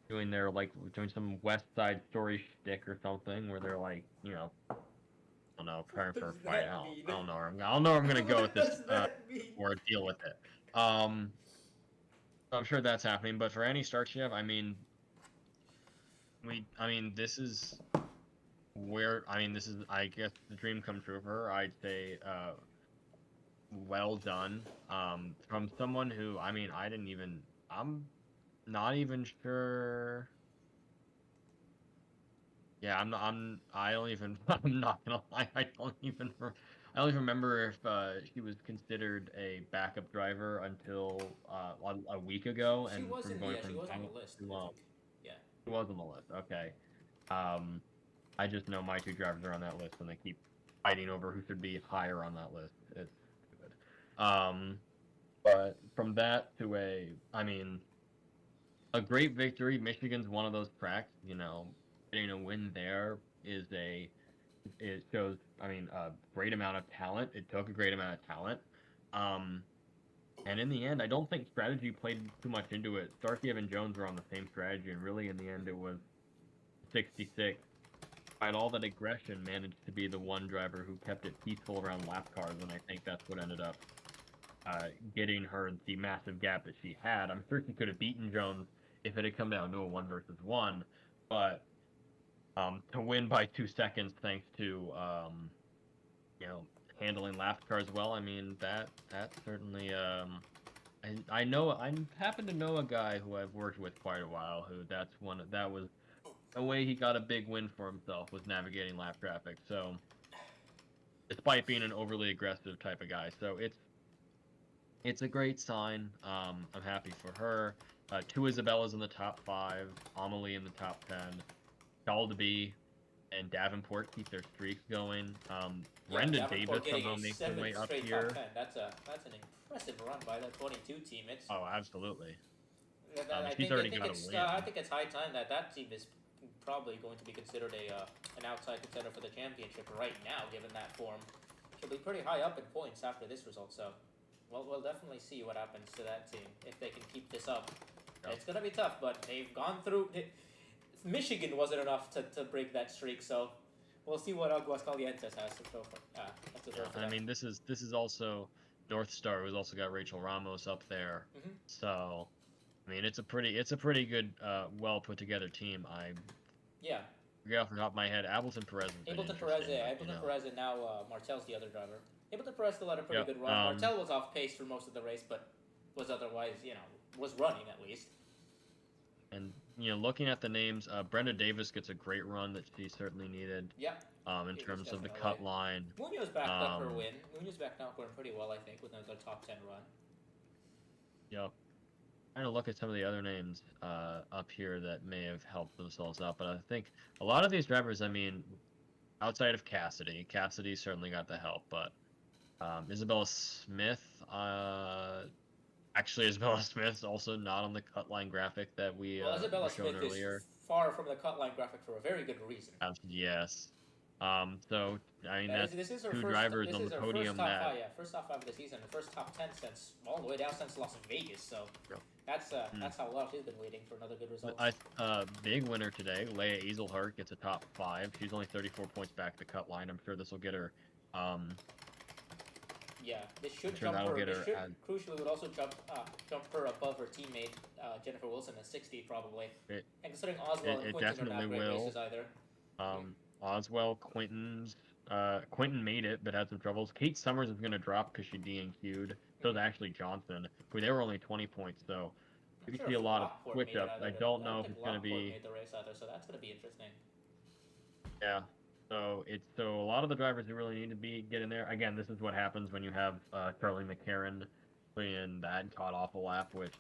doing their doing some West Side Story shtick or something where they're like, I don't know, preparing for a fight. I don't know. I don't know where I'm gonna go with this or deal with it. I'm sure that's happening, but for Annie Starchev, I mean, this is I guess the dream come true for her. I'd say, well done. From someone who, I'm not even sure. Yeah, I don't even, I'm not gonna lie, I don't even remember if she was considered a backup driver until a week ago, She and was from going she from was on the list. Yeah. she was on the list. Okay. I just know my two drivers are on that list, and they keep fighting over who should be higher on that list. It's stupid. But from that to a great victory. Michigan's one of those tracks, getting a win there it shows, a great amount of talent. It took a great amount of talent. And in the end, I don't think strategy played too much into it. Starkey and Jones were on the same strategy, and really in the end it was 66. Despite all that aggression, managed to be the one driver who kept it peaceful around lap cars, and I think that's what ended up getting her the massive gap that she had. I'm sure she could have beaten Jones if it had come down to a 1 versus 1, but to win by 2 seconds thanks to handling lap cars well, that certainly I happen to know a guy who I've worked with quite a while who that was a way he got a big win for himself, was navigating lap traffic. So despite being an overly aggressive type of guy, so it's a great sign. I'm happy for her. 2 Isabellas in the top 5, Amelie in the top 10, Dalby and Davenport keep their streaks going. Brendan Davis somehow makes their way up here. That's an impressive run by the 22 team. Absolutely. She's already got a win. I think it's high time that team is probably going to be considered an outside contender for the championship right now, given that form. She'll be pretty high up in points after this result, so we'll definitely see what happens to that team if they can keep this up. Yep. It's going to be tough, but they've gone through... Michigan wasn't enough to break that streak, so we'll see what Aguascalientes has to throw for. This is also North Star, who's also got Rachel Ramos up there. Mm-hmm. So, it's a pretty good, well put together team. Forget off the top of my head, Ableton Perez. Ableton Perez, and now Martel's the other driver. Ableton Perez still had a pretty good run. Martel was off pace for most of the race, but was otherwise, was running at least. And looking at the names, Brenda Davis gets a great run that she certainly needed. Yeah. In terms of the cut line. Munoz backed up her win. Munoz backed up her pretty well, I think, with another top 10 run. Yep. Trying to look at some of the other names up here that may have helped themselves out, but I think a lot of these drivers, outside of Cassidy certainly got the help, but Isabella Smith, actually Isabella Smith's also not on the cut line graphic that we Isabella were shown Smith earlier. Is far from the cut line graphic for a very good reason. Yes. So that's this is two drivers on the podium. First top 5 of the season, and first top 10 since all the way down since Las Vegas. So that's how well she's been waiting for another good result. Big winner today, Leia Easelhart gets a top 5. She's only 34 points back the cut line. I'm sure this will get her. This should jump her. Crucially, would also jump her above her teammate Jennifer Wilson at 60 probably. And considering Oswald and Quinton are not great races either. Oswald, Quinton made it, but had some troubles. Kate Summers is going to drop because she DNQ'd. was Ashley Johnson, who they were only 20 points. So I'm we sure see a if lot of Lockport switch made it ups. either, I but don't I know if think it's going to Lockport be. made the race either, so that's going to be interesting. Yeah. So a lot of the drivers who really need to get in there. Again, this is what happens when you have Charlie McCarron in that caught off a lap, which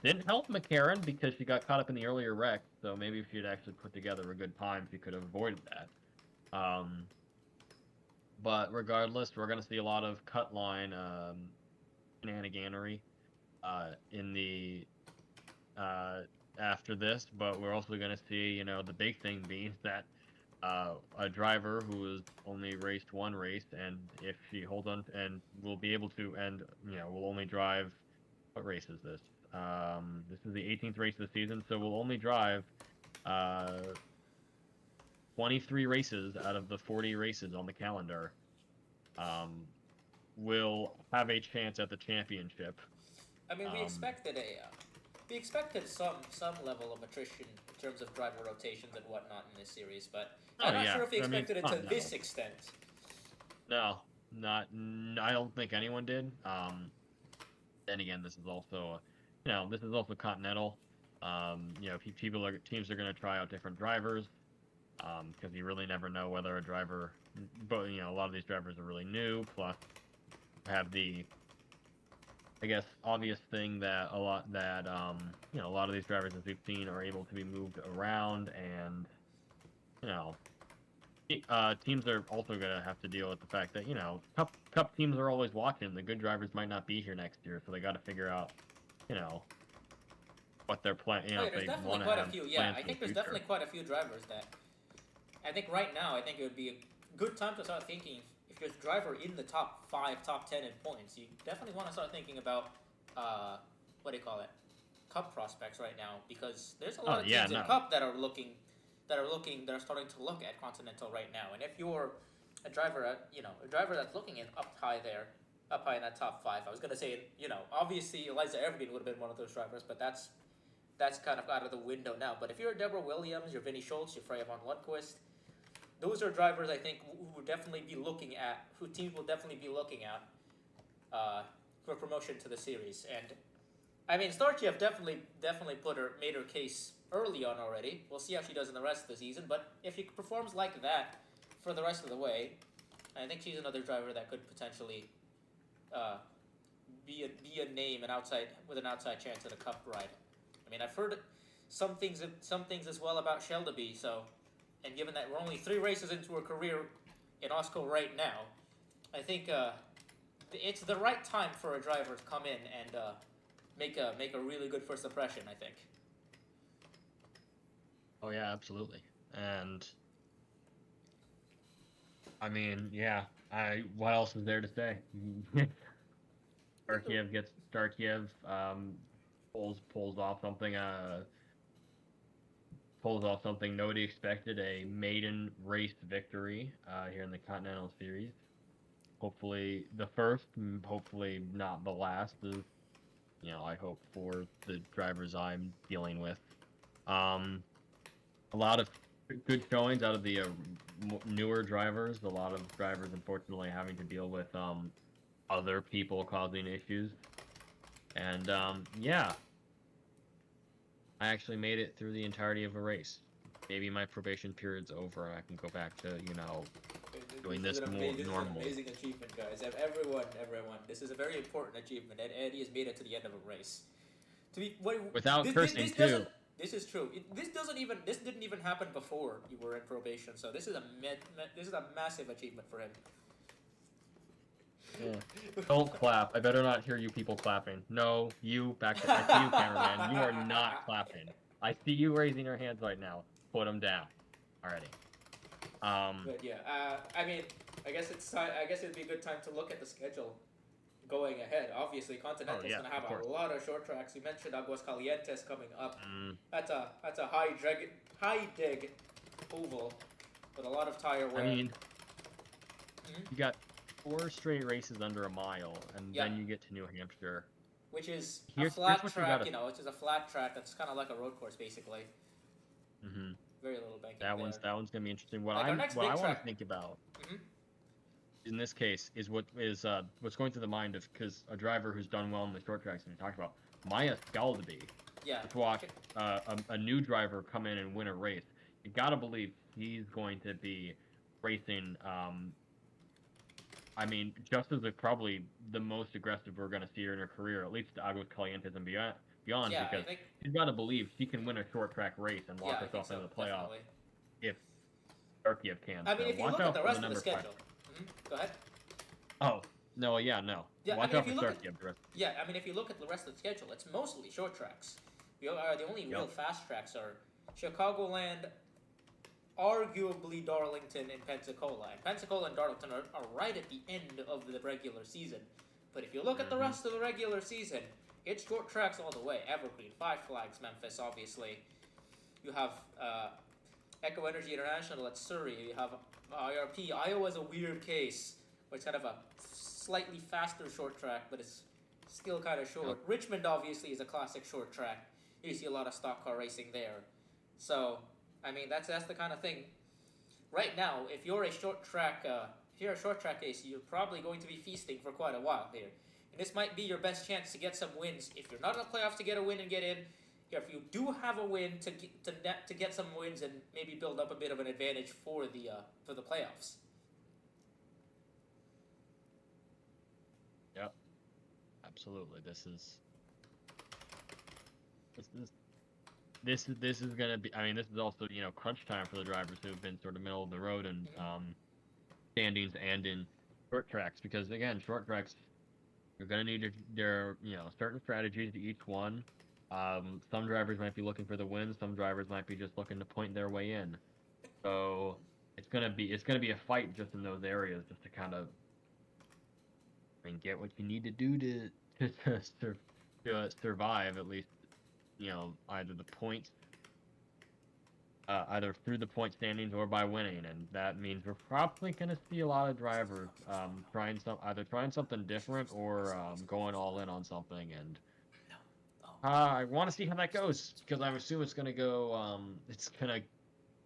didn't help McCarron because she got caught up in the earlier wreck. So maybe if she had actually put together a good time, she could have avoided that. But regardless, we're going to see a lot of cut line shenaniganery in the after this. But we're also going to see, the big thing being that a driver who has only raced one race, and if she holds on and will be able to, and will only drive. What race is this? This is the 18th race of the season, so we'll only drive 23 races out of the 40 races on the calendar. Will have a chance at the championship. I mean, we expected some level of attrition in terms of driver rotations and whatnot in this series, but I'm not sure if we expected it to this extent. No, I don't think anyone did. Then again, this is also, Continental. Teams are going to try out different drivers, because you really never know whether a driver, but a lot of these drivers are really new. Plus, have the, I guess, obvious thing that a lot of these drivers, as we've seen, are able to be moved around, and teams are also going to have to deal with the fact that cup teams are always watching. The good drivers might not be here next year, so they got to figure out what their plan. There's definitely quite a few. Yeah, I think there's definitely quite a few drivers that I think right now it would be a good time to start thinking. If you're a driver in the top 5, top 10 in points, you definitely want to start thinking about cup prospects right now, because there's a lot of teams in cup that are starting to look at Continental right now. And if you're a driver that's looking up high in that top 5, I was gonna say, obviously Eliza Evergreen would have been one of those drivers, but that's kind of out of the window now. But if you're a Deborah Williams, you're Vinnie Schultz, you're Freya von Lundqvist, those are drivers I think who teams will definitely be looking at for promotion to the series. And I mean, Starchev definitely made her case early on already. We'll see how she does in the rest of the season, but if she performs like that for the rest of the way, I think she's another driver that could potentially be a name with an outside chance at a cup ride. I mean, I've heard some things as well about Sheldaby. So, and given that we're only 3 races into her career in AWSCO right now, I think it's the right time for a driver to come in and make a really good first impression, I think. Oh yeah, absolutely. And I mean, yeah. What else is there to say? Starkiev pulls off something nobody expected, a maiden race victory here in the Continental Series. Hopefully the first, hopefully not the last, is I hope, for the drivers I'm dealing with. A lot of good showings out of the newer drivers. A lot of drivers, unfortunately, having to deal with other people causing issues. And yeah, I actually made it through the entirety of a race. Maybe my probation period's over and I can go back to doing this more normal. This is an amazing achievement, guys. Everyone, this is a very important achievement, and Eddie has made it to the end of a race. Without cursing too. This is true. This didn't even happen before you were in probation. So this is a massive achievement for him. Yeah. Don't clap. I better not hear you people clapping. No, you I see you, cameraman. You are not clapping. I see you raising your hands right now. Put them down. Alrighty. But yeah, I mean, I guess it'd be a good time to look at the schedule going ahead. Obviously, Continental's going to have a lot of short tracks. You mentioned Aguascalientes coming up. That's a high dig oval with a lot of tire wear. I mean, you got 4 straight races under a mile, and then you get to New Hampshire, which is a flat track. Which is a flat track that's kind of like a road course, basically. Mm-hmm. Very little banking. That one's gonna be interesting. What I want to think about. in this case is what's going through the mind of, because a driver who's done well in the short tracks, and we talked about Maya Scaldaby. Yeah. To watch a new driver come in and win a race, you gotta believe he's going to be racing. I mean, just as probably the most aggressive we're gonna see her in her career, at least the Aguas Calientes and beyond. Yeah, because I think, she's gotta believe she can win a short track race and lock yeah, I think herself so, into the playoff definitely. if Turkiev can. I mean, So if you watch look out at the for rest of the number schedule. 5. Go ahead. Oh no, yeah, no. Yeah, Watch I mean, out if for you look at, Turkiev. The rest. yeah, I mean, if you look at the rest of the schedule, it's mostly short tracks. The only real fast tracks are Chicagoland, arguably Darlington, and Pensacola. And Pensacola and Darlington are right at the end of the regular season. But if you look at the rest of the regular season, it's short tracks all the way. Evergreen, Five Flags, Memphis, obviously. You have Echo Energy International at Surrey. You have IRP. Iowa's a weird case, where it's kind of a slightly faster short track, but it's still kind of short. Yep. Richmond, obviously, is a classic short track. You see a lot of stock car racing there. So, I mean, that's the kind of thing. Right now, if you're a short track ace, you're probably going to be feasting for quite a while here. And this might be your best chance to get some wins. If you're not in the playoffs, to get a win and get in. If you do have a win, to get some wins and maybe build up a bit of an advantage for the playoffs. Yep. Absolutely. This is gonna be. I mean, this is also crunch time for the drivers who have been sort of middle of the road and standings and in short tracks, because again, short tracks, you're gonna need their certain strategies to each one. Some drivers might be looking for the win. Some drivers might be just looking to point their way in. So it's gonna be a fight just in those areas, just to kind of get what you need to do to survive, at least. Either the points, either through the point standings or by winning, and that means we're probably going to see a lot of drivers trying something different or going all in on something, and I want to see how that goes, because I assume it's going to go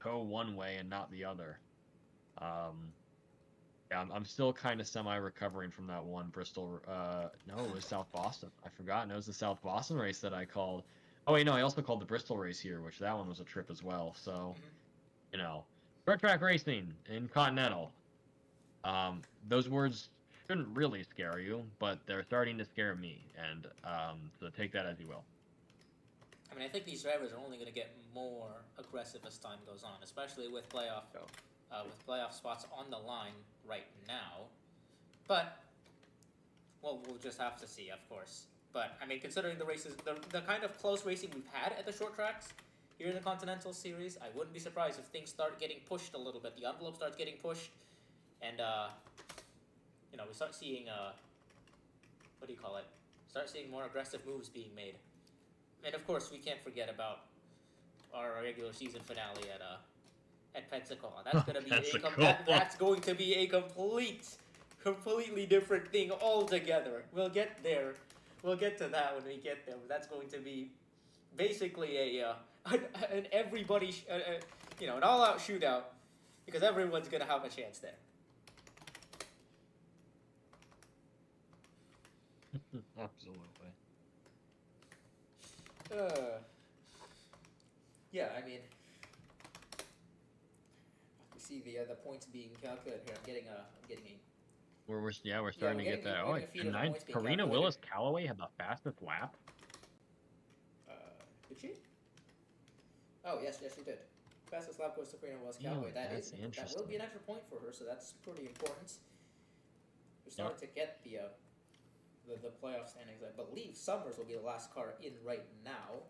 one way and not the other. Yeah, I'm still kind of semi-recovering from that one Bristol. No, it was South Boston. I forgot. It was the South Boston race that I called. Oh wait, no, I also called the Bristol race here, which that one was a trip as well. So, short track racing in Continental. Those words shouldn't really scare you, but they're starting to scare me, and so take that as you will. I mean, I think these drivers are only going to get more aggressive as time goes on, especially with playoff spots on the line right now. But, well, we'll just have to see, of course. But, I mean, considering the races, the kind of close racing we've had at the short tracks here in the Continental Series, I wouldn't be surprised if things start getting pushed a little bit. The envelope starts getting pushed, and, we start seeing, start seeing more aggressive moves being made. And, of course, we can't forget about our regular season finale at Pensacola. That's going to be that's going to be a completely different thing altogether. We'll get there. We'll get to that when we get there. But that's going to be basically an everybody, an all-out shootout, because everyone's going to have a chance there. Absolutely. Yeah, I mean, you see the points being calculated here. I'm getting a. We're starting to get that. Oh, Karina Willis Callaway had the fastest lap. Did she? Oh yes, she did. Fastest lap goes to Karina Willis Callaway. That will be an extra point for her, so that's pretty important. We're starting to get the playoff standings. I believe Summers will be the last car in right now.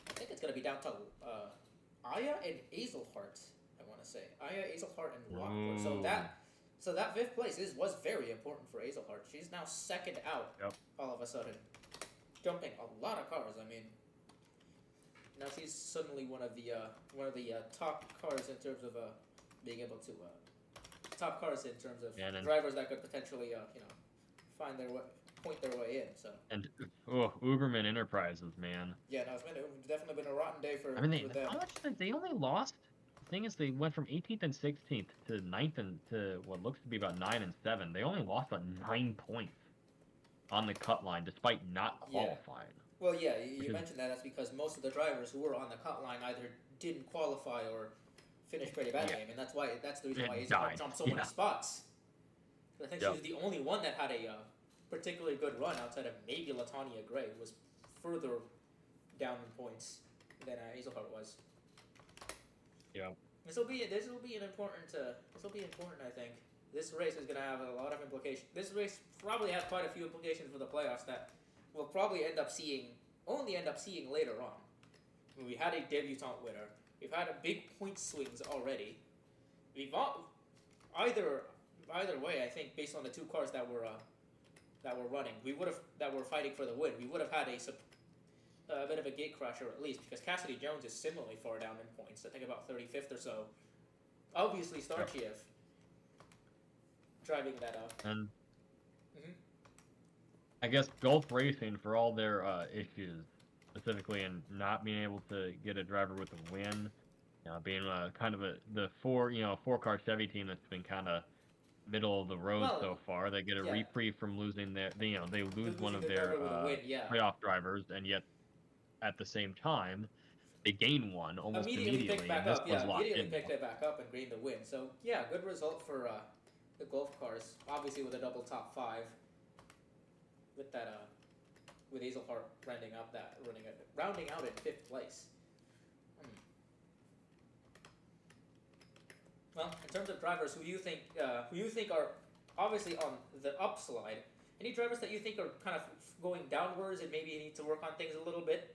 I think it's going to be down to Aya and Azelhart, I want to say. Aya, Azelhart, and Rockwood. So that fifth place was very important for Azelhart. She's now second out all of a sudden, jumping a lot of cars. I mean, now she's suddenly one of the top cars in terms of being able to top cars in terms of drivers that could potentially find their way. Point their way in, so. And Uberman Enterprises, man. Yeah, no, it's definitely been a rotten day for. I mean, them. how much they only lost thing is, they went from 18th and 16th to 9th and to what looks to be about 9 and 7. They only lost about 9 points on the cut line, despite not qualifying. Well, yeah, you mentioned that. That's because most of the drivers who were on the cut line either didn't qualify or finished pretty bad game, and that's the reason why Hazelhart jumped so many spots. I think she was the only one that had a particularly good run outside of maybe Latanya Gray, who was further down in points than Hazelhart was. Yeah. This will be important. I think this race is going to have a lot of implications. This race probably has quite a few implications for the playoffs that we'll probably only end up seeing later on. I mean, we had a debutante winner. We've had a big point swings already. We've either way, I think, based on the two cars that were running, that were fighting for the win, we would have had a bit of a gate crasher at least, because Cassidy Jones is similarly far down in points. I think about 35th or so. Obviously, Starchiev driving that up. And I guess Gulf Racing, for all their issues, specifically in not being able to get a driver with a win, being kind of the four-car Chevy team that's been kind of middle of the road so far. They get a reprieve from losing they lose one of their playoff drivers, and yet at the same time they gain one almost immediately. Picked back up, immediately picked it back up and gained the win. So yeah, good result for the Gulf cars. Obviously with a double top 5, with that with Hazelhart rounding out in 5th place. Well, in terms of drivers, who you think are obviously on the upslide, any drivers that you think are kind of going downwards and maybe you need to work on things a little bit?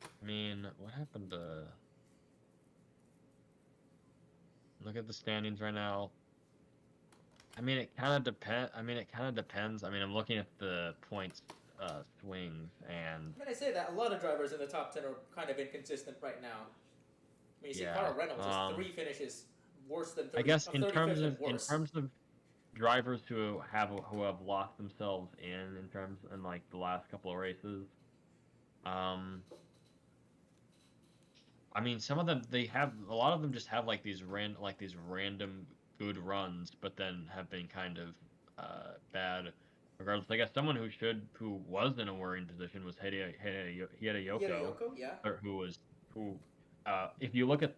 I mean, what happened to... Look at the standings right now. I mean, it kind of depends. I mean, I'm looking at the points swings, and... I say that a lot of drivers in the top 10 are kind of inconsistent right now. I mean, you see Carl Reynolds has 3 finishes worse than 30. I guess in terms of drivers who have locked themselves in like the last couple of races, I mean, some of them a lot of them just have like these random good runs, but then have been kind of bad. Regardless, I guess someone who was in a worrying position was Hideyoko, who if you look at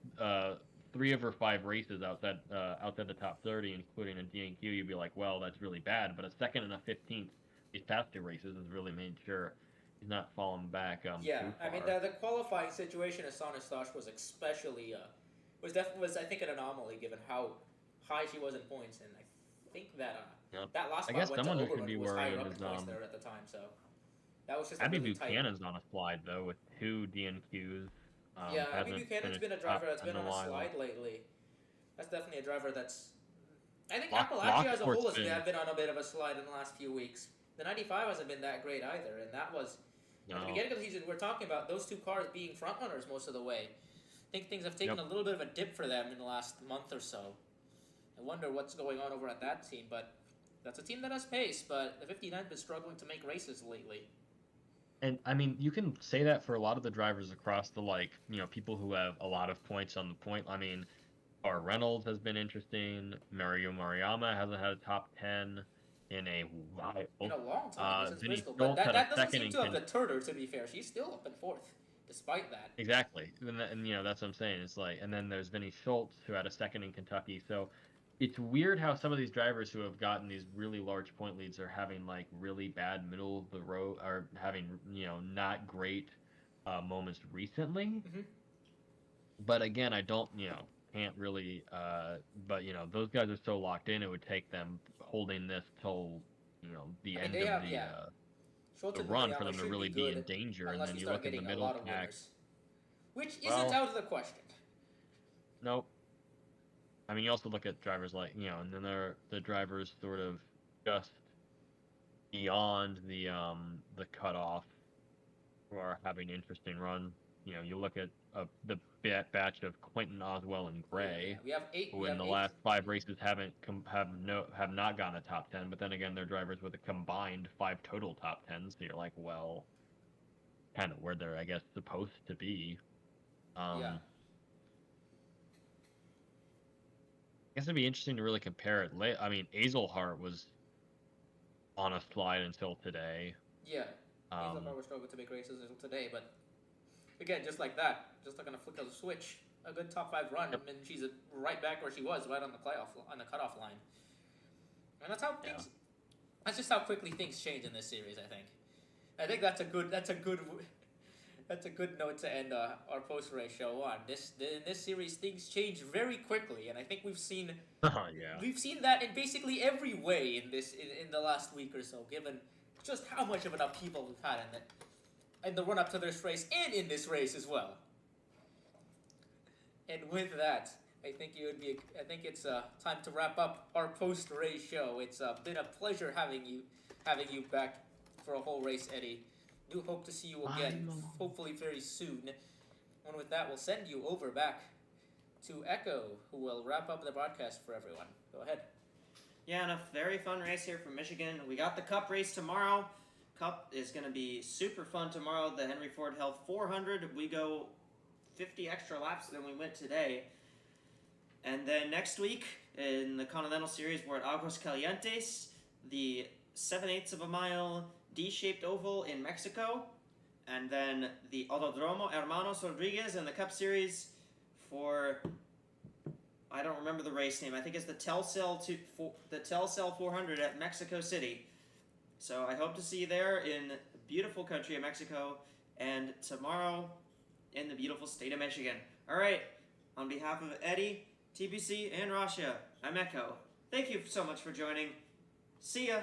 3 of her 5 races outside the top 30, including a DNQ, you'd be like, well, that's really bad. But a 2nd and a 15th these past 2 races has really made sure he's not falling back. Too far. I mean the qualifying situation of Sana Stosh was especially was I think an anomaly given how high she was in points, and I think that that last spot went to Oberlin, who was higher up in points there at the time. So that was just Abby really Buchanan's on a slide though with 2 DNQs. Abby Buchanan's been a driver that's been on a slide lately. That's definitely a driver that's... I think Appalachia as a whole has been on a bit of a slide in the last few weeks. The 95 hasn't been that great either, and that was... At the beginning of the season, we're talking about those 2 cars being front runners most of the way. I think things have taken a little bit of a dip for them in the last month or so. I wonder what's going on over at that team, but that's a team that has pace, but the 59's been struggling to make races lately. And I mean, you can say that for a lot of the drivers across the people who have a lot of points on the point. I mean, Reynolds has been interesting. Mario Mariyama hasn't had a top 10 in a while. In a long time since Bristol, but that doesn't seem to have deterred her. To be fair, she's still up in 4th, despite that. Exactly, and that's what I'm saying. It's like, and then there's Vinny Schultz who had a 2nd in Kentucky. So it's weird how some of these drivers who have gotten these really large point leads are having like really bad middle of the road, are having not great moments recently. Mm-hmm. But again, I don't can't really. But those guys are so locked in. It would take them holding this till the end of the run for them to really be in danger. And then you look at the middle pack, which isn't out of the question. Nope. I mean, you also look at drivers like, and then there are the drivers sort of just beyond the cutoff who are having interesting runs. You look at the batch of Quentin, Oswell, and Gray, we have 8, who in the last 5 races have not gotten a top 10. But then again, they're drivers with a combined 5 total top 10s. So you're like, well, kind of where they're, I guess, supposed to be. guess it'd be interesting to really compare it. I mean, Azelhart was on a slide until today. Yeah, Hazel Power struggled to make races until today, but again, just like that, just like on a flick of a switch, a good top 5 run, Yep. and she's right back where she was, right on the cutoff line. And that's how things. That's just how quickly things change in this series. I think that's a good note to end our post race show on. In this series, things change very quickly, and I think we've seen Yeah. we've seen that in basically every way in the last week or so, given just how much of an upheaval we've had in the run up to this race and in this race as well. And with that, I think it's time to wrap up our post race show. It's been a pleasure having you back for a whole race, Eddie. Do hope to see you again, hopefully very soon. And with that, we'll send you over back to Echo, who will wrap up the broadcast for everyone. Go ahead. Yeah, and a very fun race here from Michigan. We got the Cup race tomorrow. Cup is going to be super fun tomorrow. The Henry Ford Health 400. We go 50 extra laps than we went today. And then next week, in the Continental Series, we're at Aguas Calientes, the 7/8 of a mile D-shaped oval in Mexico. And then the Autodromo Hermanos Rodriguez in the Cup Series for, I don't remember the race name. I think it's the Telcel 400 at Mexico City. So I hope to see you there in the beautiful country of Mexico, and tomorrow in the beautiful state of Michigan. All right, on behalf of Eddie, TPC, and Rasha, I'm Echo. Thank you so much for joining. See ya.